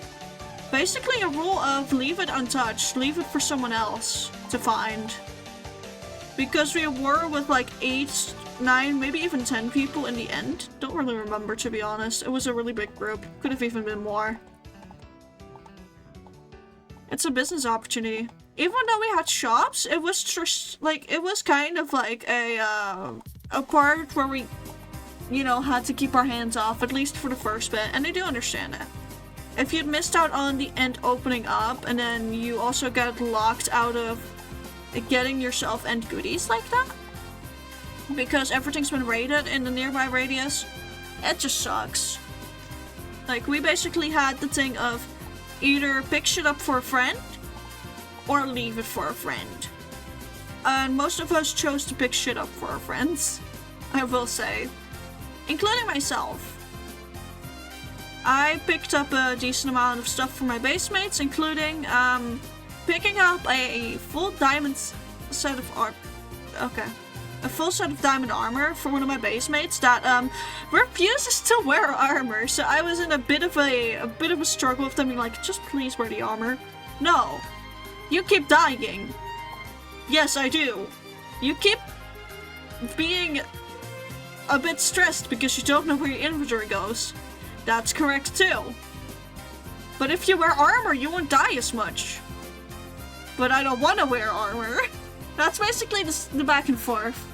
Speaker 1: Basically a rule of leave it untouched, leave it for someone else to find. Because we were with, like, 8, 9, maybe even 10 people in the end. Don't really remember, to be honest. It was a really big group. Could have even been more. It's a business opportunity. Even though we had shops, it was just, like, it was kind of like a part where we, you know, had to keep our hands off, at least for the first bit, and I do understand it. If you'd missed out on the end opening up, and then you also got locked out of getting yourself end goodies like that, because everything's been raided in the nearby radius, it just sucks. Like, we basically had the thing of either pick shit up for a friend or leave it for a friend. And most of us chose to pick shit up for our friends, I will say. Including myself. I picked up a decent amount of stuff for my base mates, including picking up a full diamond set of a full set of diamond armor for one of my base mates that refuses to wear armor. So I was in a bit of a struggle with them being like, just please wear the armor. No. You keep dying. Yes, I do. You keep being a bit stressed because you don't know where your inventory goes. That's correct too. But if you wear armor, you won't die as much. But I don't want to wear armor. That's basically the back and forth.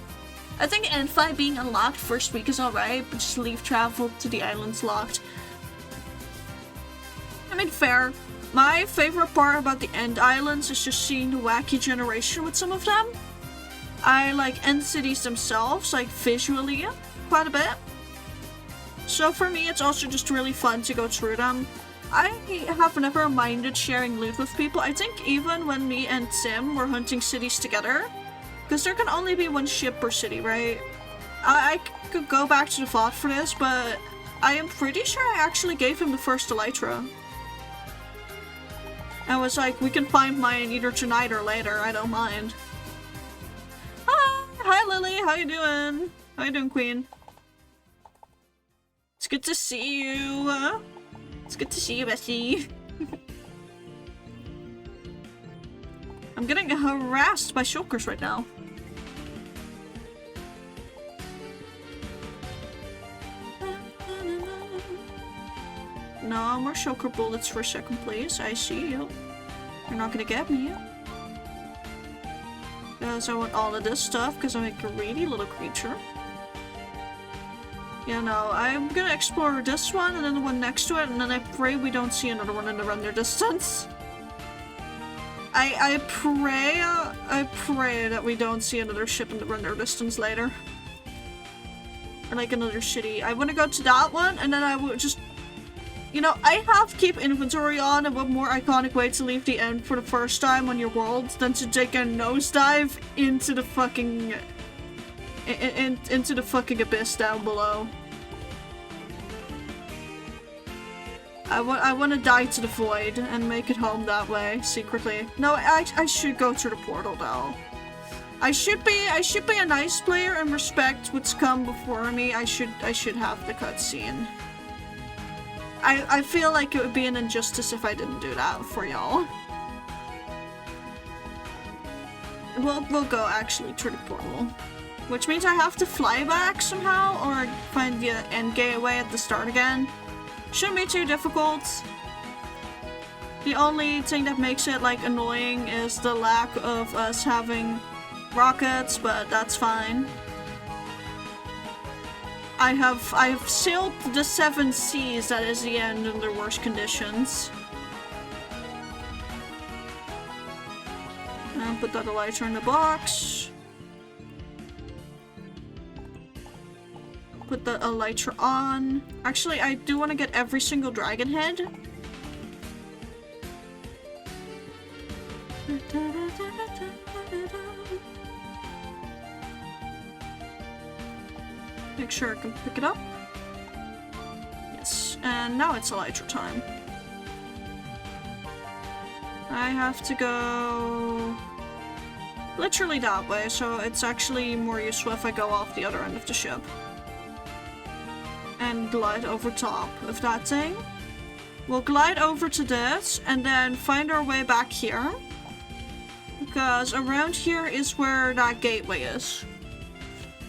Speaker 1: I think N5 being unlocked first week is alright, but just leave travel to the islands locked. I mean, fair. My favorite part about the End Islands is just seeing the wacky generation with some of them. I like End cities themselves, like visually, quite a bit. So for me, it's also just really fun to go through them. I have never minded sharing loot with people. I think even when me and Tim were hunting cities together, because there can only be one ship per city, right? I could go back to the VOD for this, but I am pretty sure I actually gave him the first elytra. I was like, we can find mine either tonight or later, I don't mind. Hi Lily, how you doing? How you doing, Queen? It's good to see you. It's good to see you, Bessie. I'm getting harassed by shulkers right now. No more shulker bullets for a second, please. I see you. You're not gonna get me. Because I want all of this stuff, because I'm a greedy little creature. Yeah, no, I'm gonna explore this one, and then the one next to it, and then I pray we don't see another one in the render distance. I pray that we don't see another ship in the render distance later. Or like another city. I want to go to that one, and then I would just... You know, I have keep inventory on, and what more iconic way to leave the end for the first time on your world than to take a nosedive into the fucking... into the fucking abyss down below. I want to die to the void and make it home that way, secretly. No, I should go through the portal though. I should be a nice player and respect what's come before me. I should have the cutscene. I feel like it would be an injustice if I didn't do that for y'all. We'll go actually through the portal. Which means I have to fly back somehow or find the end gateway at the start again. Shouldn't be too difficult. The only thing that makes it like annoying is the lack of us having rockets, but that's fine. I have sailed the 7 seas, that is the end, in the worst conditions. And put that elytra in the box. Put the elytra on. Actually, I do want to get every single dragon head. Make sure I can pick it up. Yes, and now it's elytra time. I have to go literally that way, so it's actually more useful if I go off the other end of the ship. And glide over top of that thing. We'll glide over to this, and then find our way back here. Because around here is where that gateway is.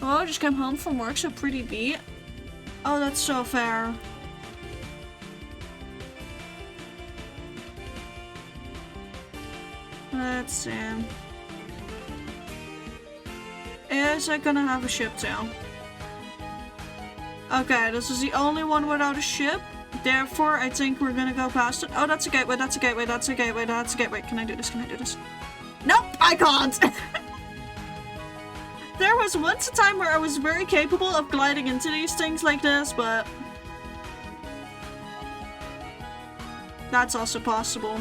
Speaker 1: Oh, I just came home from work, so pretty beat. Oh, that's so fair. Let's see. Is it gonna have a ship too? Okay, this is the only one without a ship. Therefore, I think we're gonna go past it. Oh, that's a gateway, that's a gateway, that's a gateway, that's a gateway. Can I do this? Can I do this? Nope, I can't! There was once a time where I was very capable of gliding into these things like this, but that's also possible.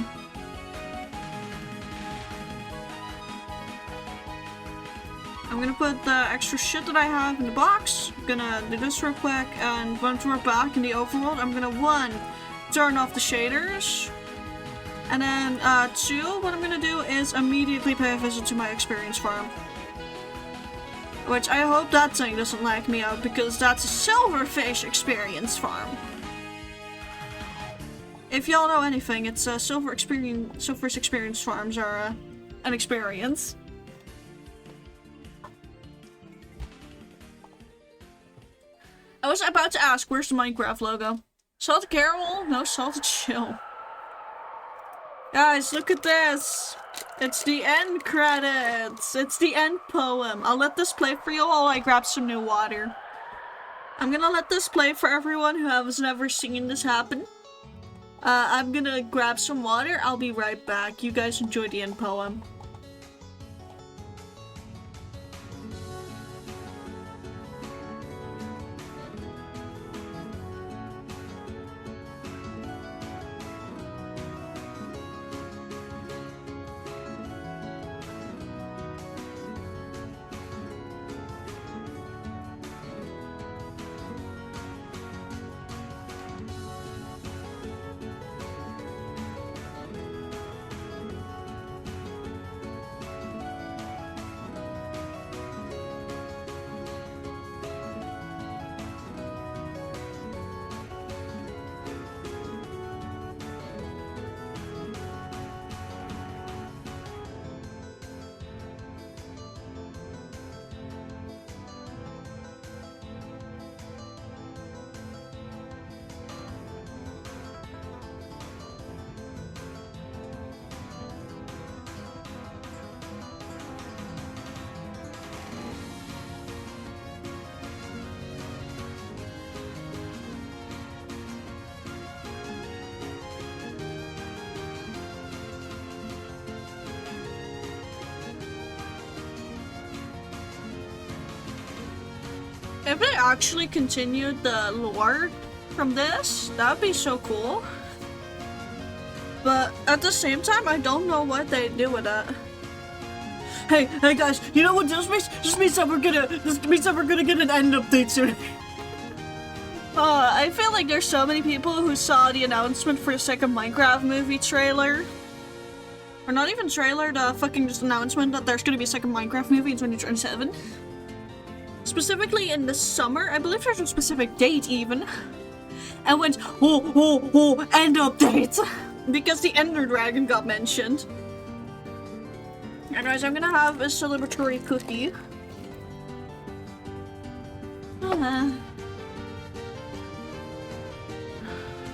Speaker 1: I'm gonna put the extra shit that I have in the box. I'm gonna do this real quick, and once we're back in the overworld, I'm gonna, 1, turn off the shaders. And then, 2, what I'm gonna do is immediately pay a visit to my experience farm. Which I hope that thing doesn't like me out, because that's a silverfish experience farm. If y'all know anything, it's silverfish experience farms are an experience. I was about to ask, where's the Minecraft logo? Salted caramel? No, salted chill. Guys, look at this! It's the end credits! It's the end poem. I'll let this play for you while I grab some new water. I'm gonna let this play for everyone who has never seen this happen. I'm gonna grab some water. I'll be right back. You guys enjoy the end poem. If they actually continued the lore from this, that would be so cool. But at the same time, I don't know what they do with it. Hey guys, you know what this means? This means that we're gonna get an end update soon. I feel like there's so many people who saw the announcement for the second Minecraft movie trailer. Or not even trailer, the fucking just announcement that there's gonna be a second Minecraft movie in 2027. Specifically in the summer, I believe there's a specific date even. And went, oh, end update! Because the Ender Dragon got mentioned. Anyways, I'm gonna have a celebratory cookie.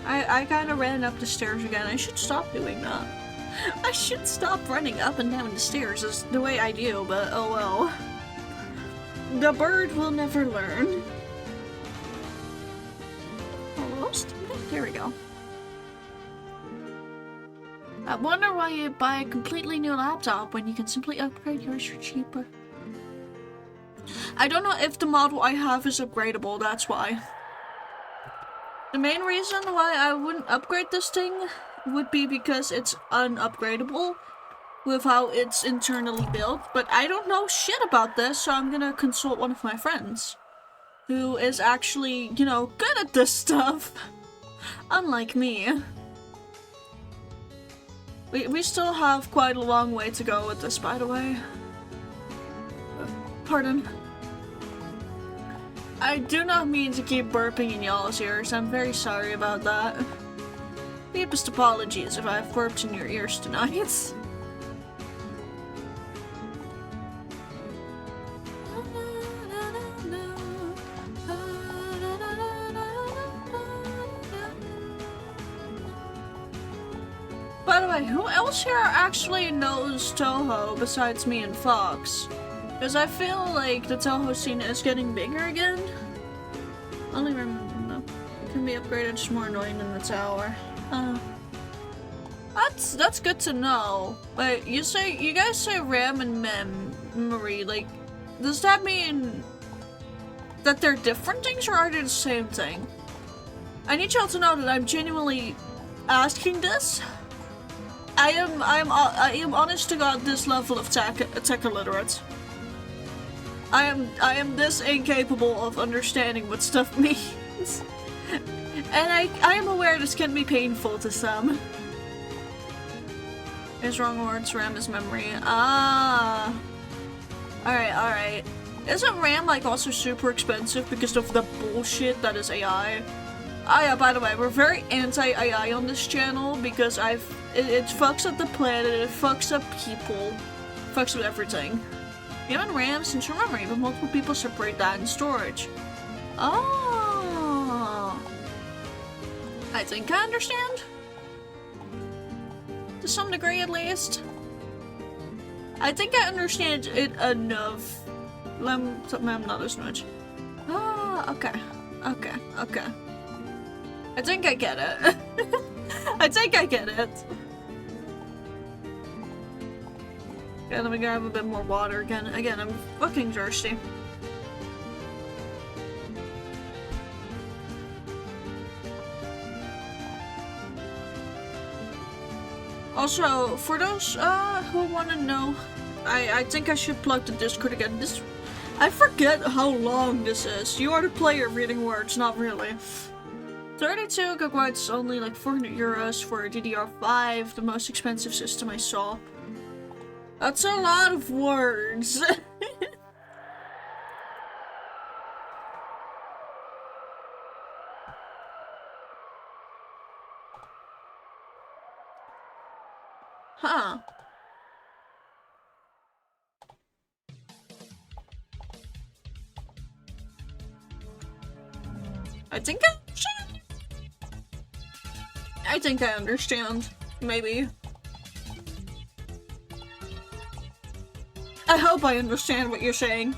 Speaker 1: I kinda ran up the stairs again. I should stop doing that. I should stop running up and down the stairs is the way I do, but oh well. The bird will never learn. Almost? There we go. I wonder why you buy a completely new laptop when you can simply upgrade yours for cheaper. I don't know if the model I have is upgradable, that's why. The main reason why I wouldn't upgrade this thing would be because it's unupgradable with how it's internally built, but I don't know shit about this, so I'm gonna consult one of my friends. who is actually, you know, good at this stuff. Unlike me. We still have quite a long way to go with this, by the way. Pardon. I do not mean to keep burping in y'all's ears. I'm very sorry about that. Deepest apologies if I've burped in your ears tonight. By the way, who else here actually knows Toho besides me and Fox? Because I feel like the Toho scene is getting bigger again. Only remember, no. It can be upgraded, it's more annoying than the tower. That's good to know. But you guys say RAM and memory, like, does that mean that they're different things or are they the same thing? I need y'all to know that I'm genuinely asking this. I am honest to God this level of tech illiterate. I am this incapable of understanding what stuff means. And I am aware this can be painful to some. Is wrong words, RAM is memory. Ah. Alright. Isn't RAM like also super expensive because of the bullshit that is AI? Ah yeah, by the way, we're very anti-AI on this channel because it fucks up the planet, it fucks up people, fucks up everything. Even RAM central memory, but multiple people separate that in storage. Oh. I think I understand. To some degree at least. I think I understand it enough. Not as much. Ah, okay. I think I get it. I think I get it. Okay, let me grab a bit more water again. Again, I'm fucking thirsty. Also, for those who want to know, I think I should plug the Discord again. I forget how long this is. You are the player reading words, not really. 32 gigabytes, only like 400 euros for a DDR5, the most expensive system I saw. That's a lot of words. Huh. I think I understand. I think I understand. Maybe. I hope I understand what you're saying.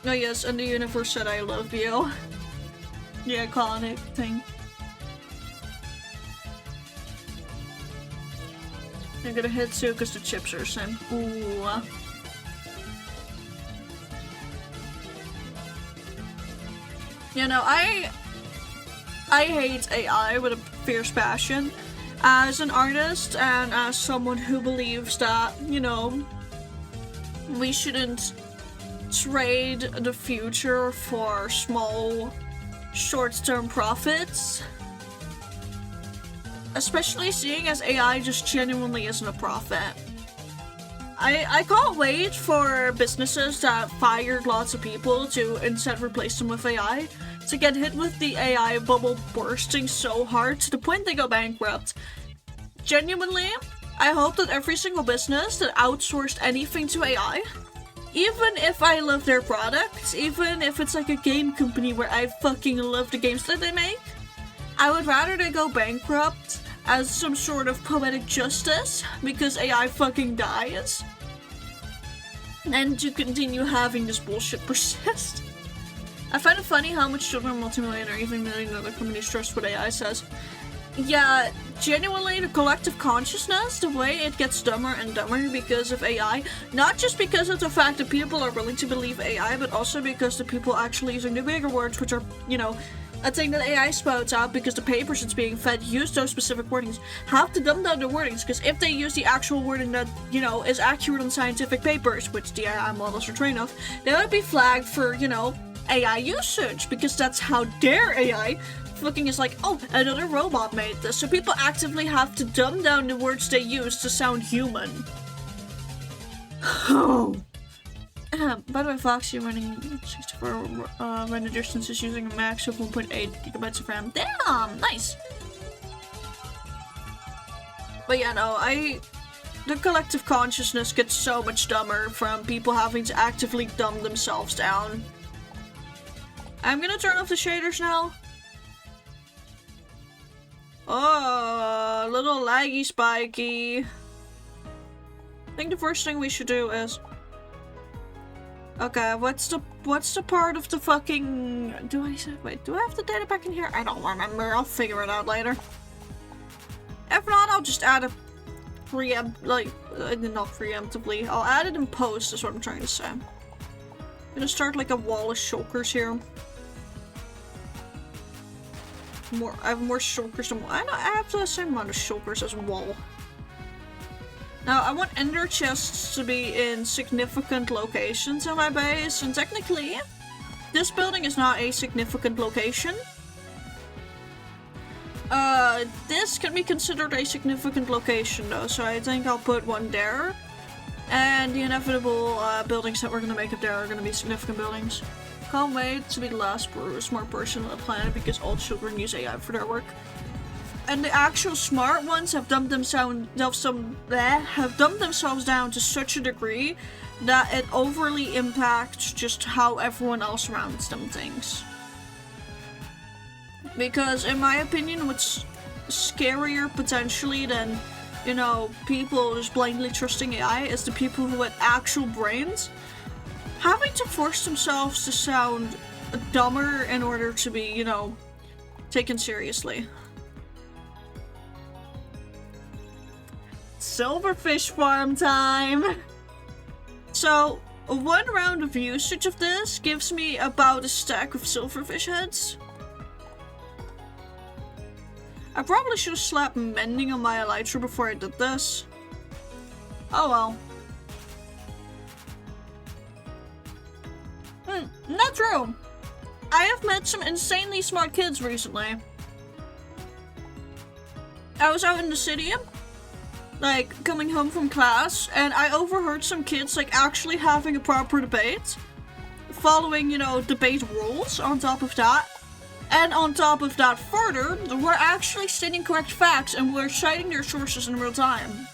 Speaker 1: Oh yes, and the universe said I love you. The iconic thing. I'm gonna hit two because the chips are the same. Ooh. You know, I hate AI with a fierce passion. As an artist and as someone who believes that, you know, we shouldn't trade the future for small, short-term profits. Especially seeing as AI just genuinely isn't a profit. I can't wait for businesses that fired lots of people to instead replace them with AI to get hit with the AI bubble bursting so hard to the point they go bankrupt. Genuinely, I hope that every single business that outsourced anything to AI, even if I love their products, even if it's like a game company where I fucking love the games that they make, I would rather they go bankrupt as some sort of poetic justice because AI fucking dies, and to continue having this bullshit persist. I find it funny how much children, multimillionaire, even million other companies trust what AI says. Yeah, genuinely, the collective consciousness, the way it gets dumber and dumber because of AI, not just because of the fact that people are willing to believe AI, but also because the people actually using the bigger words, which are, you know, a thing that AI spouts out because the papers it's being fed use those specific wordings, have to dumb down the wordings, because if they use the actual wording that, you know, is accurate on scientific papers, which the AI models are trained of, they would be flagged for, you know, AI usage, because that's how their AI fucking is like, oh, another robot made this. So people actively have to dumb down the words they use to sound human. Oh. By the way, Foxy running 64 render distance is using a max of 1.8 gigabytes of RAM. Damn, nice. But yeah, no, the collective consciousness gets so much dumber from people having to actively dumb themselves down. I'm gonna turn off the shaders now. Oh, little laggy spiky. I think the first thing we should do is... Okay, what's the part of the fucking... Wait, do I have the data back in here? I don't remember. I'll figure it out later. If not, I'll just add a not preemptively. I'll add it in post, is what I'm trying to say. I'm gonna start like a wall of shulkers here. I have more shulkers than... I have the same amount of shulkers as wall. Now, I want ender chests to be in significant locations in my base, and technically, this building is not a significant location. This can be considered a significant location though, so I think I'll put one there. And the inevitable buildings that we're gonna make up there are gonna be significant buildings. Can't wait to be the last smart person on the planet because all children use AI for their work. And the actual smart ones have dumbed themselves down to such a degree that it overly impacts just how everyone else around them thinks. Because in my opinion, what's scarier potentially than, you know, people just blindly trusting AI is the people who had actual brains having to force themselves to sound dumber in order to be, you know, taken seriously. Silverfish farm time! So, one round of usage of this gives me about a stack of silverfish heads. I probably should have slapped mending on my elytra before I did this. Oh well. Not true! I have met some insanely smart kids recently. I was out in the city, like, coming home from class, and I overheard some kids, like, actually having a proper debate. Following, you know, debate rules on top of that. And on top of that further, we're actually stating correct facts and we're citing their sources in real time.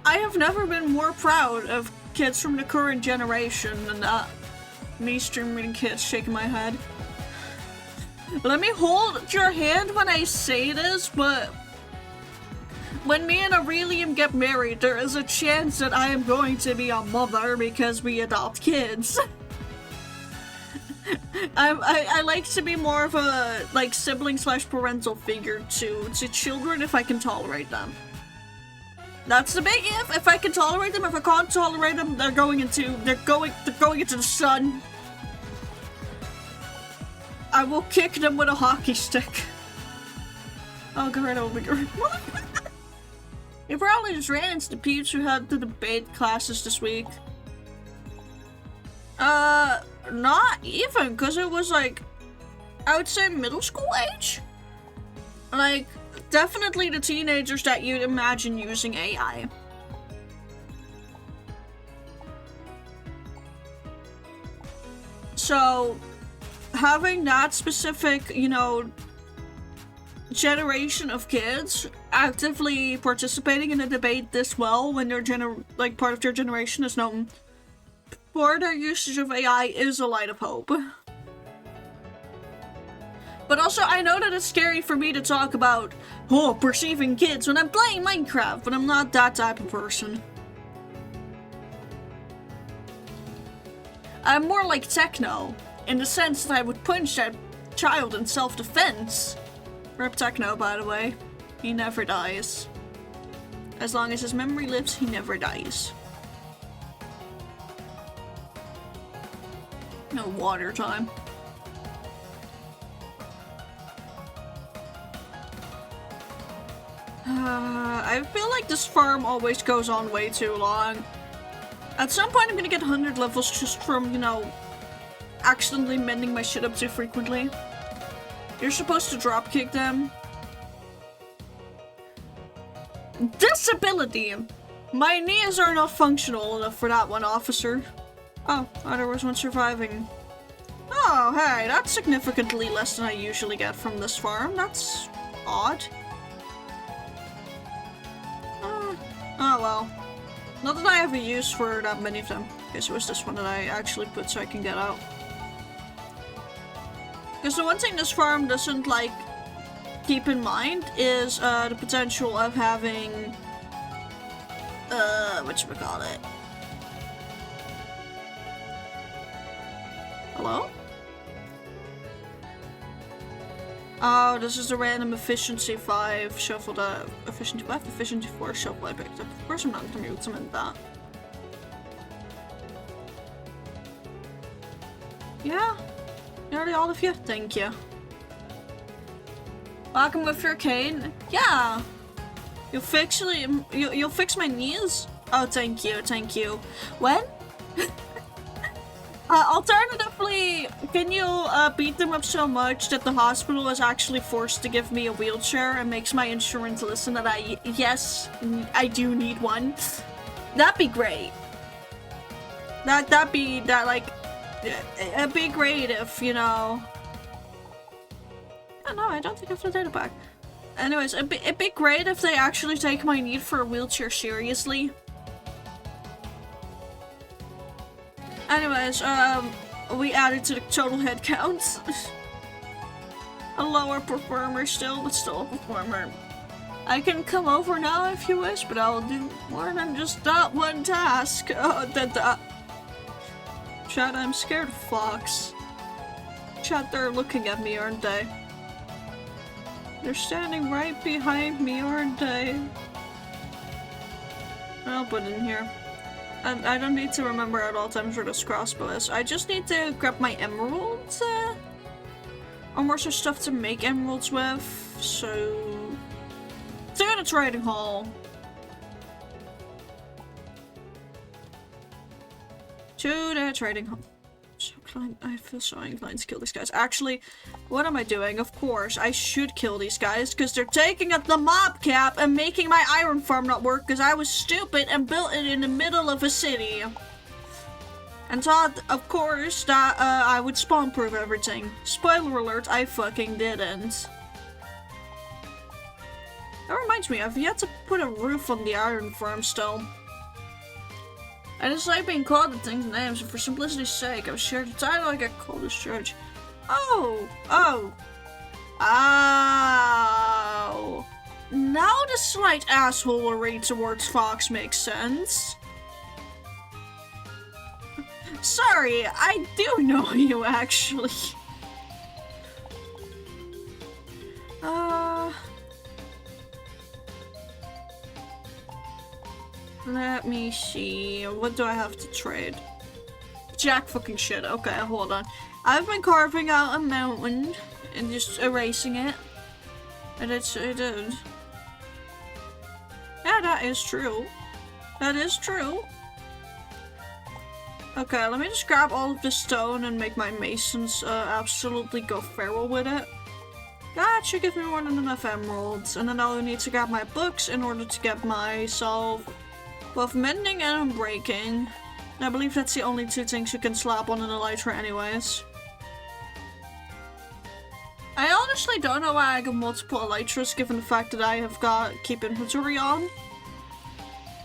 Speaker 1: I have never been more proud of kids from the current generation than that. Me streaming kids shaking my head. Let me hold your hand when I say this, but when me and Aurelium get married, there is a chance that I am going to be a mother because we adopt kids. I like to be more of a, like, sibling/parental figure to children if I can tolerate them. That's the big if. If I can tolerate them, if I can't tolerate them, they're going into the sun. I will kick them with a hockey stick. Oh god, that will be great. You probably just ran into the peeps who had the debate classes this week. Not even, because it was like, I would say middle school age? Like, definitely the teenagers that you'd imagine using AI. So, having that specific, you know, generation of kids actively participating in a debate this well when their part of their generation is known for their usage of AI is a light of hope. But also, I know that it's scary for me to talk about, perceiving kids when I'm playing Minecraft, but I'm not that type of person. I'm more like Techno, in the sense that I would punch that child in self-defense. Rip Techno, by the way. He never dies. As long as his memory lives, he never dies. No water time. I feel like this farm always goes on way too long. At some point I'm gonna get 100 levels just from, you know, accidentally mending my shit up too frequently. You're supposed to dropkick them. Disability! My knees are not functional enough for that one, officer. Oh, there was one surviving. Oh, hey, that's significantly less than I usually get from this farm. That's odd. Oh well. Not that I have a use for that many of them. Okay, so it's this one that I actually put so I can get out. Because the one thing this farm doesn't, like, keep in mind is the potential of having whatchamacallit? Hello? Oh, this is the random efficiency 5 shuffle, efficiency 5, efficiency 4 shuffle I picked up. Of course I'm not gonna use them in that. Yeah? Nearly all of you? Thank you. Welcome with your cane. Yeah! You'll fix my knees? Oh, thank you, thank you. When? Alternatively, can you beat them up so much that the hospital is actually forced to give me a wheelchair and makes my insurance listen that yes, I do need one? That'd be great. It'd be great if, you know... Oh no, I don't think I have the data back. Anyways, it'd be great if they actually take my need for a wheelchair seriously. Anyways, we added to the total head count. A lower performer still, but still a performer. I can come over now if you wish, but I'll do more than just that one task. Chat, I'm scared of Fox. Chat, they're looking at me, aren't they? They're standing right behind me, aren't they? I'll put it in here. I don't need to remember at all times where this crossbow is. I just need to grab my emeralds, or more stuff to make emeralds with, so... To the trading hall! To the trading hall. I feel so inclined to kill these guys. Actually, what am I doing? Of course, I should kill these guys because they're taking up the mob cap and making my iron farm not work because I was stupid and built it in the middle of a city. And thought, of course, that I would spawn-proof everything. Spoiler alert, I fucking didn't. That reminds me, I've yet to put a roof on the iron farm still. I dislike being called the things names, and for simplicity's sake, I was shared the title I get called as judge. Oh! Now the slight assholery towards Fox makes sense. Sorry, I do know you, actually. Let me see. What do I have to trade? Jack fucking shit. Okay, hold on. I've been carving out a mountain and just erasing it. And it is. Yeah, that is true. That is true. Okay, let me just grab all of this stone and make my masons absolutely go feral with it. That should give me more than enough emeralds. And then I'll need to grab my books in order to get myself both mending and breaking. I believe that's the only two things you can slap on an elytra anyways. I honestly don't know why I got multiple elytras given the fact that I have got keep inventory on.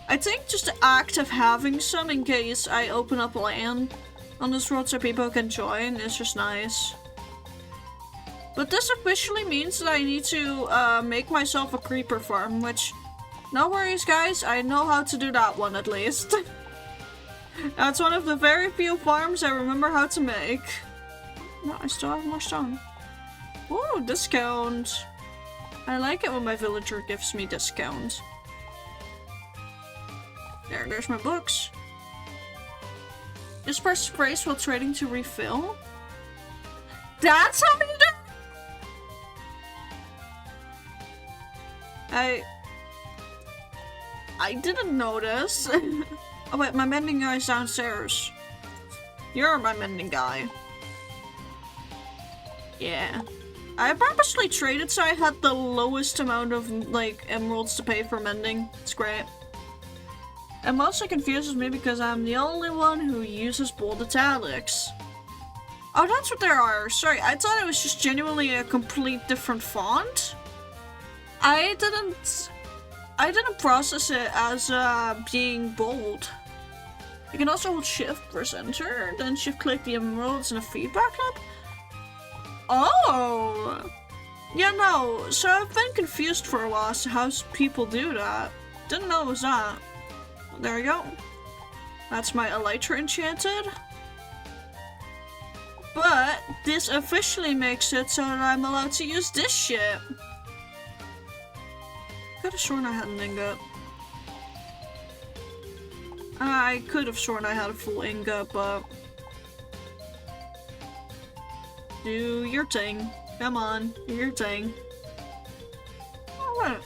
Speaker 1: I think just the act of having some in case I open up land on this world so people can join is just nice. But this officially means that I need to make myself a creeper farm, which... No worries, guys. I know how to do that one, at least. That's one of the very few farms I remember how to make. No, I still have more stone. Ooh, discount. I like it when my villager gives me discounts. There's my books. Just press space while trading to refill. That's how you do it? I didn't notice. Oh wait, my mending guy's downstairs. You're my mending guy. Yeah. I purposely traded so I had the lowest amount of, like, emeralds to pay for mending. It's great. It mostly confuses me because I'm the only one who uses bold italics. Oh, that's what there are. Sorry, I thought it was just genuinely a complete different font. I didn't process it as being bold. You can also hold shift, press enter, then shift click the emeralds in a feedback loop. Oh! Yeah, no, so I've been confused for a while as to how people do that. Didn't know it was that. There we go. That's my elytra enchanted. But this officially makes it so that I'm allowed to use this shit. Could have sworn I had an ingot. I could have sworn I had a full ingot, but... Do your thing. Come on, do your thing. Oh, what?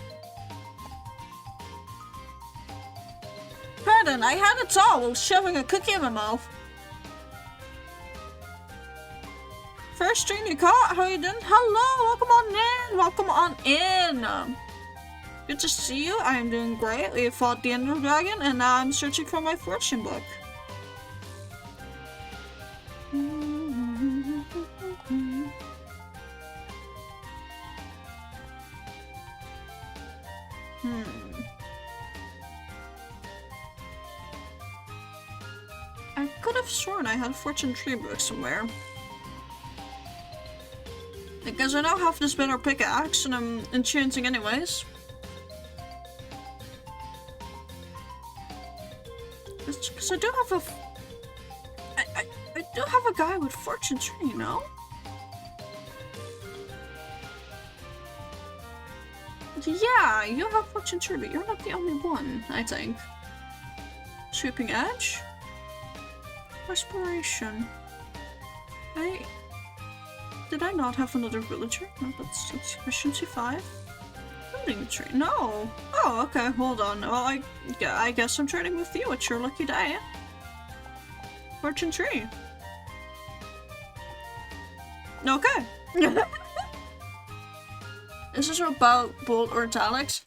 Speaker 1: Pardon, I had it all while shoving a cookie in my mouth. First stream you caught, how you doing? Hello, welcome on in. Good to see you, I am doing great. We have fought the Ender Dragon, and now I'm searching for my fortune book. I could have sworn I had a fortune tree book somewhere. Because I now have this better pickaxe, and I'm enchanting anyways. Because I do have I do have a guy with fortune tree, you know? Yeah, you have fortune tree, but you're not the only one, I think. Sweeping edge? Respiration. Did I not have another villager? No, that's efficiency 5. Building tree. No. Oh, okay, hold on. Well, I guess I'm trading with you. It's your lucky day. Fortune tree. Okay. Is this about bold or italics?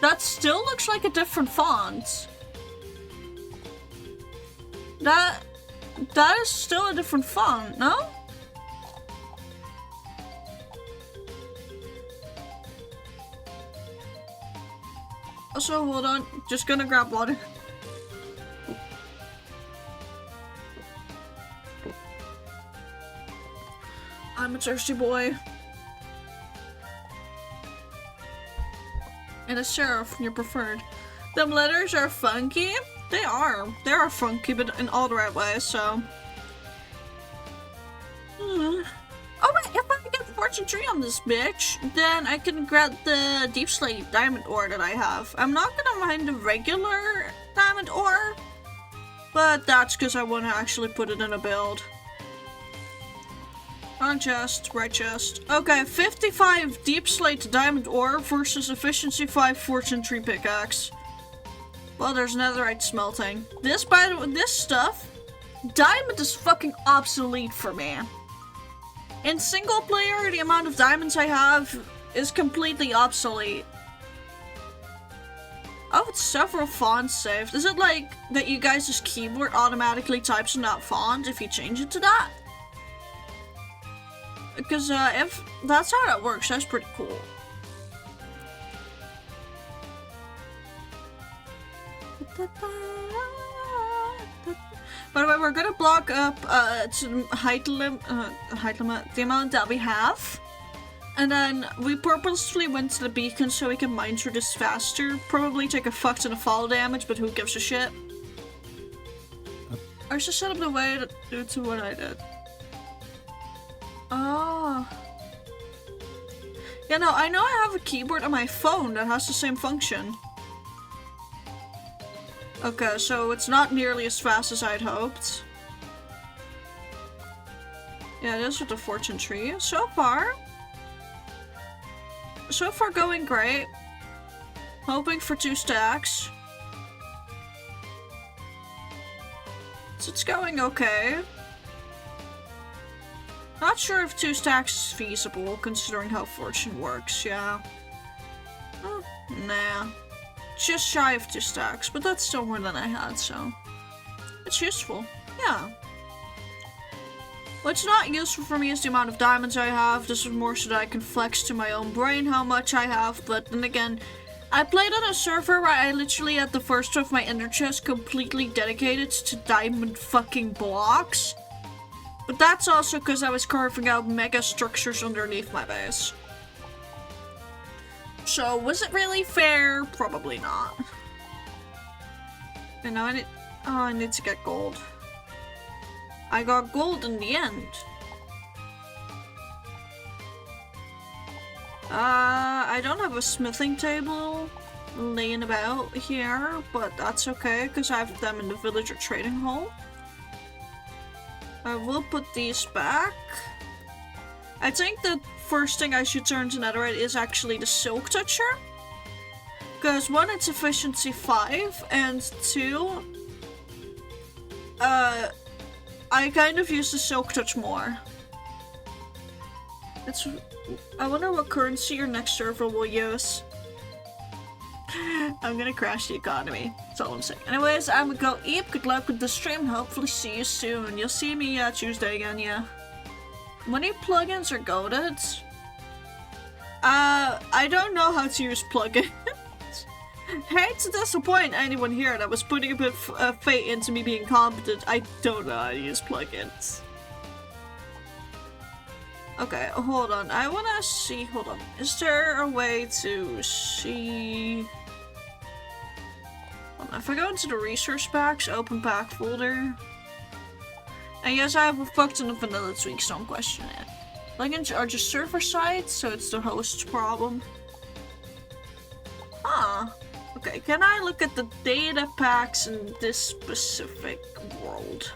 Speaker 1: That still looks like a different font. That is still a different font, no? Also, hold on. Just gonna grab water. I'm a thirsty boy. And a sheriff, your preferred. Them letters are funky. They are. They are funky, but in all the right ways, so. Oh wait, if I get the fortune tree on this bitch, then I can grab the deep slate diamond ore that I have. I'm not gonna mind the regular diamond ore, but that's because I want to actually put it in a build. Wrong chest, right chest. Okay, 55 deep slate diamond ore versus efficiency 5 fortune tree pickaxe. Well, there's netherite smelting. This, by the way, this stuff, diamond is fucking obsolete for me. In single player, the amount of diamonds I have is completely obsolete. Oh, it's several fonts saved. Is it like that you guys' keyboard automatically types in that font if you change it to that? Because if that's how that works, that's pretty cool. By the way, we're gonna block up height limit, the amount that we have. And then we purposefully went to the beacon so we can mine through this faster. Probably take a fuck ton of fall damage, but who gives a shit? I should set up the way to do to what I did. Oh. Yeah, no, I know I have a keyboard on my phone that has the same function. Okay, so it's not nearly as fast as I'd hoped. Yeah, it is with the fortune tree. So far going great. Hoping for 2 stacks. It's going okay. Not sure if 2 stacks is feasible, considering how fortune works, yeah. Oh, nah. Just shy of 2 stacks, but that's still more than I had, so... It's useful, yeah. What's not useful for me is the amount of diamonds I have. This is more so that I can flex to my own brain how much I have, but then again, I played on a server where I literally had the first of my ender chest completely dedicated to diamond fucking blocks. But that's also because I was carving out mega structures underneath my base. So, was it really fair? Probably not. And now I need to get gold. I got gold in the end. I don't have a smithing table laying about here, but that's okay, because I have them in the villager trading hall. I will put these back. I think the first thing I should turn to netherite is actually the silk toucher. Because 1, it's efficiency 5, and 2, I kind of use the silk touch more. I wonder what currency your next server will use. I'm gonna crash the economy. That's all I'm saying. Anyways, I'm gonna go eat. Good luck with the stream. Hopefully see you soon. You'll see me Tuesday again, yeah. Money plugins or goaded? I don't know how to use plugins. Hate to disappoint anyone here that was putting a bit of fate into me being competent. I don't know how to use plugins. Okay, hold on. I wanna see. Hold on. Is there a way to see? Hold on. If I go into the resource packs, open pack folder. And yes, I have a fucked in the vanilla tweak, so don't question it. Plugins are just server side, so it's the host's problem. Huh. Okay, can I look at the data packs in this specific world?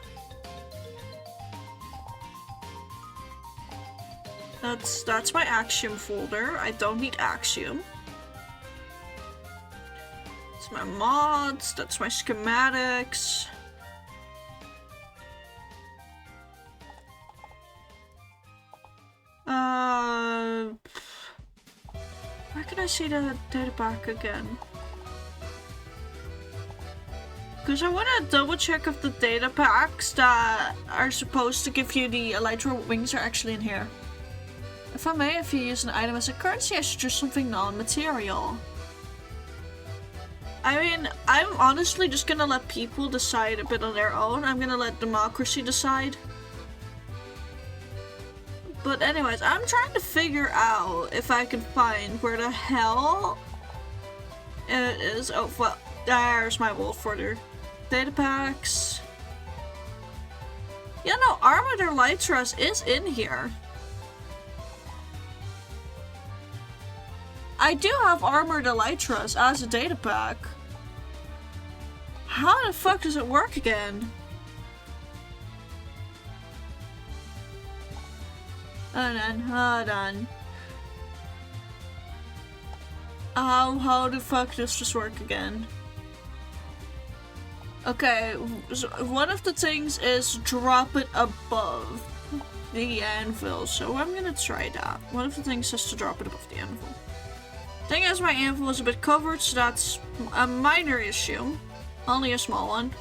Speaker 1: That's my Axiom folder. I don't need Axiom. That's my mods, that's my schematics. Where can I see the data pack again? Because I want to double check if the data packs that are supposed to give you the elytra wings are actually in here. If I may, if you use an item as a currency, I should choose something non-material. I mean, I'm honestly just gonna let people decide a bit on their own. I'm gonna let democracy decide. But anyways, I'm trying to figure out if I can find where the hell it is. Oh, well, there's my wolf folder. Data packs. Yeah, no, Armored Elytras is in here. I do have Armored Elytras as a data pack. How the fuck does it work again? Hold on. How the fuck does this work again? Okay, so one of the things is drop it above the anvil, so I'm gonna try that. One of the things is to drop it above the anvil. Thing is, my anvil is a bit covered, so that's a minor issue. Only a small one.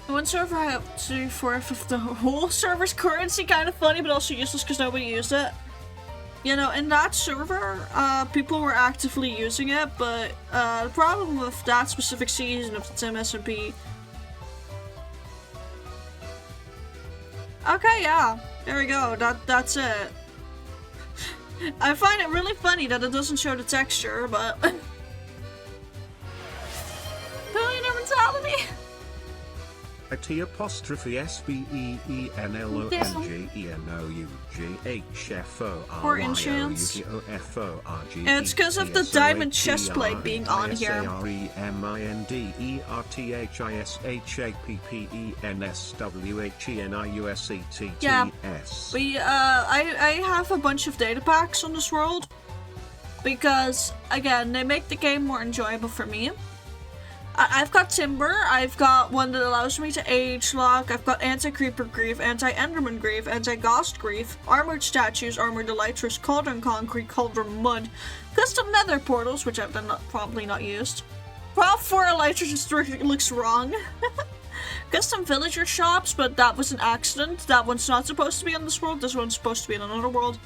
Speaker 1: One server I have 3/4 of the whole server's currency, kind of funny, but also useless because nobody used it. You know, in that server, people were actively using it, but the problem with that specific season of the Tim SMP. Okay, yeah, there we go. That's it. I find it really funny that it doesn't show the texture, but billionaire mentality.
Speaker 2: A T apostrophe SBENLONGENOUGHFORYOUGOFORG.
Speaker 1: It's because of the diamond chestplate being on here. Yeah, I have a bunch of data packs on this world because, again, they make the game more enjoyable for me. I've got Timber, I've got one that allows me to age lock, I've got Anti-Creeper Grief, Anti-Enderman Grief, Anti-Ghost Grief, Armored Statues, Armored Elytras, Cauldron Concrete, Cauldron Mud, Custom Nether Portals, which I've probably not used. Prop 4 Elytra just looks wrong. Custom Villager Shops, but that was an accident. That one's not supposed to be on this world, this one's supposed to be in another world.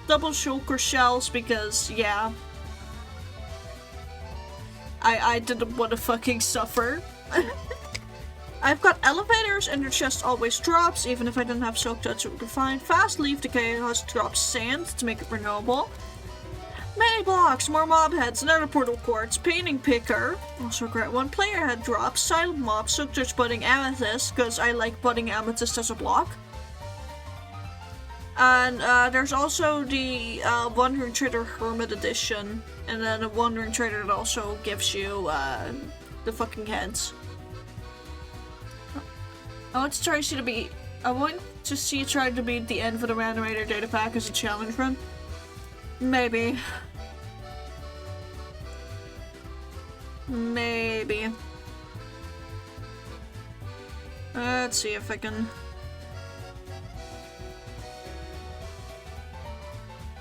Speaker 1: Double Shulker Shells, because, yeah. I didn't want to fucking suffer. I've got elevators, and your chest always drops, even if I didn't have Silk Touch, it would be fine. Fast Leaf Decay has dropped sand to make it renewable. Many blocks, more mob heads, another portal quartz, painting picker, also great one. Player head drops, silent mob, Silk Touch budding amethyst, because I like budding amethyst as a block. And there's also the Wandering Trader Hermit Edition, and then a Wandering Trader that also gives you the fucking heads. I want to try to beat. I want to see it try to beat the end for the Randomator data pack as a challenge run. Maybe. Maybe. Let's see if I can.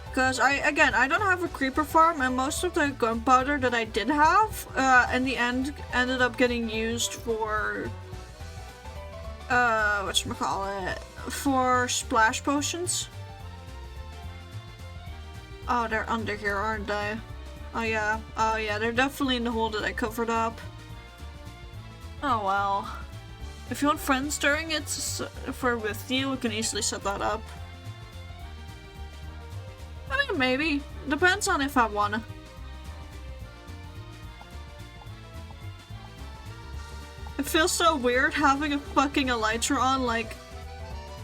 Speaker 1: Because I don't have a creeper farm, and most of the gunpowder that I did have, in the end, ended up getting used for, whatchamacallit, for splash potions. Oh, they're under here, aren't they? Oh yeah, they're definitely in the hole that I covered up. Oh well. If you want friends during it, if we're with you, we can easily set that up. I mean, maybe. Depends on if I wanna. It feels so weird having a fucking Elytra on, like,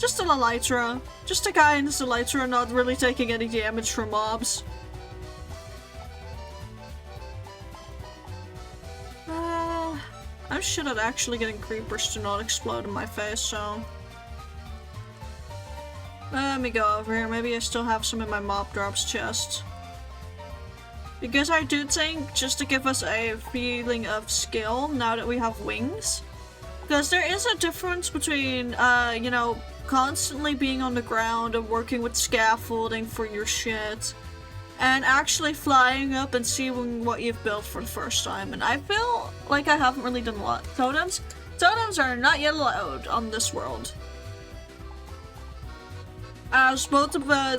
Speaker 1: just an Elytra. Just a guy in this Elytra not really taking any damage from mobs. I'm shit at actually getting creepers to not explode in my face, so... Let me go over here. Maybe I still have some in my mob drops chest. Because I do think, just to give us a feeling of skill, now that we have wings. Because there is a difference between, you know, constantly being on the ground and working with scaffolding for your shit, and actually flying up and seeing what you've built for the first time. And I feel like I haven't really done a lot. Totems? Totems are not yet allowed on this world. As both of a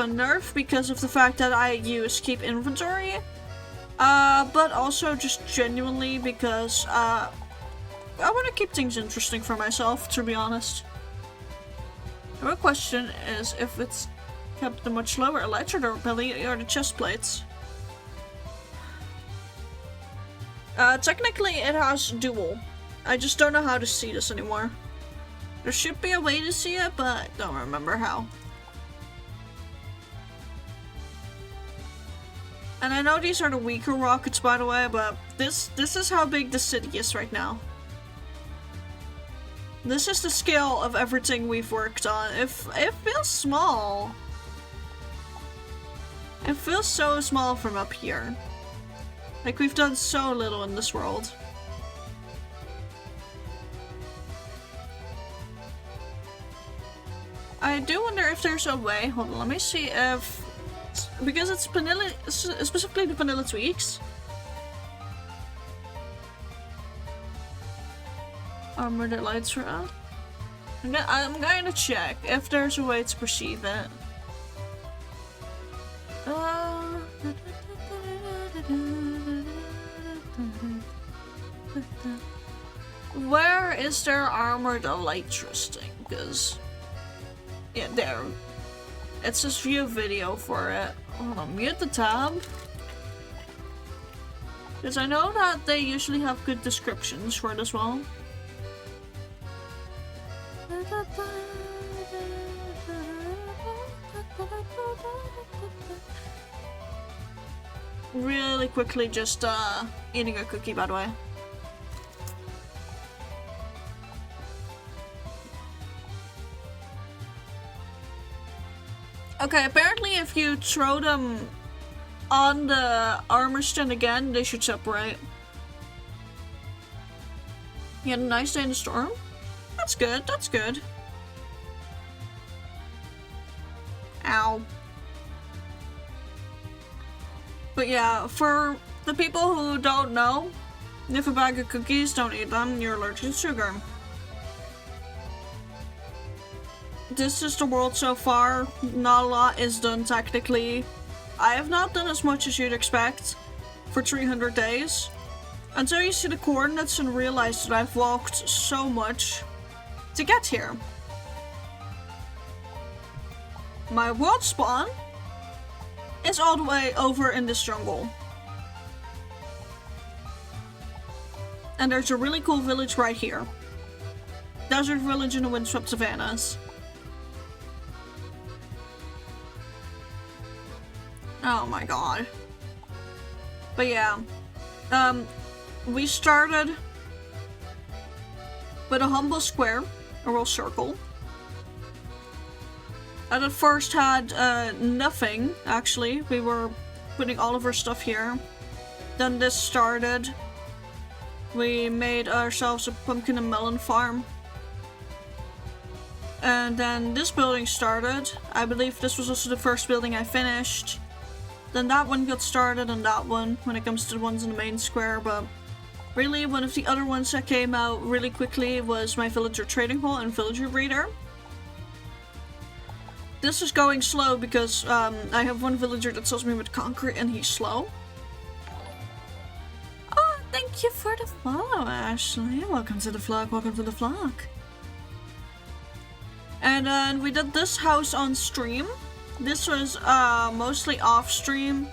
Speaker 1: nerf because of the fact that I use keep inventory, but also just genuinely because I want to keep things interesting for myself, to be honest. The real question is if it's kept a much lower Elytra durability or the chest plates. Technically it has dual. I just don't know how to see this anymore. There should be a way to see it, but I don't remember how. And I know these are the weaker rockets, by the way, but this is how big the city is right now. This is the scale of everything we've worked on. It feels small. It feels so small from up here. Like we've done so little in this world. I do wonder if there's a way. Hold on, let me see if... Because it's vanilla, specifically the vanilla tweaks. Armored Elytra. I'm going to check if there's a way to perceive it. Where is there Armored Elytra thing? Because... yeah, there. It says view video for it. Hold on, mute the tab. Because I know that they usually have good descriptions for it as well. Really quickly just eating a cookie, by the way. Okay, apparently if you throw them on the armor stand again, they should separate. You had a nice day in the storm? That's good, that's good. Ow. But yeah, for the people who don't know, if a bag of cookies, don't eat them, you're allergic to sugar. This is the world so far. Not a lot is done technically. I have not done as much as you'd expect for 300 days. Until you see the coordinates and realize that I've walked so much to get here. My world spawn is all the way over in this jungle. And there's a really cool village right here. Desert village in the windswept savannas. Oh my god. But yeah. We started with a humble square, a real circle. And at first had nothing, actually. We were putting all of our stuff here. Then this started. We made ourselves a pumpkin and melon farm. And then this building started. I believe this was also the first building I finished. Then that one got started and that one, when it comes to the ones in the main square, but really one of the other ones that came out really quickly was my villager trading hall and villager breeder. This is going slow because I have one villager that sells me with concrete and he's slow. Oh, thank you for the follow, Ashley. Welcome to the vlog, welcome to the vlog. And then we did this house on stream. This was mostly off stream.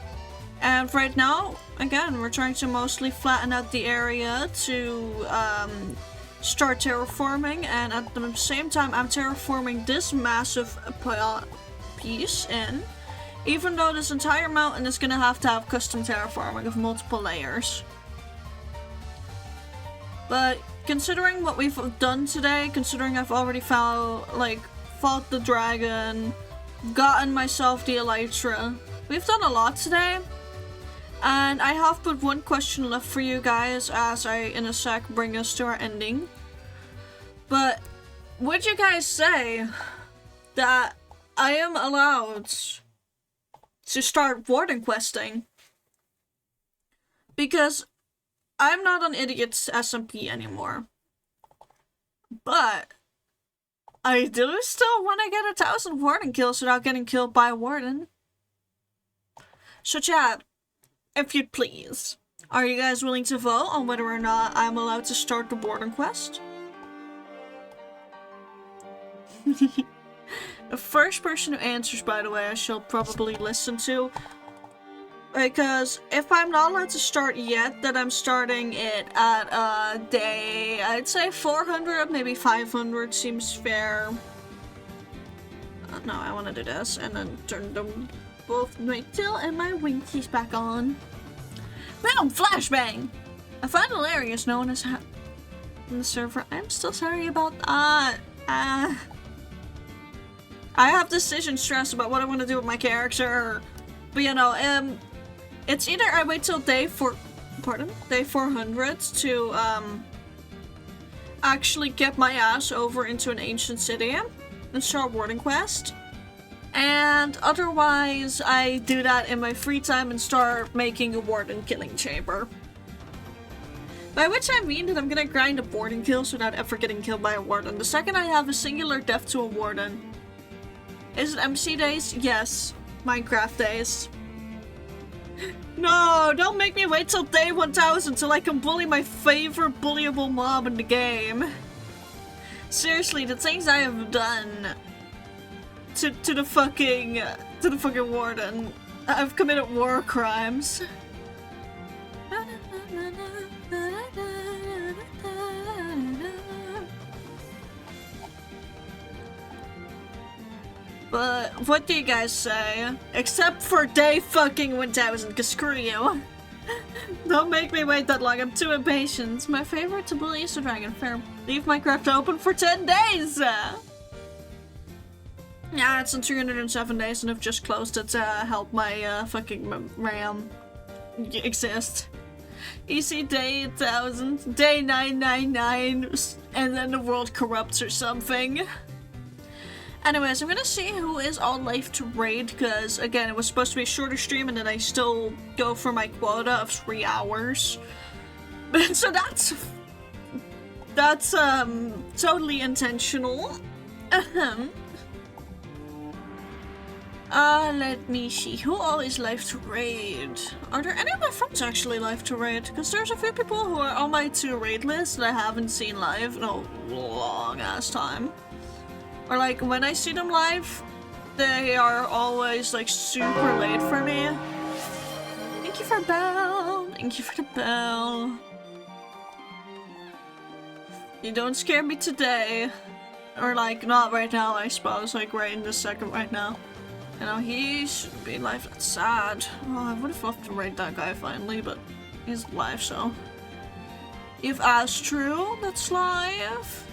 Speaker 1: And right now, again, we're trying to mostly flatten out the area to start terraforming, and at the same time I'm terraforming this massive piece in, even though this entire mountain is gonna have to have custom terraforming of multiple layers. But considering what we've done today, considering I've already fought the dragon, gotten myself the elytra, we've done a lot today. And I have put one question left for you guys as I, in a sec, bring us to our ending. But would you guys say that I am allowed to start warden questing? Because I'm not an idiot's SMP anymore. But I do still want to get 1,000 warden kills without getting killed by a warden. So chat, if you'd please, are you guys willing to vote on whether or not I'm allowed to start the warden quest? The first person who answers, by the way, I shall probably listen to. Because if I'm not allowed to start yet, then I'm starting it at day, I'd say 400, maybe 500 seems fair. No, I want to do this and then turn them both my tail and my winkies back on. Boom! Flashbang! A final area is known as in the server. I'm still sorry about that. I have decision stress about what I want to do with my character. But you know, it's either I wait till day 400 to actually get my ass over into an ancient city and start warden quest. And otherwise, I do that in my free time and start making a warden killing chamber. By which I mean that I'm gonna grind up warden kills without ever getting killed by a warden. The second I have a singular death to a warden. Is it MC days? Yes. Minecraft days. No, don't make me wait till day 1000 till I can bully my favorite bullyable mob in the game. Seriously, the things I have done to the fucking warden. I've committed war crimes. But what do you guys say? Except for day fucking 1000, cause screw you. Don't make me wait that long, I'm too impatient. My favorite to bully is the dragon. Fair. Leave Minecraft open for 10 days! Yeah, it's in 307 days and I've just closed it to help my fucking RAM exist. Easy day 1000, day 999, and then the world corrupts or something. Anyways, I'm gonna see who is all live to raid, because again, it was supposed to be a shorter stream and then I still go for my quota of 3 hours. But so that's totally intentional. Let me see who all is live to raid. Are there any of my friends actually live to raid? Because there's a few people who are on my to raid list that I haven't seen live in a long ass time. Or like when I see them live, they are always like super late for me. Thank you for bell. Thank you for the bell. You don't scare me today. Or like not right now, I suppose, like right in this second right now. You know, he should be live. That's sad. Oh, I would have loved to raid that guy finally, but he's live, so. You've asked True, that's live.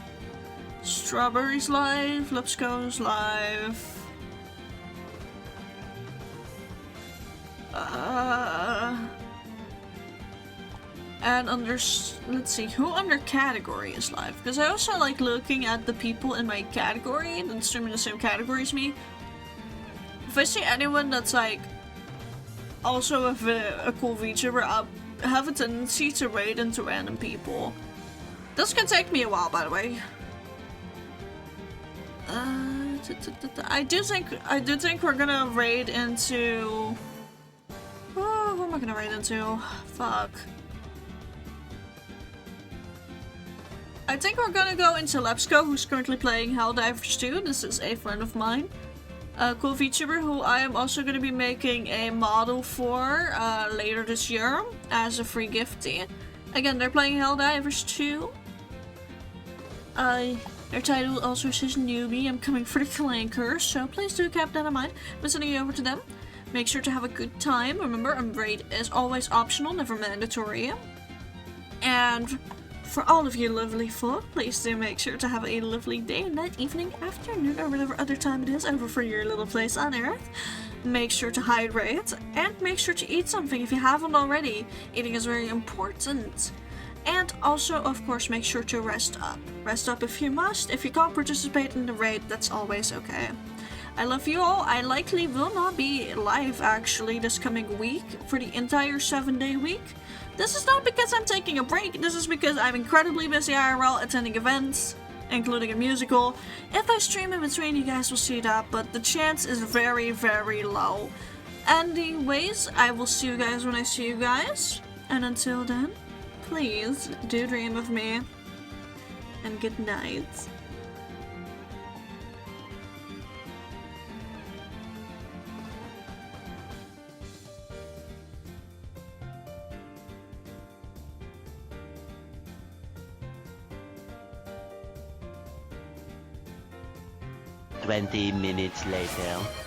Speaker 1: Strawberry's live. Lipsco's live. And under, let's see, who under category is live? Because I also like looking at the people in my category and streaming the same category as me. If I see anyone that's like also with a cool VTuber, I'll have a tendency to raid into random people. This can take me a while, by the way. I do think we're gonna raid into. Oh, who am I gonna raid into? Fuck. I think we're gonna go into Lepsco, who's currently playing Helldivers 2. This is a friend of mine. A cool VTuber who I am also going to be making a model for later this year as a free gifty. Again, they're playing Helldivers 2. Their title also says newbie. I'm coming for the flankers, so please do keep that in mind. I'm sending you over to them. Make sure to have a good time. Remember, a raid is always optional, never mandatory. And for all of you lovely folk, please do make sure to have a lovely day, night, evening, afternoon, or whatever other time it is over for your little place on Earth. Make sure to hydrate, and make sure to eat something if you haven't already. Eating is very important. And also, of course, make sure to rest up. Rest up if you must. If you can't participate in the raid, that's always okay. I love you all. I likely will not be live, actually, this coming week for the entire 7-day week. This is not because I'm taking a break, this is because I'm incredibly busy IRL attending events, including a musical. If I stream in between, you guys will see that, but the chance is very, very low. Anyways, I will see you guys when I see you guys, and until then, please do dream of me, and good night.
Speaker 3: "20 minutes later."